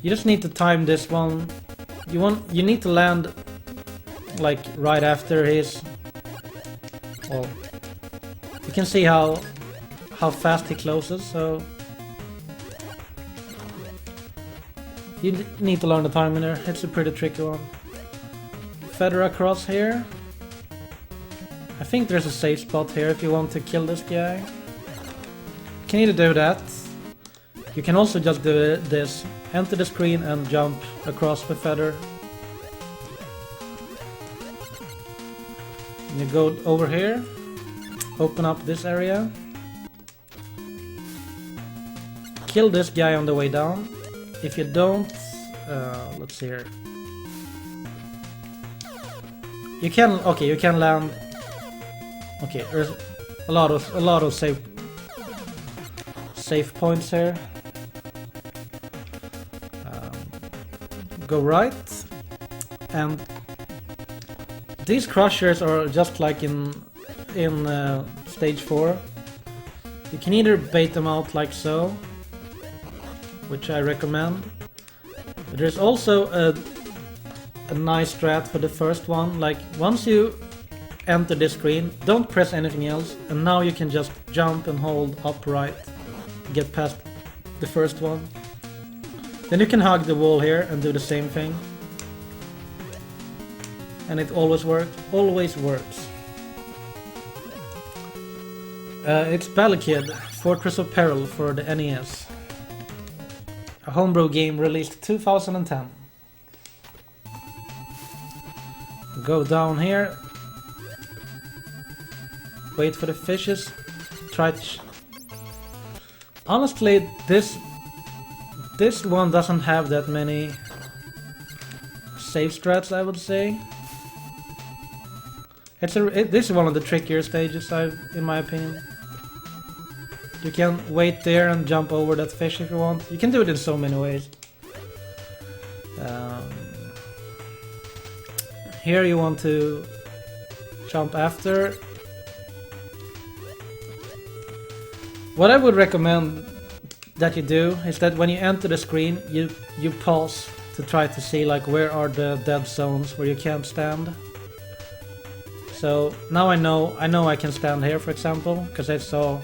You just need to time this one. You need to land like right after his. Well, you can see how fast he closes. So you need to learn the timing there. It's a pretty tricky one. Feather across here. I think there's a safe spot here if you want to kill this guy. You can either do that. You can also just do this. Enter the screen and jump across the feather. And you go over here. Open up this area. Kill this guy on the way down. If you don't, let's see here. You can land. Okay, there's a lot of safe points here. Go right, and these crushers are just like in stage 4. You can either bait them out like so, which I recommend. But there's also a nice strat for the first one. Like once you enter this screen, don't press anything else, and now you can just jump and hold upright, get past the first one. Then you can hug the wall here and do the same thing. And it always works. Always works. It's Kid, Fortress of Peril for the NES. A homebrew game released 2010. Go down here. Wait for the fishes. Try to... Honestly, this one doesn't have that many save strats, I would say. This is one of the trickier stages, in my opinion. You can wait there and jump over that fish if you want. You can do it in so many ways. Here you want to jump after. What I would recommend that you do is that when you enter the screen, you pause to try to see like where are the dead zones where you can't stand. So now I know I can stand here, for example, because I saw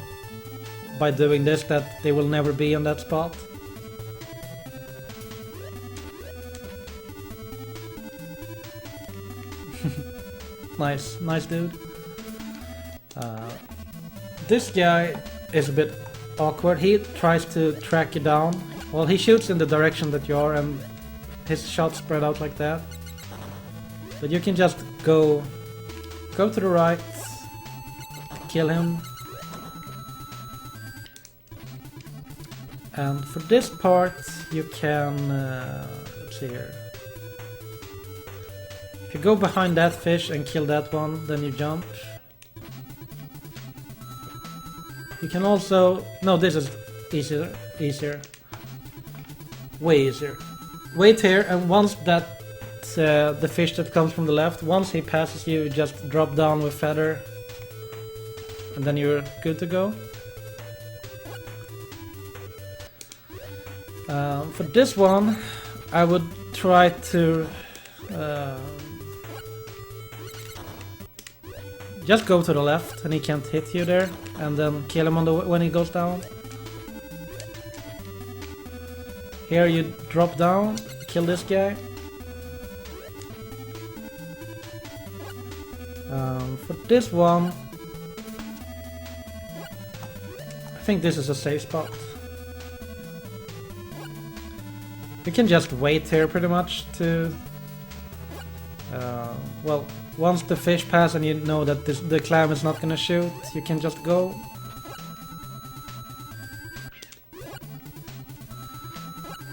by doing this that they will never be on that spot. Nice dude. This guy is a bit awkward. He tries to track you down. Well, he shoots in the direction that you are and his shots spread out like that. But you can just go to the right, kill him. And for this part you can, let's see here. If you go behind that fish and kill that one, then you jump. You can also, no, this is easier. Way easier. Wait here, and once that, the fish that comes from the left, once he passes you, just drop down with feather. And then you're good to go. For this one, I would try to just go to the left, and he can't hit you there, and then kill him on when he goes down. Here you drop down, kill this guy. For this one, I think this is a safe spot. You can just wait here pretty much to... well, once the fish pass and you know that the clam is not gonna shoot, you can just go.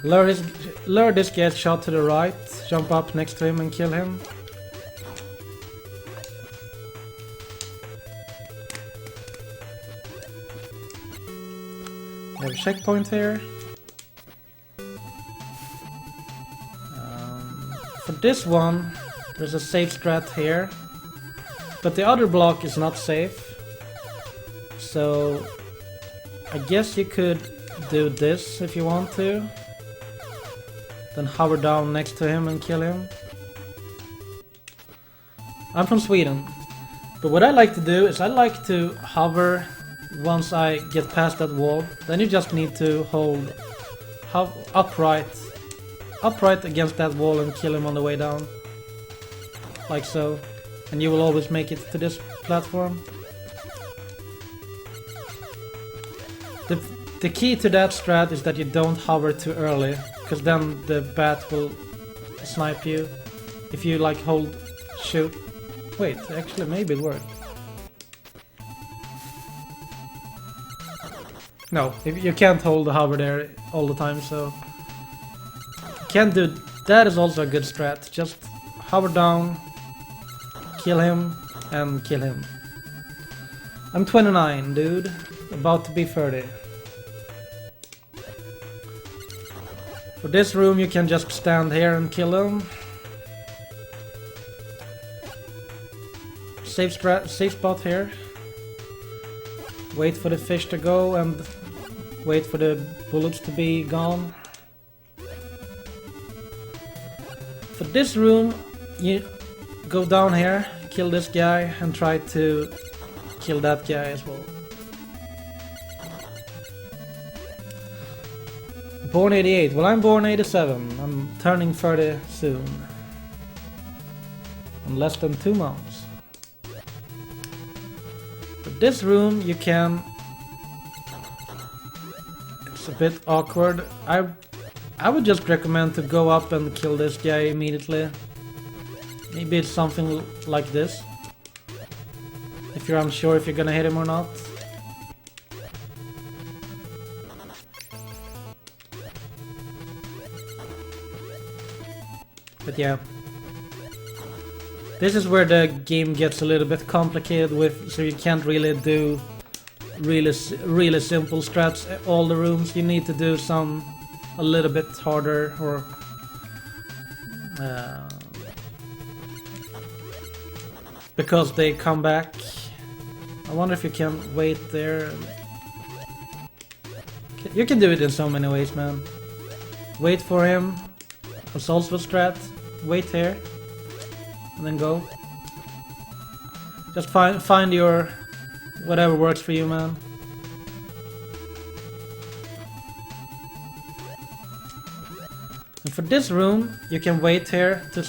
Lure this guy's shot to the right, jump up next to him and kill him. We have a checkpoint here. For this one, there's a safe strat here, but the other block is not safe. So I guess you could do this if you want to. Then hover down next to him and kill him. I'm from Sweden, but what I like to do is I like to hover once I get past that wall. Then you just need to hold upright against that wall and kill him on the way down. Like so. And you will always make it to this platform. The key to that strat is that you don't hover too early, because then the bat will snipe you. If you like hold shoot. Wait, actually maybe it worked. No, if you can't hold the hover there all the time, so can't do that. Is also a good strat. Just hover down, kill him, and kill him. I'm 29, dude. About to be 30. For this room you can just stand here and kill him. Safe spot here. Wait for the fish to go and wait for the bullets to be gone. For this room, you go down here, kill this guy, and try to kill that guy as well. Born 88. Well, I'm born 87. I'm turning 30 soon. In less than 2 months. But this room you can... It's a bit awkward. I would just recommend to go up and kill this guy immediately. Maybe it's something like this. If you're unsure if you're gonna hit him or not. But yeah. This is where the game gets a little bit complicated with, so you can't really do really simple strats all the rooms. You need to do some a little bit harder or because they come back. I wonder if you can wait there. You can do it in so many ways, man. Wait for him. That's also a strat. Wait here. And then go. Just find your... whatever works for you, man. And for this room, you can wait here to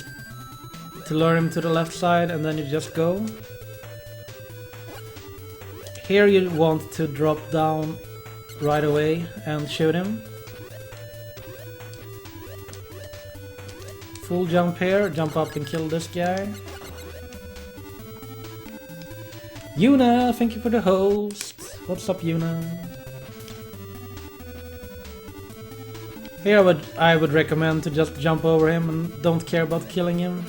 lure him to the left side, and then you just go. Here you want to drop down right away and shoot him. Full jump here, jump up and kill this guy. Yuna, thank you for the host. What's up, Yuna? Here I would recommend to just jump over him and don't care about killing him.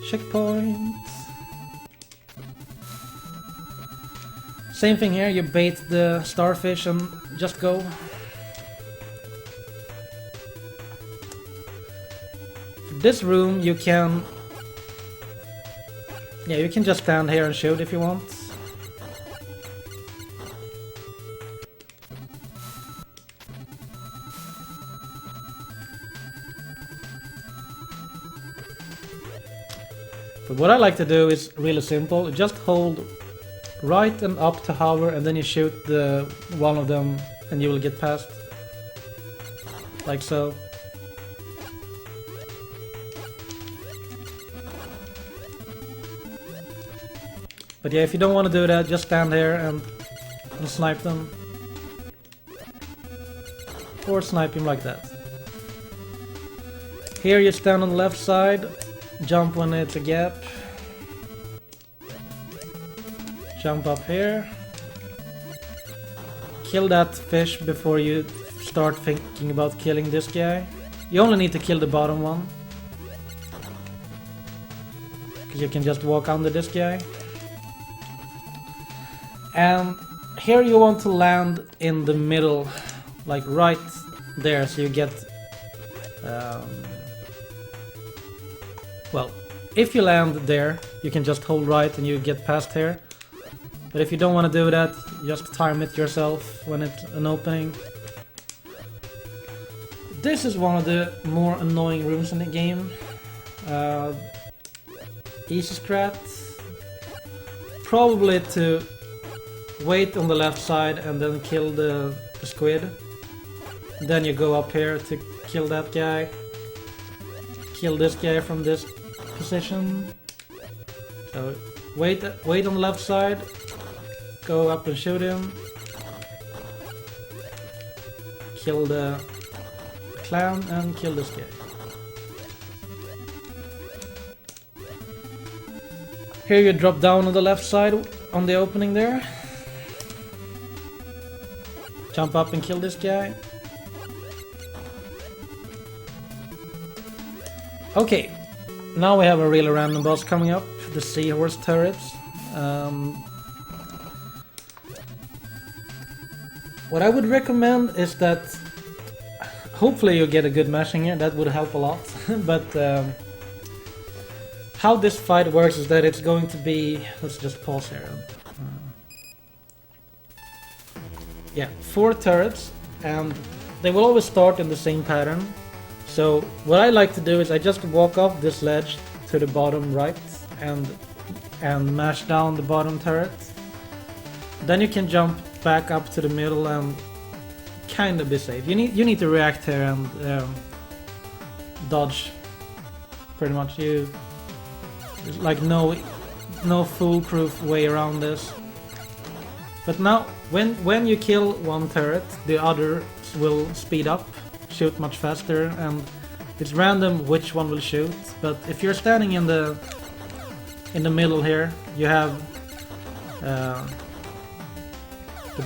Checkpoint. Same thing here, you bait the starfish and just go. This room you can... yeah, you can just stand here and shoot if you want. But what I like to do is really simple. Just hold right and up to hover, and then you shoot one of them and you will get past. Like so. But yeah, if you don't want to do that, just stand here and snipe them. Or snipe him like that. Here you stand on the left side, jump when it's a gap. Jump up here. Kill that fish before you start thinking about killing this guy. You only need to kill the bottom one. Because you can just walk under this guy. And here you want to land in the middle, like right there, so you get... well, if you land there, you can just hold right and you get past here. But if you don't want to do that, just time it yourself when it's an opening. This is one of the more annoying rooms in the game. Easy strat. Probably to wait on the left side and then kill the squid. Then you go up here to kill that guy. Kill this guy from this position. So wait on the left side. Go up and shoot him. Kill the clown and kill this guy. Here you drop down on the left side on the opening there. Jump up and kill this guy. Okay, now we have a really random boss coming up, the seahorse turrets. What I would recommend is that hopefully you get a good mashing here, that would help a lot. But how this fight works is that it's going to be, let's just pause here. Yeah, 4 turrets, and they will always start in the same pattern. So what I like to do is I just walk off this ledge to the bottom right and mash down the bottom turret. Then you can jump back up to the middle and kind of be safe. You need to react here and dodge. Pretty much, there's like no foolproof way around this. But now, when you kill one turret, the others will speed up, shoot much faster, and it's random which one will shoot. But if you're standing in the middle here, you have the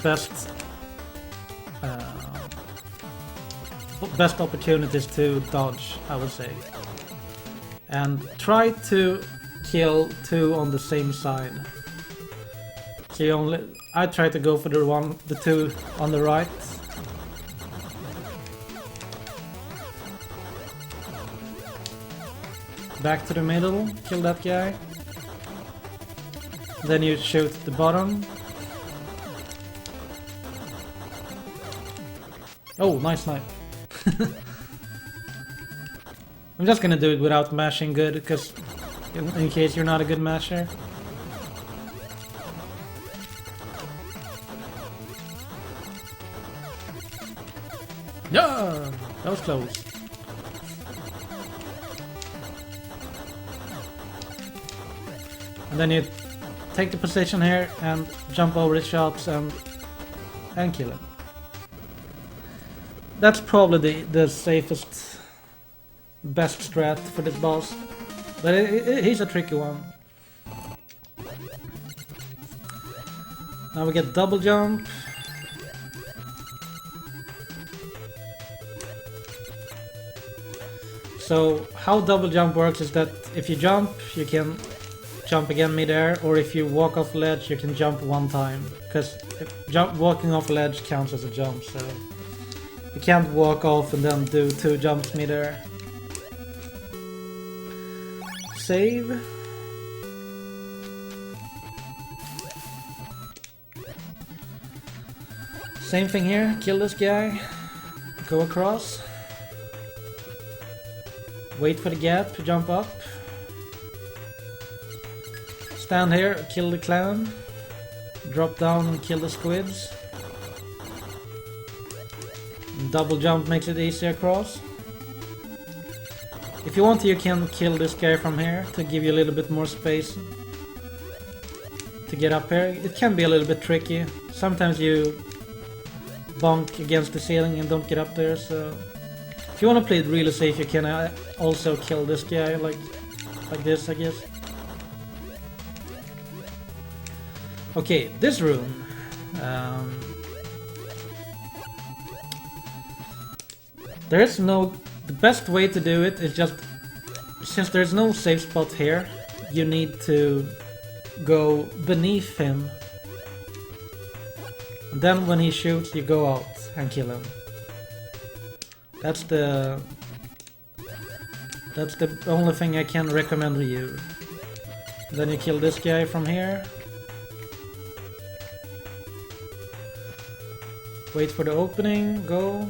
best opportunities to dodge, I would say. And try to kill two on the same side. So I try to go for the two on the right. Back to the middle, kill that guy. Then you shoot the bottom. Oh, nice snipe. I'm just gonna do it without mashing good, because in case you're not a good masher. Yeah, that was close. And then you take the position here and jump over the shots and kill him. That's probably the safest, best strat for this boss, but he's a tricky one. Now we get double jump. So how double jump works is that if you jump, you can jump again mid-air, or if you walk off ledge, you can jump one time, because walking off ledge counts as a jump, so you can't walk off and then do two jumps mid-air. Save. Same thing here, kill this guy, go across, wait for the gap, jump up, stand here, kill the clown, drop down and kill the squids. Double jump makes it easier across. If you want to, you can kill this guy from here to give you a little bit more space to get up here. It can be a little bit tricky. Sometimes you bonk against the ceiling and don't get up there, so if you want to play it really safe, you can also kill this guy like this, I guess. Okay, this room. The best way to do it is just, since there's no safe spot here, you need to go beneath him. And then when he shoots, you go out and kill him. That's the only thing I can recommend to you. Then you kill this guy from here. Wait for the opening, go.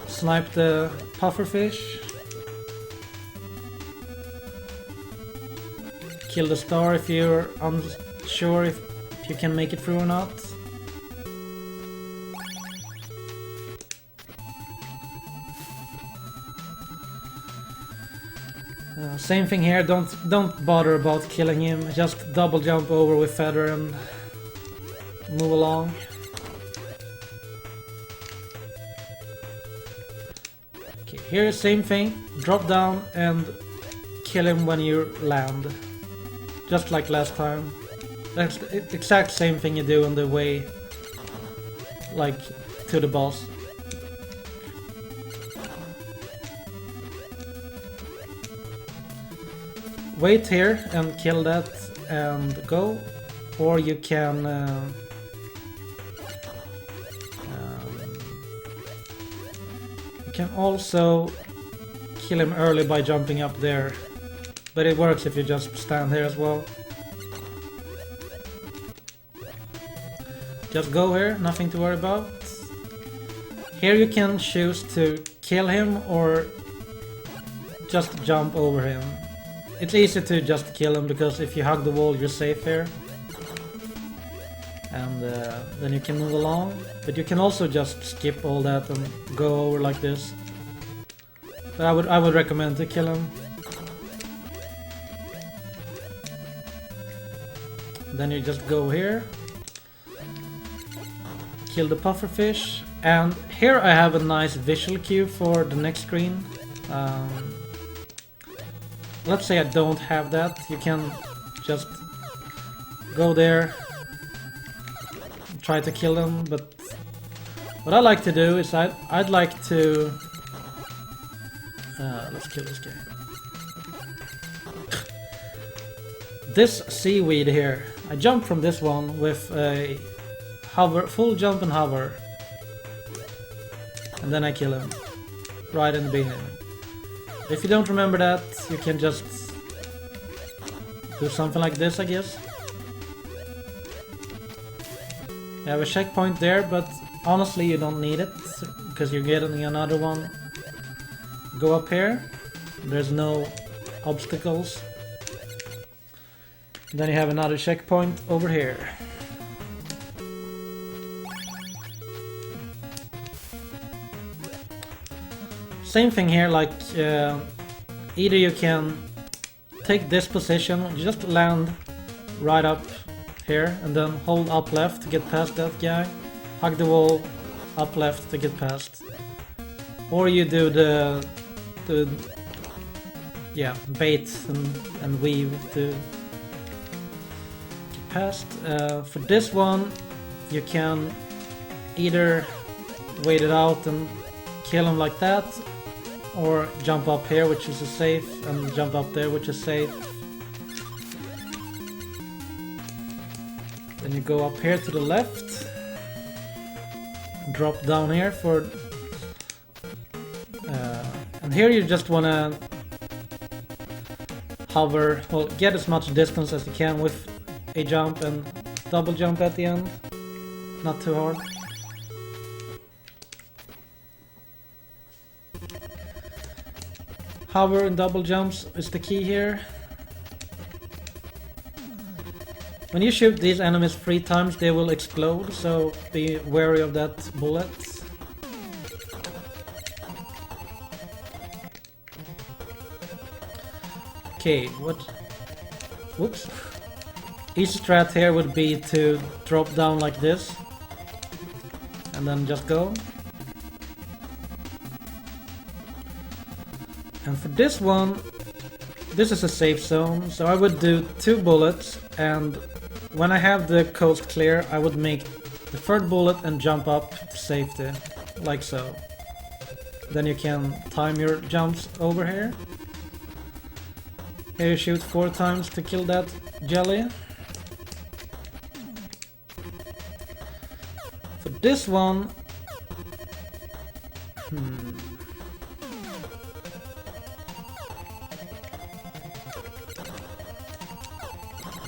Snipe the pufferfish. Kill the star if you're unsure if you can make it through or not. Same thing here, don't bother about killing him, just double jump over with feather and move along. Okay, here same thing, drop down and kill him when you land. Just like last time. That's the exact same thing you do on the way, like, to the boss. Wait here and kill that and go, or you can also kill him early by jumping up there, but it works if you just stand here as well. Just go here, nothing to worry about. Here you can choose to kill him or just jump over him. It's easy to just kill him because if you hug the wall you're safe here. and then you can move along. But you can also just skip all that and go over like this. But I would recommend to kill him. Then you just go here, kill the pufferfish, and here I have a nice visual cue for the next screen. Let's say I don't have that. You can just go there, try to kill them, but what I like to do is I'd like to let's kill this guy. This seaweed here, I jump from this one with a hover, full jump and hover, and then I kill him right in the beginning. If you don't remember that, you can just do something like this, I guess. You have a checkpoint there, but honestly you don't need it, because you're getting another one. Go up here, there's no obstacles. Then you have another checkpoint over here. Same thing here, like either you can take this position, just land right up here and then hold up left to get past that guy, hug the wall, up left to get past, or you do the bait and weave to get past. For this one you can either wait it out and kill him like that, or jump up here, which is a safe, and jump up there, which is safe. Then you go up here to the left, drop down here for and here you just wanna hover, well, get as much distance as you can with a jump and double jump at the end, not too hard. Hover and double jumps is the key here. When you shoot these enemies 3 times they will explode, so be wary of that bullet. Okay, whoops. Each strat here would be to drop down like this and then just go. And for this one, this is a safe zone, so I would do 2 bullets, and when I have the coast clear, I would make the 3rd bullet and jump up to safety, like so. Then you can time your jumps over here. Here you shoot 4 times to kill that jelly. For this one,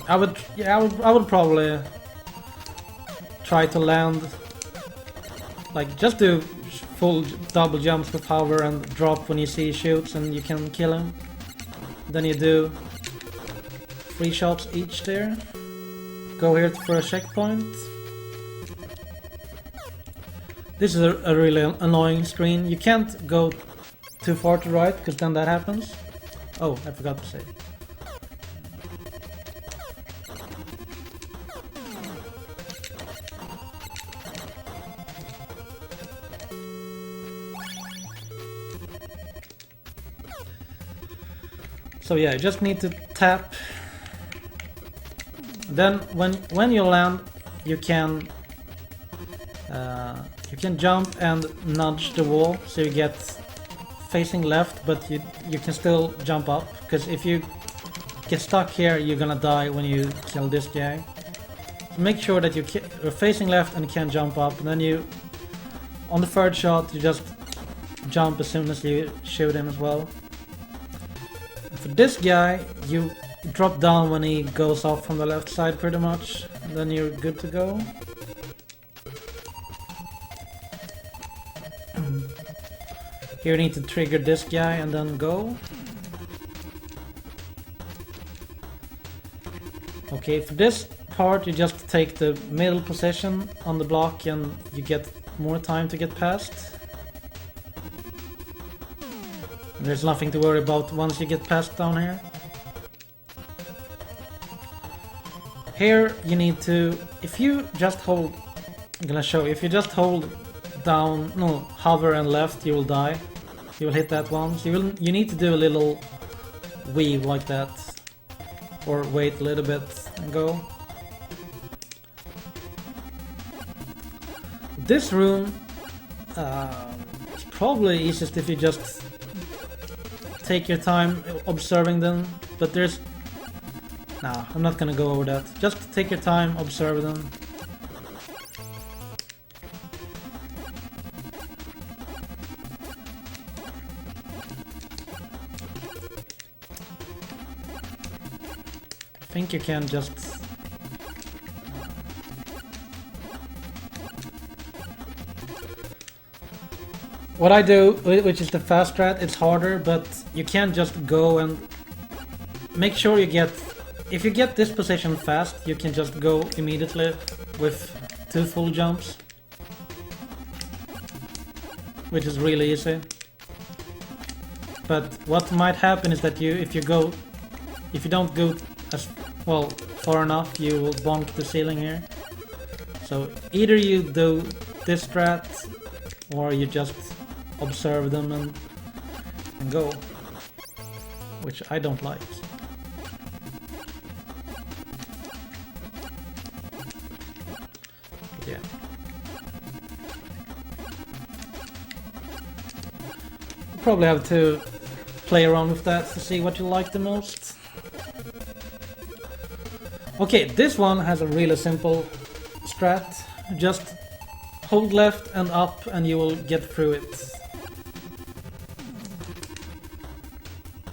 I would probably try to land, like, just do full double jumps with hover and drop when you see he shoots and you can kill him. Then you do 3 shots each there. Go here for a checkpoint. This is a really annoying screen. You can't go too far to right, because then that happens. Oh, I forgot to say. So yeah, you just need to tap. Then when you land, you can jump and nudge the wall, so you get facing left, but you can still jump up, because if you get stuck here, you're gonna die when you kill this guy. So make sure that you're facing left and can jump up, and then you, on the 3rd shot, you just jump as soon as you shoot him as well. For this guy, you drop down when he goes off from the left side pretty much, and then you're good to go. Here you need to trigger this guy and then go. Okay, for this part, you just take the middle position on the block and you get more time to get past. There's nothing to worry about once you get past down here. Here you need to, if you just hold, I'm gonna show you, if you just hold down, no, hover and left, you will die. You will hit that once. You need to do a little weave like that, or wait a little bit and go. This room, it's probably easiest if you just take your time observing them, but there's... Nah, I'm not gonna go over that. Just take your time, observe them. I think you can just... What I do, which is the fast strat, it's harder, but you can't just go and make sure you get... If you get this position fast, you can just go immediately with 2 full jumps, which is really easy. But what might happen is that if you don't go as well far enough, you will bonk the ceiling here. So either you do this strat, or you just observe them and go, which I don't like. Yeah. Probably have to play around with that to see what you like the most. Okay, this one has a really simple strat. Just hold left and up and you will get through it.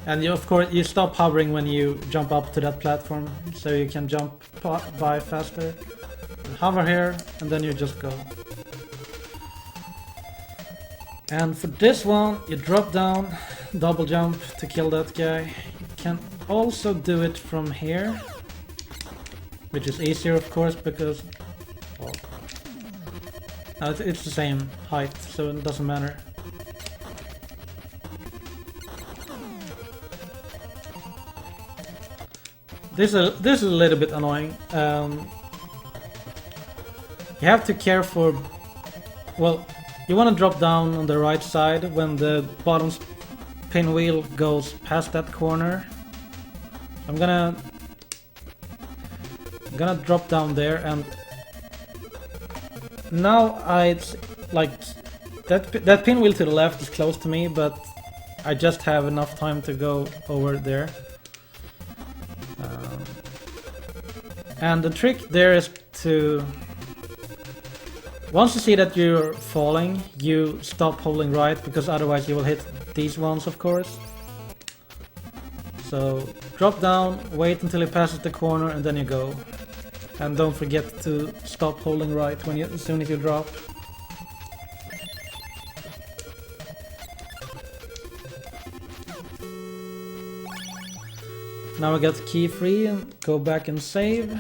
And you, of course, you stop hovering when you jump up to that platform, so you can jump by faster. Hover here, and then you just go. And for this one, you drop down, double jump to kill that guy. You can also do it from here, which is easier, of course, because well, no, it's the same height, so it doesn't matter. This is a little bit annoying. You have to care for... Well, you want to drop down on the right side when the bottom pinwheel goes past that corner. I'm gonna drop down there, and now it's like that pinwheel to the left is close to me, but I just have enough time to go over there. And the trick there is to... Once you see that you're falling, you stop holding right, because otherwise you will hit these ones, of course. So drop down, wait until it passes the corner, and then you go. And don't forget to stop holding right as soon as you drop. Now we got key free and go back and save.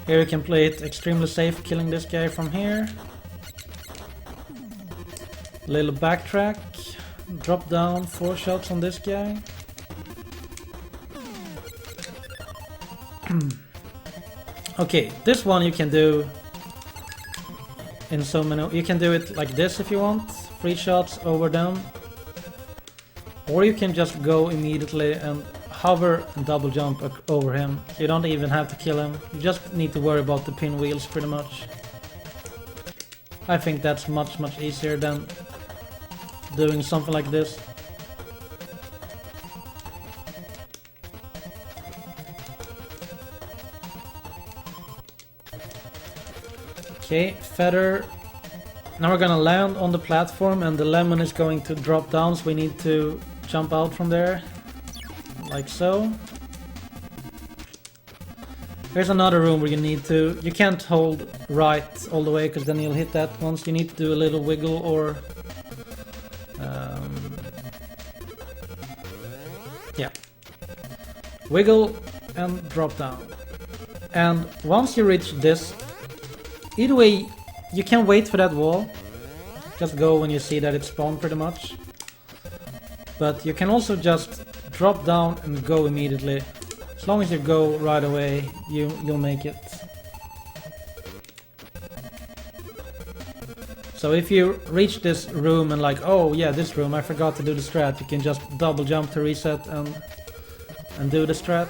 Here you can play it extremely safe, killing this guy from here. Little backtrack, drop down, 4 shots on this guy. Okay, this one you can do in so many... You can do it like this if you want, 3 shots over them. Or you can just go immediately and hover and double jump over him. You don't even have to kill him. You just need to worry about the pinwheels pretty much. I think that's much easier than doing something like this. Okay, feather. Now we're gonna land on the platform and the lemon is going to drop down, so we need to jump out from there. Like so. Here's another room where you need to... You can't hold right all the way, because then you'll hit that once. You need to do a little wiggle or... yeah. Wiggle and drop down. And once you reach this, either way, you can wait for that wall. Just go when you see that it spawned pretty much. But you can also just drop down and go immediately. As long as you go right away, you'll make it. So if you reach this room and like, oh yeah, this room, I forgot to do the strat, you can just double jump to reset and do the strat.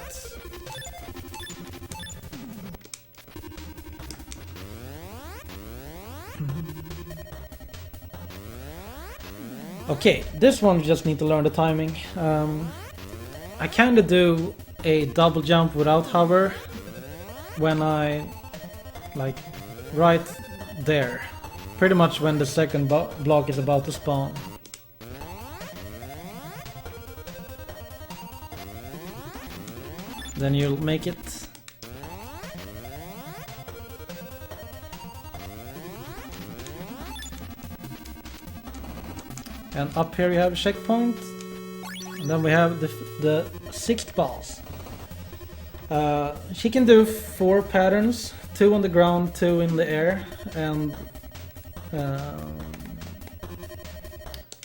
Okay, this one you just need to learn the timing. I kinda do a double jump without hover when I, like, right there. Pretty much when the second block is about to spawn. Then you'll make it. And up here you have a checkpoint. And then we have the sixth boss. She can do 4 patterns. 2 on the ground, 2 in the air, and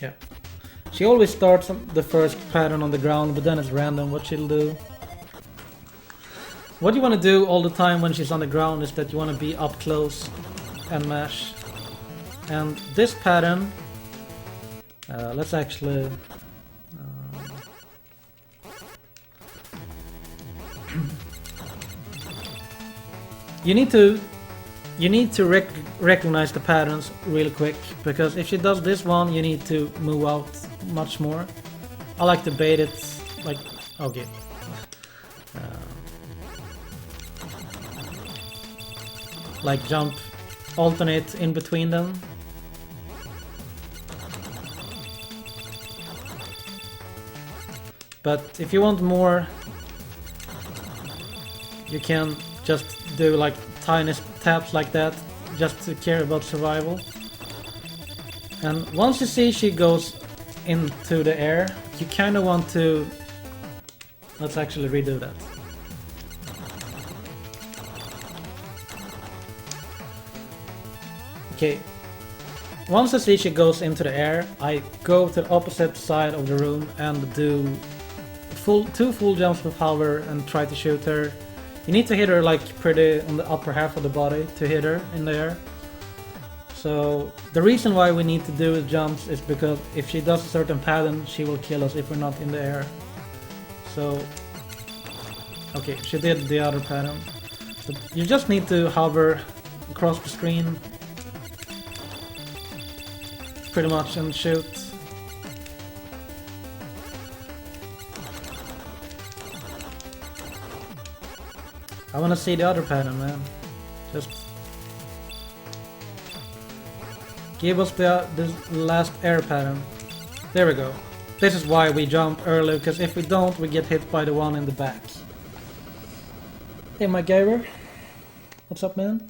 yeah. She always starts the first pattern on the ground, but then it's random what she'll do. What you want to do all the time when she's on the ground is that you want to be up close and mash. And this pattern, let's actually you need to recognize the patterns really quick, because if she does this one, you need to move out much more. I like to bait it, like, okay. Like jump, alternate in between them. But if you want more, you can just do like tiny taps like that, just to care about survival. And once you see she goes into the air, you kind of want to... Let's actually redo that. Okay. Once I see she goes into the air, I go to the opposite side of the room and do 2 full jumps with hover and try to shoot her. You need to hit her like pretty on the upper half of the body to hit her in the air. So the reason why we need to do jumps is because if she does a certain pattern, she will kill us if we're not in the air. So, okay, she did the other pattern. So you just need to hover across the screen pretty much and shoot. I wanna see the other pattern, man. Just give us the last air pattern. There we go. This is why we jump early, because if we don't, we get hit by the one in the back. Hey, MacGyver. What's up, man?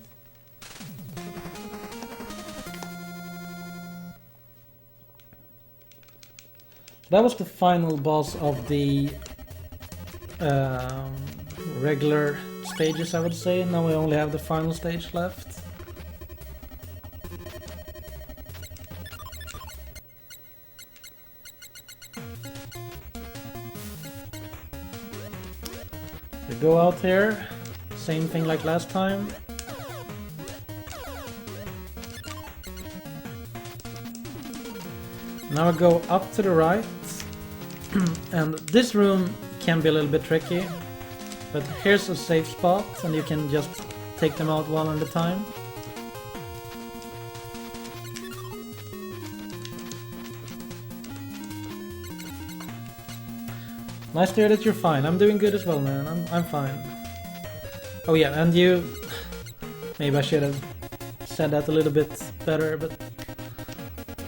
That was the final boss of the regular stages, I would say. Now we only have the final stage left. We go out here, same thing like last time. Now I go up to the right, and this room can be a little bit tricky, but here's a safe spot and you can just take them out one at a time. Nice to hear that you're fine. I'm doing good as well, man. I'm fine. Oh yeah, and you... Maybe I should have said that a little bit better, but...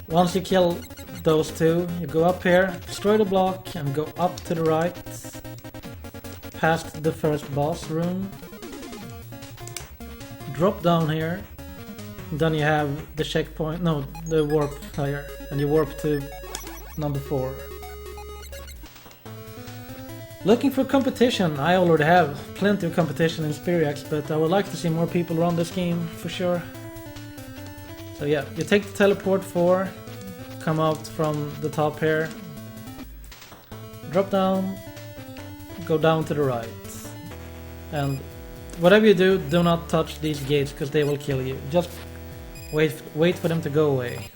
Once you kill those 2, you go up here, destroy the block, and go up to the right, past the first boss room, drop down here, and then you have the checkpoint, no, the warp here, and you warp to number 4. Looking for competition. I already have plenty of competition in Spiriax, but I would like to see more people run this game for sure. So yeah, you take the teleport 4, come out from the top here, drop down, go down to the right, and whatever you do, do not touch these gates because they will kill you. Just wait for them to go away.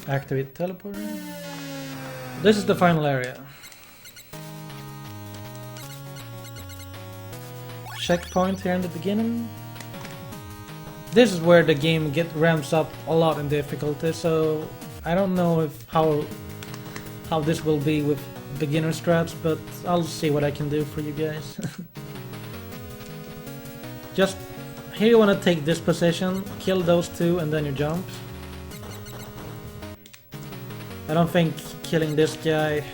Activate teleporter. This is the final area. Checkpoint here in the beginning. This is where the game ramps up a lot in difficulty, so I don't know if how this will be with beginner strats, but I'll see what I can do for you guys. Just here you want to take this position, kill those two, and then you jump. I don't think killing this guy...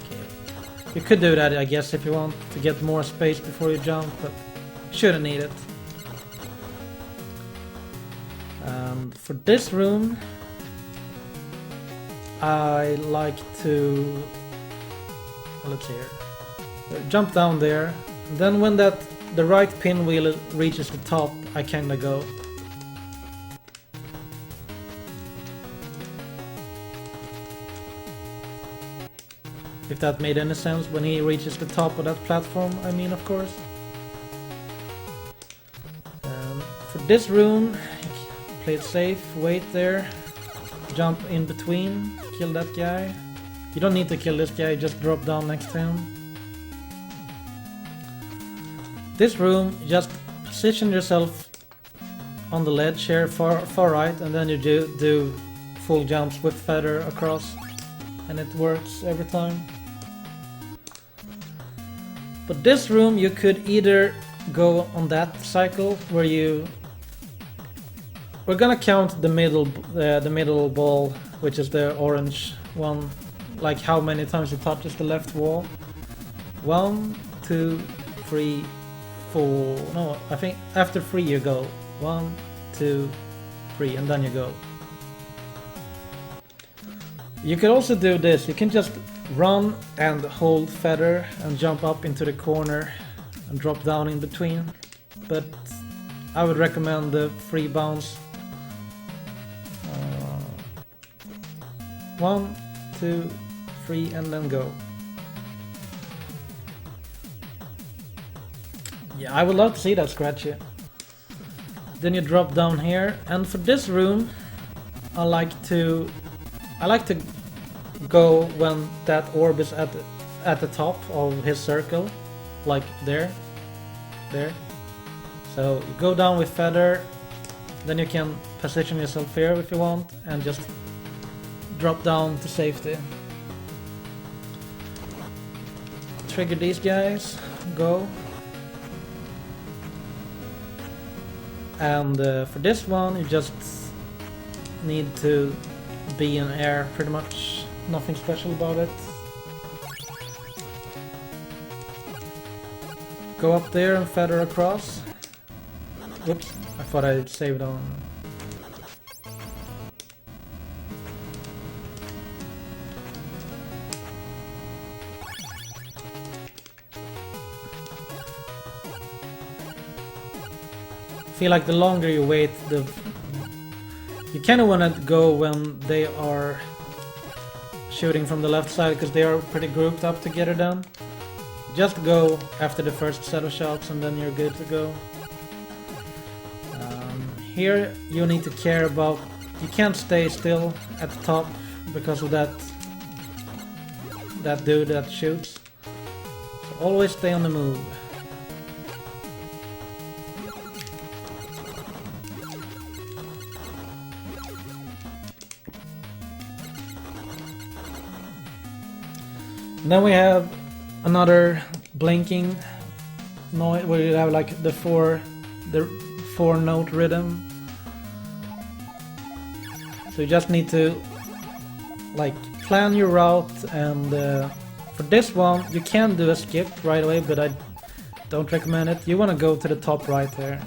Okay. You could do that, I guess, if you want to get more space before you jump, but shouldn't need it. And for this room, I like to... Let's see here. Jump down there. Then when the right pinwheel reaches the top, I kinda go. If that made any sense, when he reaches the top of that platform, I mean, of course. For this room, play it safe, wait there, jump in between, kill that guy. You don't need to kill this guy, just drop down next to him. This room, just position yourself on the ledge here, far right, and then you do full jumps with feather across, and it works every time. But this room, you could either go on that cycle where we're gonna count the middle ball, which is the orange one, like how many times it touches the left wall. 1, 2, 3, 4. No, I think after 3 you go. 1, 2, 3, and then you go. You could also do this. You can just run and hold feather and jump up into the corner and drop down in between, but I would recommend the free bounce. 1, 2, 3, and then go. Yeah, I would love to see that scratchy. Then you drop down here, and for this room I like to go when that orb is at the top of his circle, like there. So you go down with feather, then you can position yourself here if you want, and just drop down to safety. Trigger these guys, go. And for this one you just need to be in air, pretty much. Nothing special about it. Go up there and feather across. Whoops, I thought I saved on. I feel like the longer you wait, you kind of want to go when they are shooting from the left side, because they are pretty grouped up together then. Just go after the first set of shots and then you're good to go. Here you need to care about... You can't stay still at the top because of that dude that shoots. So always stay on the move. Then we have another blinking noise where you have like the four note rhythm. So you just need to like plan your route, and for this one you can do a skip right away, but I don't recommend it. You want to go to the top right there.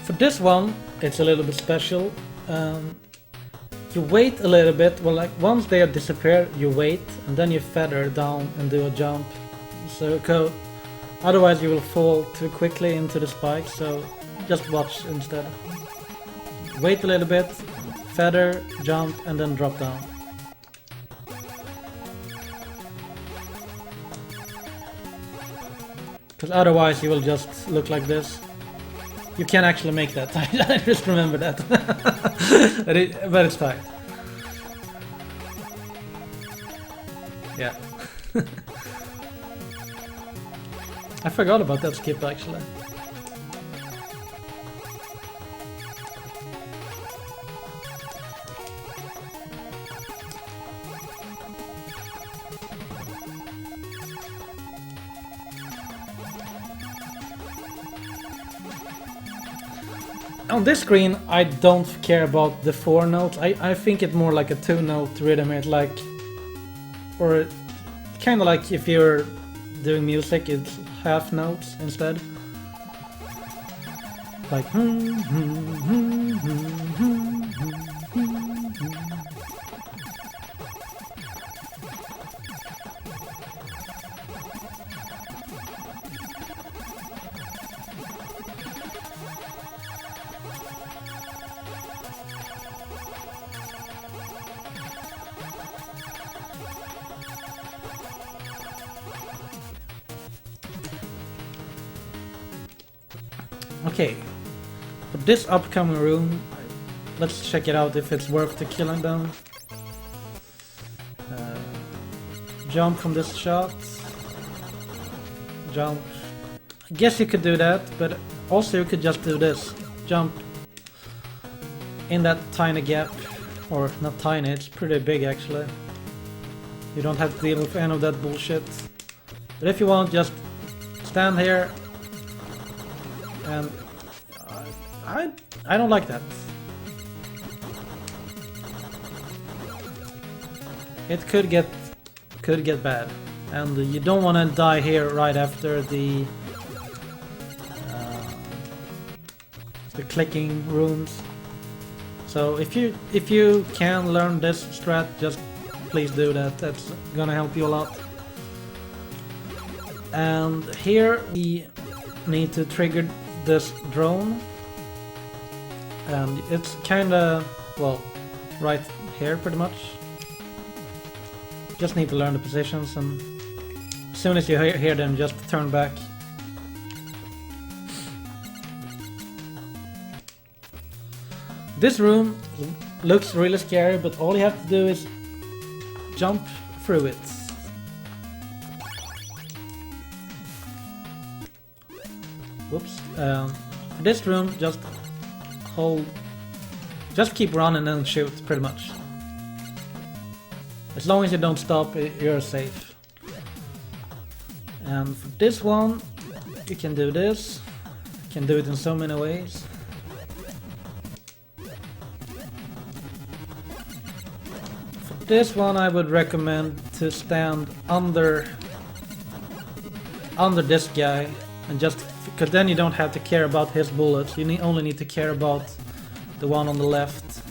For this one, it's a little bit special. You wait a little bit, well, like once they disappear, you wait, and then you feather down and do a jump. So otherwise you will fall too quickly into the spike, so just watch instead. Wait a little bit, feather, jump, and then drop down. Because otherwise you will just look like this. You can actually make that. I just remember that. But it's fine. Yeah. I forgot about that skip actually. On this screen, I don't care about the 4 notes. I think it's more like a 2-note rhythm. It's like, or kind of like if you're doing music, it's half notes instead. Like. Okay, for this upcoming room, let's check it out if it's worth the killing them. Jump from this shot. Jump. I guess you could do that, but also you could just do this. Jump in that tiny gap. Or not tiny, it's pretty big actually. You don't have to deal with any of that bullshit. But if you want, just stand here. And I don't like that. It could get bad, and you don't want to die here right after the clicking rooms. So if you can learn this strat, just please do that. That's gonna help you a lot. And here we need to trigger this drone, and it's kinda, well, right here pretty much. Just need to learn the positions, and as soon as you hear them, just turn back. This room looks really scary, but all you have to do is jump through it. Whoops. For this room, just keep running and shoot, pretty much. As long as you don't stop, you're safe. And for this one, you can do this. You can do it in so many ways. For this one, I would recommend to stand under this guy, and just because then you don't have to care about his bullets. You only need to care about the one on the left.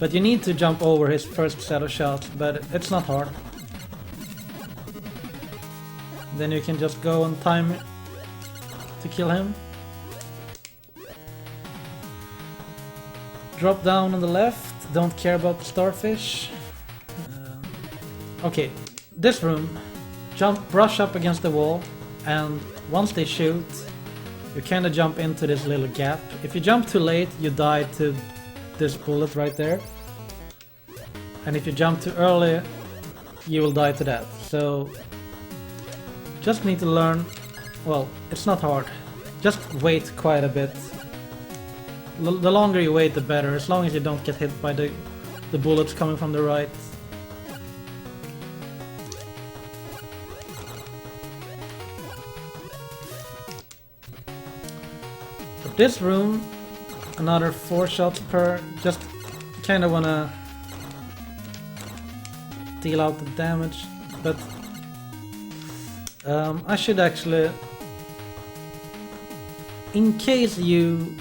But you need to jump over his first set of shots, but it's not hard. Then you can just go on time to kill him. Drop down on the left, don't care about the starfish. Okay, this room, brush up against the wall, and once they shoot, you kinda jump into this little gap. If you jump too late, you die to this bullet right there. And if you jump too early, you will die to that. So just need to learn. Well, it's not hard. Just wait quite a bit. The longer you wait, the better, as long as you don't get hit by the bullets coming from the right. For this room, another 4 shots per. Just kinda wanna deal out the damage, but I should actually in case you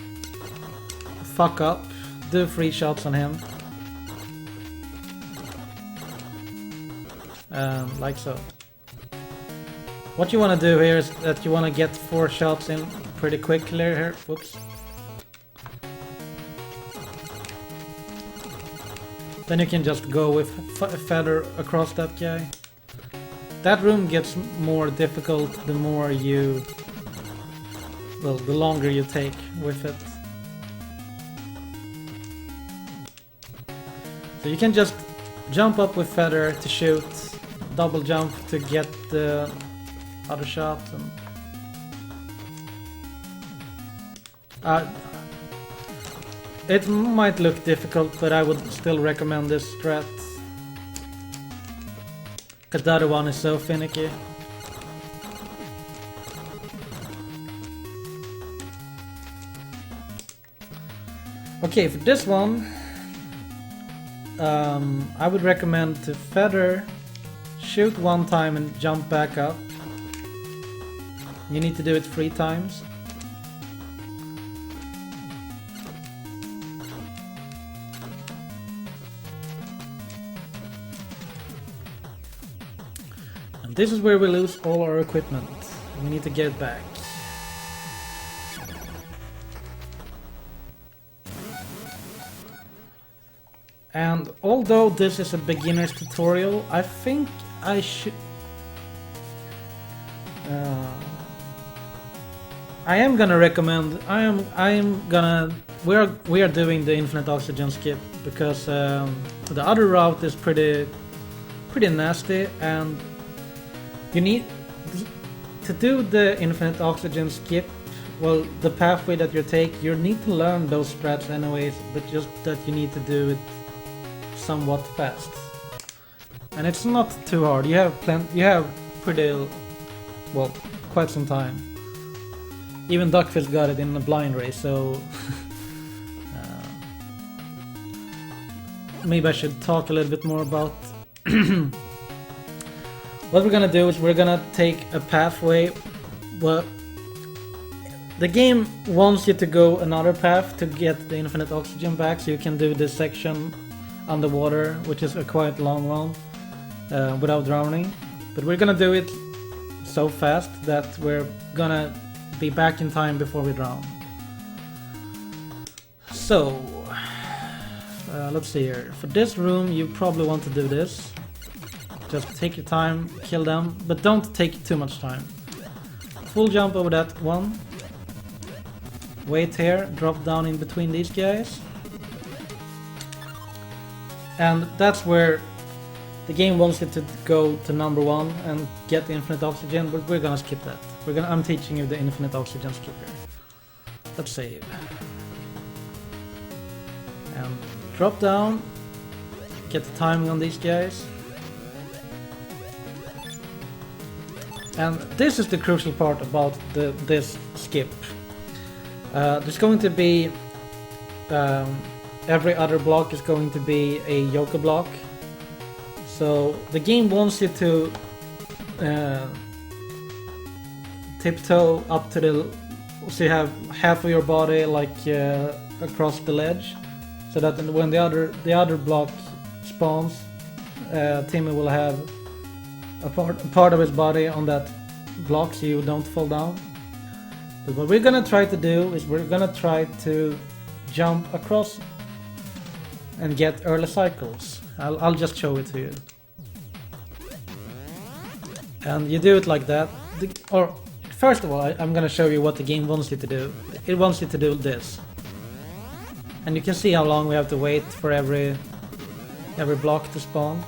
fuck up, do 3 shots on him. Like so. What you want to do here is that you want to get 4 shots in pretty quickly here. Whoops. Then you can just go with feather across that guy. That room gets more difficult the more you... well, the longer you take with it. So you can just jump up with feather to shoot, double jump to get the other shot, and it might look difficult, but I would still recommend this strat, because the other one is so finicky. Okay, for this one, I would recommend to feather, shoot 1 time and jump back up. You need to do it 3 times. And this is where we lose all our equipment. We need to get it back. And although this is a beginner's tutorial, I think I should... I am gonna recommend... We are doing the infinite oxygen skip because the other route is pretty nasty, and you need to do the infinite oxygen skip. Well, the pathway that you take, you need to learn those strats anyways, but just that you need to do it somewhat fast. And it's not too hard. You have pretty, well, quite some time. Even Duckfish got it in a blind race, so maybe I should talk a little bit more about what we're gonna do is we're gonna take a pathway. Well, the game wants you to go another path to get the infinite oxygen back, so you can do this section underwater, which is a quite long one, without drowning. But we're gonna do it so fast that we're gonna be back in time before we drown. So, let's see here. For this room, you probably want to do this. Just take your time, kill them, but don't take too much time. Full jump over that one. Wait here, drop down in between these guys. And that's where the game wants you to go to number 1 and get the infinite oxygen, but we're gonna skip that. I'm teaching you the infinite oxygen skip here. Let's save. And drop down. Get the timing on these guys. And this is the crucial part about this skip. There's going to be... every other block is going to be a yoke block. So the game wants you to tiptoe up to the... so you have half of your body like across the ledge, so that when the other block spawns, Timmy will have a part of his body on that block, so you don't fall down. But what we're gonna try to do is we're gonna try to jump across and get early cycles. I'll just show it to you. And you do it like that. Or first of all, I'm gonna show you what the game wants you to do. It wants you to do this. And you can see how long we have to wait for every block to spawn.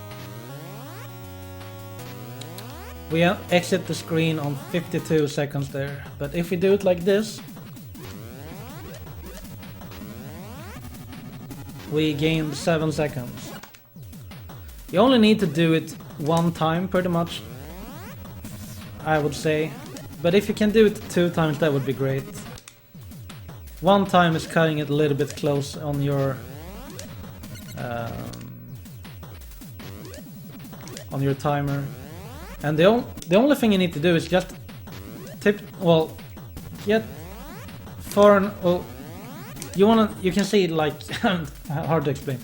We exit the screen on 52 seconds there. But if we do it like this, we gain 7 seconds. You only need to do it 1 time pretty much, I would say. But if you can do it 2 times, that would be great. 1 time is cutting it a little bit close on your timer. And the only thing you need to do is just get far. Oh, you can see it like hard to explain.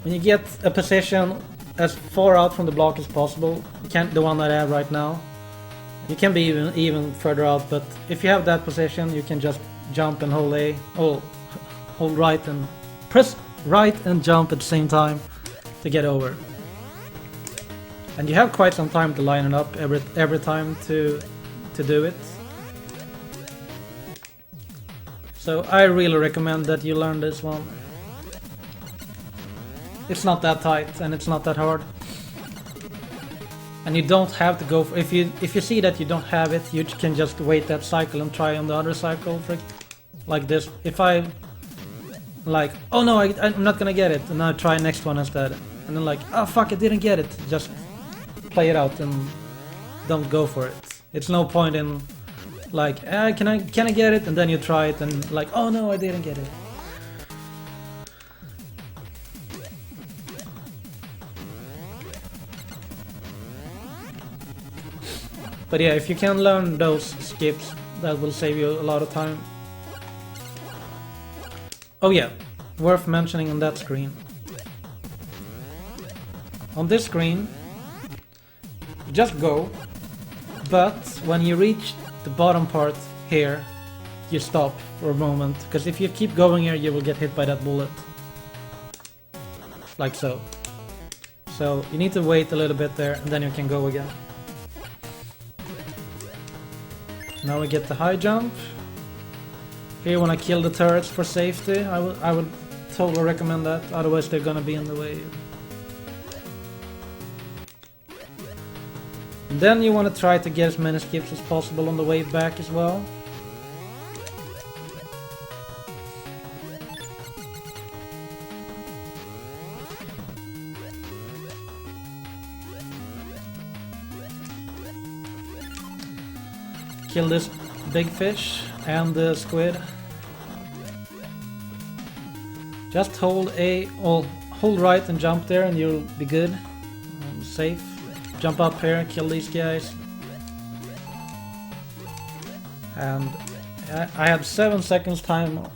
When you get a position as far out from the block as possible, the one that I have right now. You can be even further out, but if you have that position, you can just jump and hold right and press right and jump at the same time to get over. And you have quite some time to line it up every time to do it. So I really recommend that you learn this one. It's not that tight and it's not that hard. And you don't have to go for, if you see that you don't have it, you can just wait that cycle and try on the other cycle like this. If I like, oh no, I'm not gonna get it, and I try next one instead, and then like, oh fuck, I didn't get it, just play it out and don't go for it. It's no point in like, can I get it, and then you try it and like, oh no, I didn't get it. But yeah, if you can learn those skips, that will save you a lot of time. Oh yeah, worth mentioning on that screen. On this screen, you just go, but when you reach the bottom part here, you stop for a moment, because if you keep going here, you will get hit by that bullet. Like so. So you need to wait a little bit there, and then you can go again. Now we get the high jump. Here when I kill the turrets for safety, I would totally recommend that, otherwise they're gonna be in the way. And then you want to try to get as many skips as possible on the way back as well. Kill this big fish and the squid. Just hold right and jump there and you'll be good. Safe. Jump up here and kill these guys. And I have 7 seconds time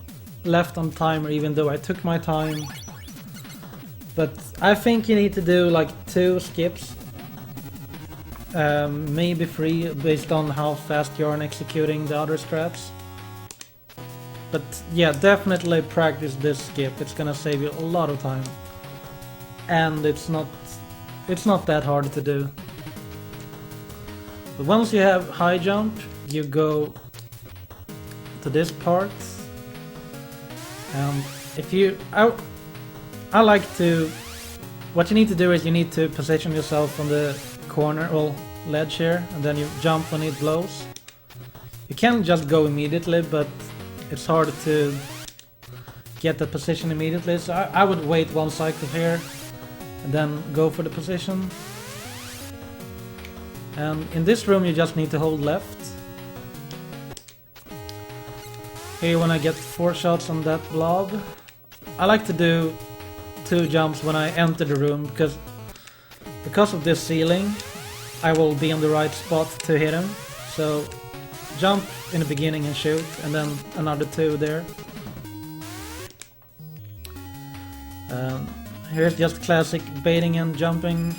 left on timer, even though I took my time. But I think you need to do like 2 skips. Maybe 3 based on how fast you are in executing the other strats. But yeah, definitely practice this skip. It's gonna save you a lot of time. And it's not that hard to do. But once you have high jump, you go to this part. And if you... I like to... What you need to do is you need to position yourself on the corner or ledge here, and then you jump when it blows. You can just go immediately, but it's hard to get the position immediately, so I would wait 1 cycle here and then go for the position. And in this room you just need to hold left. Here when I get 4 shots on that blob, I like to do 2 jumps when I enter the room, because of this ceiling I will be on the right spot to hit him. So jump in the beginning and shoot, and then another 2 there. Here's just classic baiting and jumping.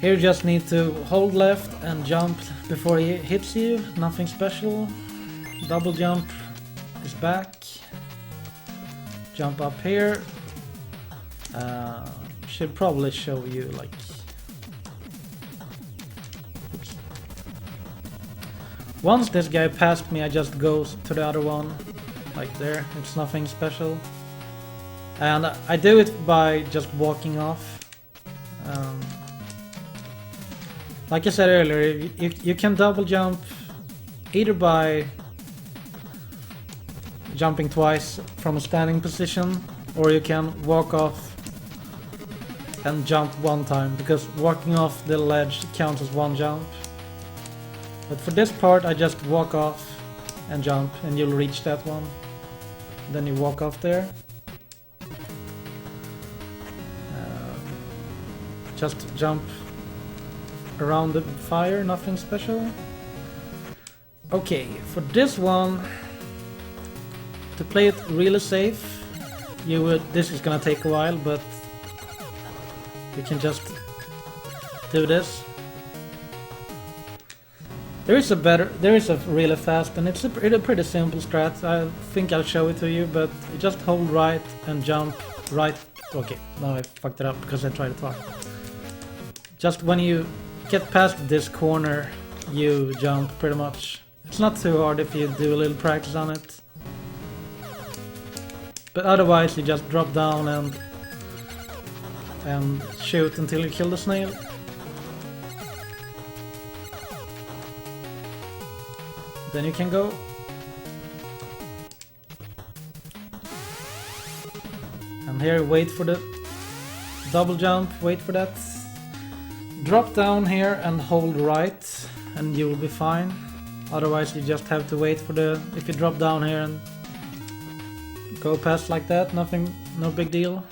Here you just need to hold left and jump before he hits you, nothing special. Double jump is back. Jump up here. Should probably show you like... Oops. Once this guy passed me, I just go to the other one, like there. It's nothing special. And I do it by just walking off. Like I said earlier, you can double jump either by jumping twice from a standing position, or you can walk off and jump 1 time, because walking off the ledge counts as 1 jump. But for this part I just walk off and jump, and you'll reach that one. Then you walk off there. Just jump around the fire, nothing special. Okay, for this one, to play it really safe, this is gonna take a while, but you can just do this. There is a really fast, and it's a pretty simple strat. I think I'll show it to you, but you just hold right and jump right. Okay, now I fucked it up because I tried to talk. Just when you get past this corner, you jump pretty much. It's not too hard if you do a little practice on it. But otherwise, you just drop down and shoot until you kill the snail. Then you can go. And here, wait for the double jump, wait for that. Drop down here and hold right, and you will be fine. Otherwise, you just have to wait for if you drop down here and go past like that, nothing, no big deal.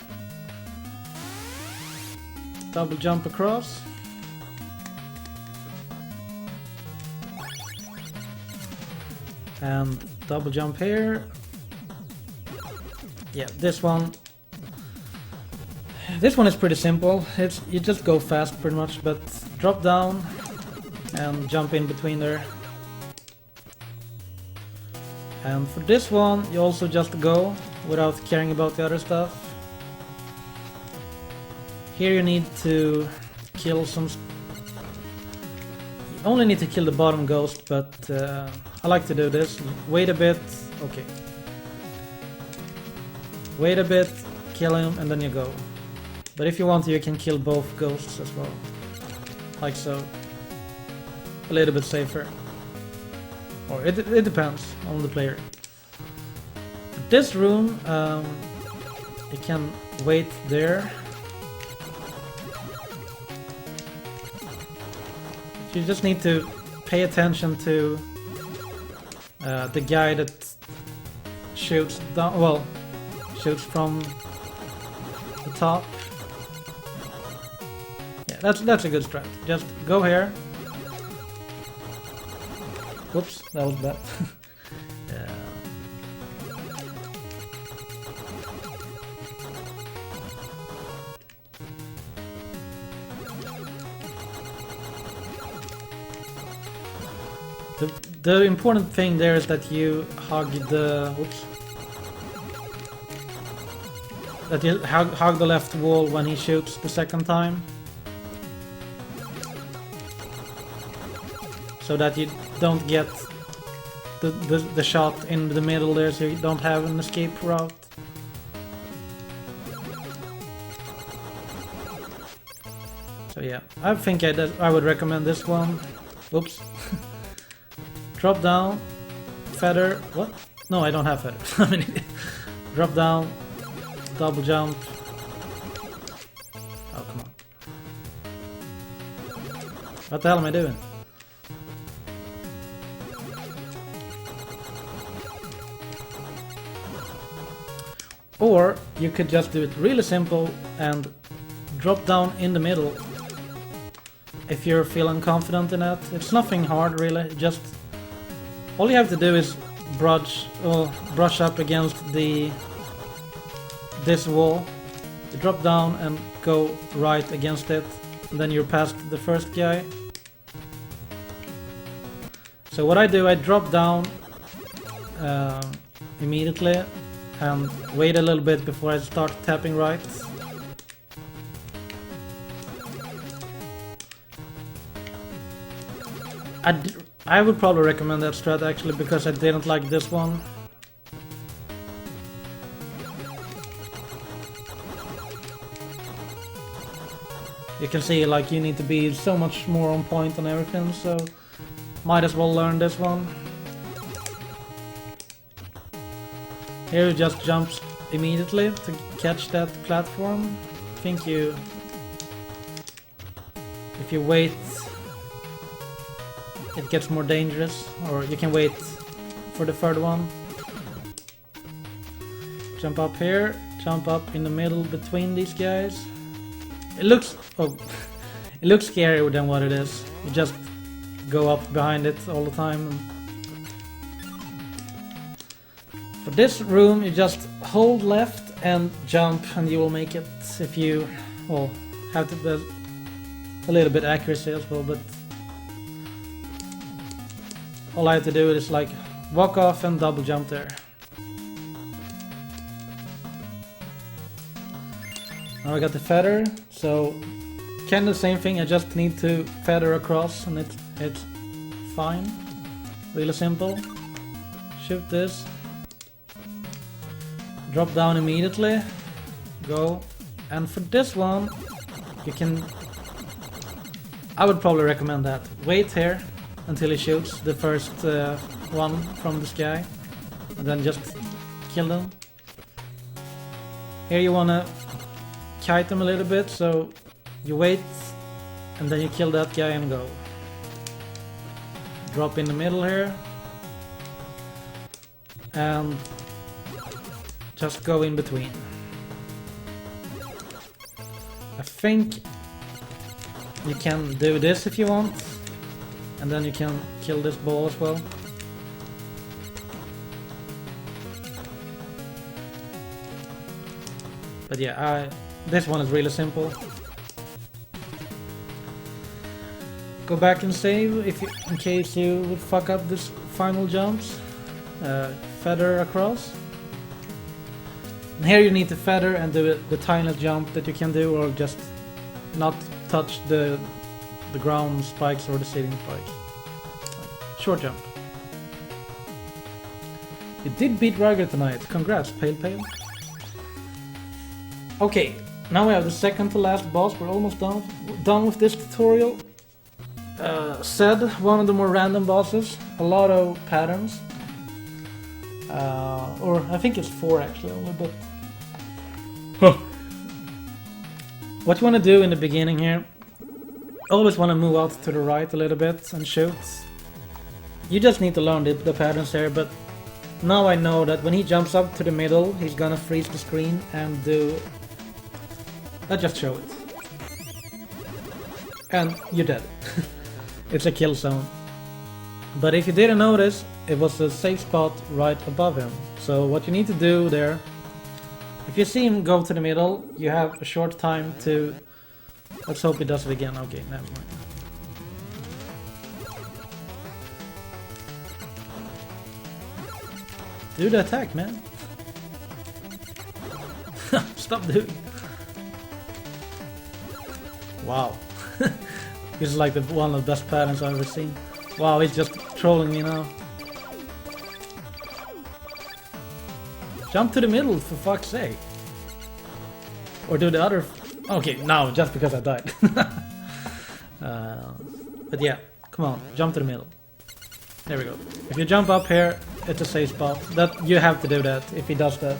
Double jump across. And double jump here. Yeah, this one is pretty simple. You just go fast pretty much, but drop down and jump in between there. And for this one, you also just go without caring about the other stuff. Here you need to kill some. You only need to kill the bottom ghost, but I like to do this. Wait a bit. Okay. Wait a bit, kill him, and then you go. But if you want to, you can kill both ghosts as well. Like so. A little bit safer. Or it depends on the player. This room, you can wait there. You just need to pay attention to the guy that shoots down. Well, shoots from the top. Yeah, that's a good strat. Just go here. Whoops, that was bad. The important thing there is that you hug the hug the left wall when he shoots the second time, so that you don't get the shot in the middle there, so you don't have an escape route. So yeah, I think I would recommend this one. Oops. Drop down, feather, what? No, I don't have feather. I mean, drop down, double jump. Oh, come on. What the hell am I doing? Or you could just do it really simple and drop down in the middle. If you're feeling confident in that, it's nothing hard really. Just all you have to do is brush up against this wall. You drop down and go right against it, and then you're past the first guy. So what I do, I drop down immediately and wait a little bit before I start tapping right. I would probably recommend that strat actually, because I didn't like this one. You can see like you need to be so much more on point on everything, so might as well learn this one. Here you just jump immediately to catch that platform. I think if you wait, it gets more dangerous, or you can wait for the third one. Jump up here, jump up in the middle between these guys. It looks it looks scarier than what it is. You just go up behind it all the time. For this room, you just hold left and jump, and you will make it. If you have to be a little bit accuracy as well, but all I have to do is like walk off and double jump there. Now I got the feather, so kind of the same thing. I just need to feather across, and it's fine. Really simple. Shoot this. Drop down immediately. Go. And for this one, you can. I would probably recommend that. Wait here until he shoots the first one from the sky, and then just kill them. Here you wanna kite them a little bit, so you wait and then you kill that guy and go. Drop in the middle here and just go in between. I think you can do this if you want, and then you can kill this ball as well. But yeah, this one is really simple. Go back and save in case you would fuck up this final jumps. Feather across. And here you need to feather and do the tiniest jump that you can do, or just not touch the ground spikes or the ceiling spikes. Short jump. You did beat Ryger tonight. Congrats, Pale Pale. Okay, now we have the second to last boss. We're almost done with this tutorial. Said one of the more random bosses. A lot of patterns. Or I think it's 4 actually only, but what you want to do in the beginning here, always want to move out to the right a little bit and shoot. You just need to learn the patterns here, but now I know that when he jumps up to the middle, he's gonna freeze the screen and do... Let's just show it. And you're dead. It's a kill zone. But if you didn't notice, it was a safe spot right above him. So what you need to do there, if you see him go to the middle, you have a short time to... Let's hope he does it again. Okay, never mind. Do the attack, man. Stop doing. Wow. This is like one of the best patterns I've ever seen. Wow, he's just trolling me now. Jump to the middle, for fuck's sake. Or do the other... Okay, now, just because I died. But yeah, come on, jump to the middle. There we go. If you jump up here, it's a safe spot. That you have to do that, if he does that.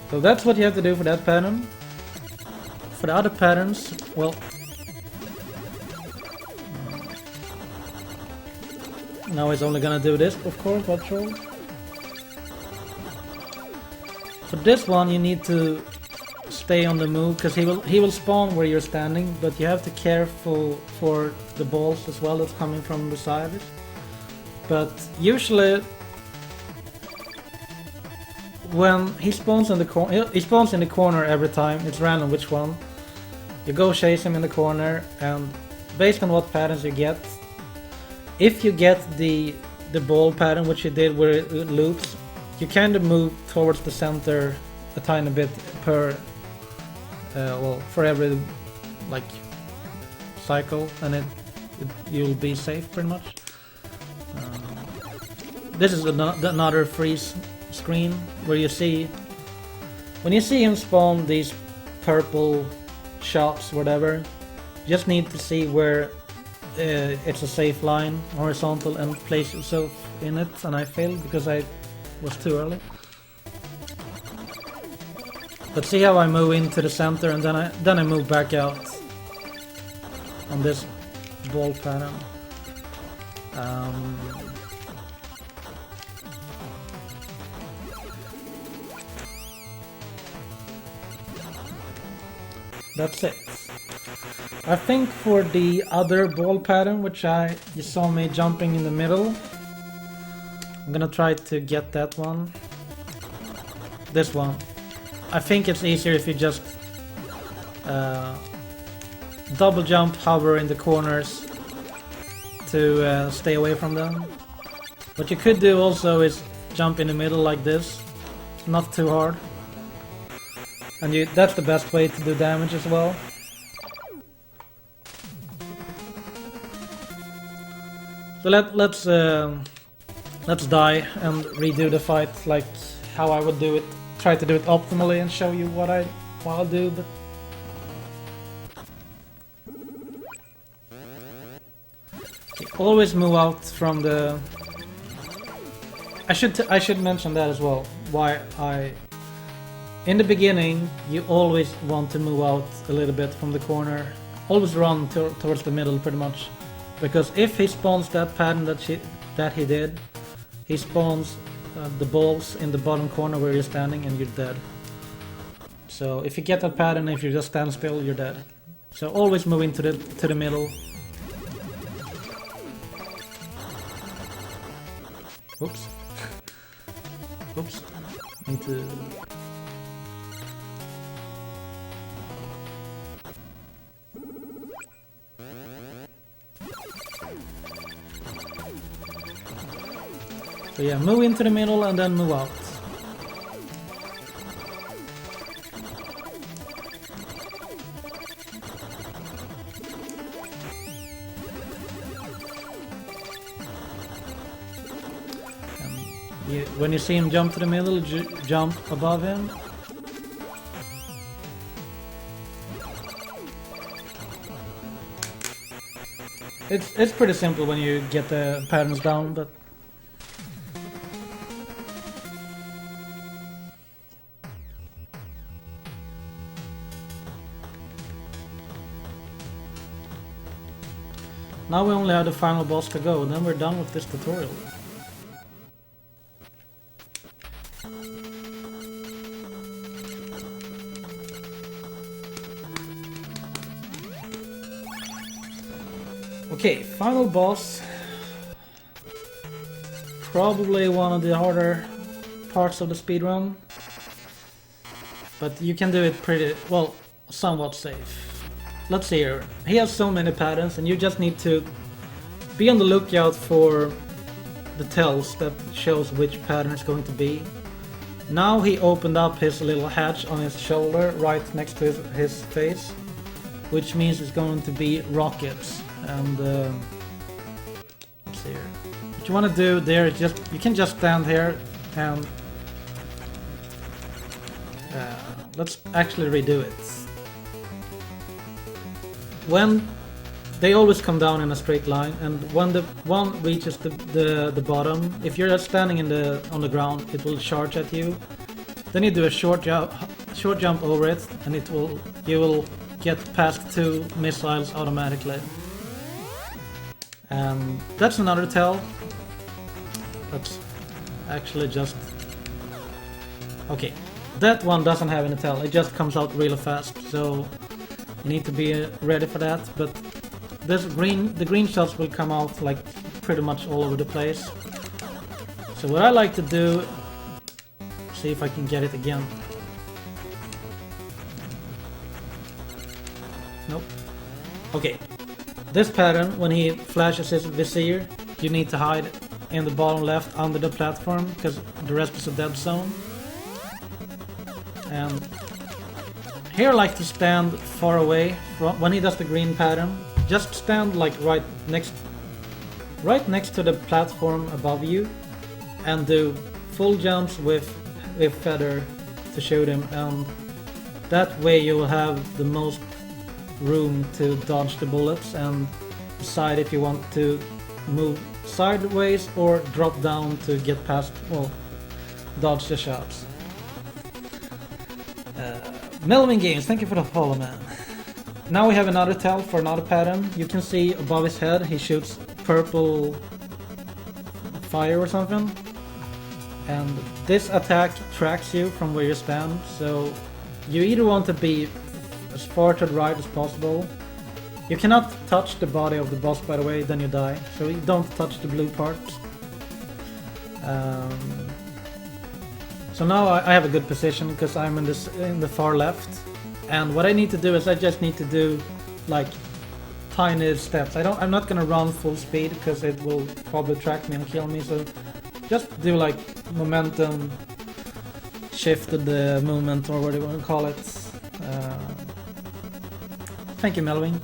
So that's what you have to do for that pattern. For the other patterns, well... Now he's only gonna do this, of course, but troll. For this one, you need to stay on the move, because he will spawn where you're standing, but you have to be careful for the balls as well that's coming from the side. But usually, when he spawns in the corner, he spawns in the corner every time. It's random which one. You go chase him in the corner, and based on what patterns you get. If you get the ball pattern, which you did where it loops, you kind of move towards the center a tiny bit per, well, for every like cycle, and you'll be safe pretty much. This is another freeze screen where you see, when you see him spawn these purple shops, whatever, you just need to see where it's a safe line, horizontal, and place yourself in it, and I failed because I was too early. But see how I move into the center, and then I move back out on this ball pattern. That's it. I think for the other ball pattern, which you saw me jumping in the middle, I'm gonna try to get that one. This one. I think it's easier if you just double jump, hover in the corners to stay away from them. What you could do also is jump in the middle like this, not too hard. And that's the best way to do damage as well. So let's die and redo the fight like how I would do it. Try to do it optimally and show you what I'll do. But always move out from the. I should mention that as well. Why in the beginning you always want to move out a little bit from the corner. Always run towards the middle pretty much, because if he spawns that pattern that he did, he spawns the balls in the bottom corner where you're standing and you're dead. So if you get that pattern, if you just stand still, you're dead. So always move into the middle. Oops. Oops. Need to. So yeah, move into the middle and then move out. When you see him jump to the middle, jump above him. It's pretty simple when you get the patterns down, but now we only have the final boss to go, then we're done with this tutorial. Okay, final boss. Probably one of the harder parts of the speedrun. But you can do it pretty, well, somewhat safe. Let's see here. He has so many patterns and you just need to be on the lookout for the tells that shows which pattern it's going to be. Now he opened up his little hatch on his shoulder right next to his face, which means it's going to be rockets. And let's see here. What you want to do there is you can just stand here and let's actually redo it. When they always come down in a straight line, and when the one reaches the bottom, if you're just standing on the ground, it will charge at you. Then you do a short jump over it, and you will get past 2 missiles automatically. And that's another tell. Let's actually just... Okay, that one doesn't have any tell, it just comes out really fast, so you need to be ready for that. But the green shots will come out like pretty much all over the place. So what I like to do, see if I can get it again. Nope. Okay. This pattern, when he flashes his vizier, you need to hide in the bottom left under the platform, because the rest is a dead zone. And here I like to stand far away when he does the green pattern. Just stand like right next to the platform above you and do full jumps with feather to shoot him, and that way you will have the most room to dodge the bullets and decide if you want to move sideways or drop down to get past, well, dodge the shots. Melvin Games, thank you for the follow, man. Now we have another tell for another pattern. You can see above his head he shoots purple fire or something, and this attack tracks you from where you stand, so you either want to be as far to the right as possible. You cannot touch the body of the boss, by the way, then you die. So you don't touch the blue part. So now I have a good position because I'm in the far left. And what I need to do is I just need to do like tiny steps. I'm not gonna run full speed because it will probably track me and kill me. So just do like momentum shifted the movement, or what do you want to call it. Thank you, Melvin.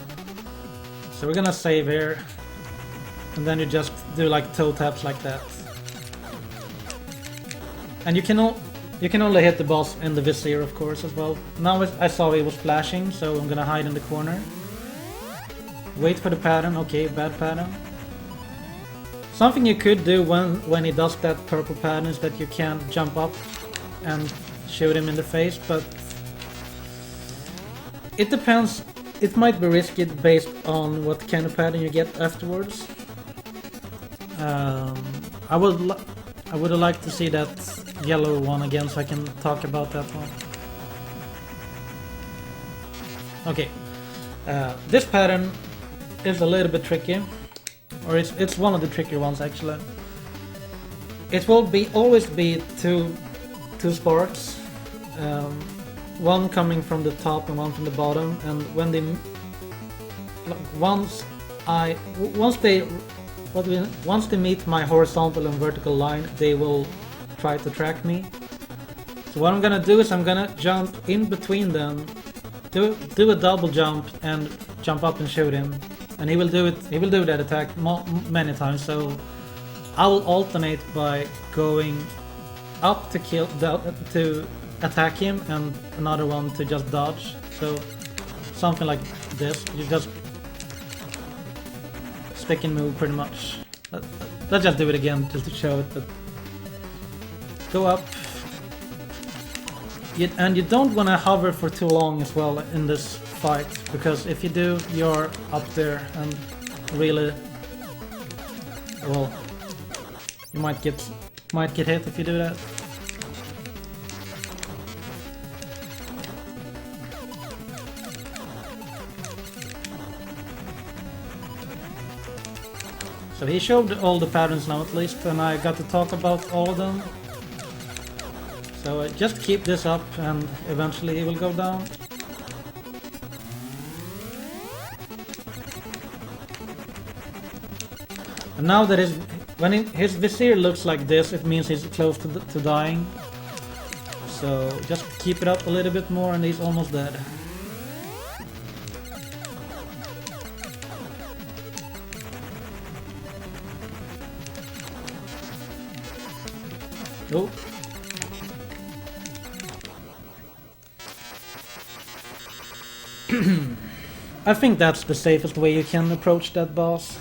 So we're gonna save here, and then you just do like toe taps like that. And you can only hit the boss in the vizier, of course, as well. Now I saw he was flashing, so I'm gonna hide in the corner. Wait for the pattern. Okay, bad pattern. Something you could do when he does that purple pattern is that you can't jump up and shoot him in the face, but it depends. It might be risky based on what kind of pattern you get afterwards. I would like to see that yellow one again so I can talk about that one. Okay, this pattern is a little bit tricky, or it's one of the trickier ones actually. It will always be two sparks, one coming from the top and one from the bottom, and when they once they meet my horizontal and vertical line, they will try to track me. So what I'm gonna do is I'm gonna jump in between them, do a double jump and jump up and shoot him, and he will do that attack many times. So I will alternate by going up to attack him and another one to just dodge. So something like this. You just stick and move pretty much. Let's just do it again just to show it. But go up. And you don't want to hover for too long as well in this fight, because if you do, you're up there and really, well, you might get hit if you do that. So he showed all the patterns now at least, and I got to talk about all of them. So just keep this up and eventually he will go down. And now that his vizier looks like this, it means he's close to dying. So just keep it up a little bit more and he's almost dead. Oh. I think that's the safest way you can approach that boss.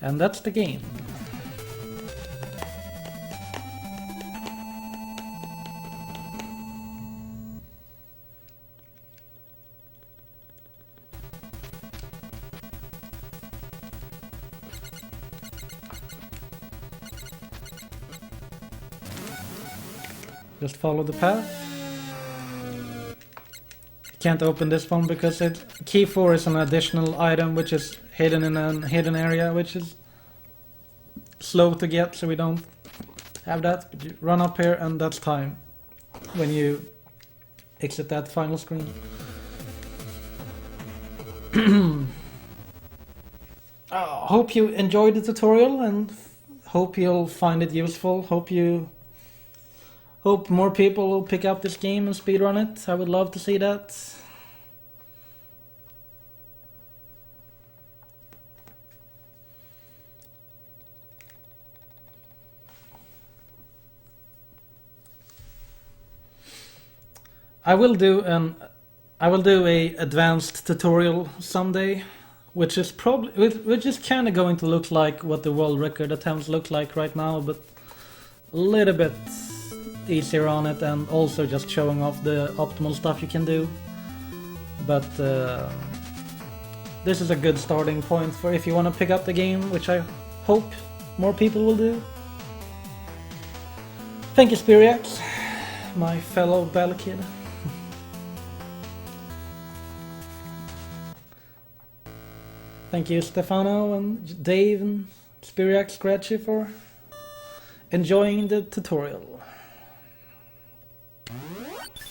And that's the game. Just follow the path. Can't open this one because key 4 is an additional item which is hidden in a hidden area, which is slow to get, so we don't have that. But you run up here and that's time when you exit that final screen. Hope you enjoyed the tutorial and hope you'll find it useful. Hope more people will pick up this game and speedrun it. I would love to see that. I will do a advanced tutorial someday, which is kind of going to look like what the world record attempts look like right now, but a little bit easier on it, and also just showing off the optimal stuff you can do. But this is a good starting point for if you want to pick up the game, which I hope more people will do. Thank you, Spiriax, my fellow Bell kid. Thank you, Stefano and Dave and Spiriax Scratchy for enjoying the tutorial.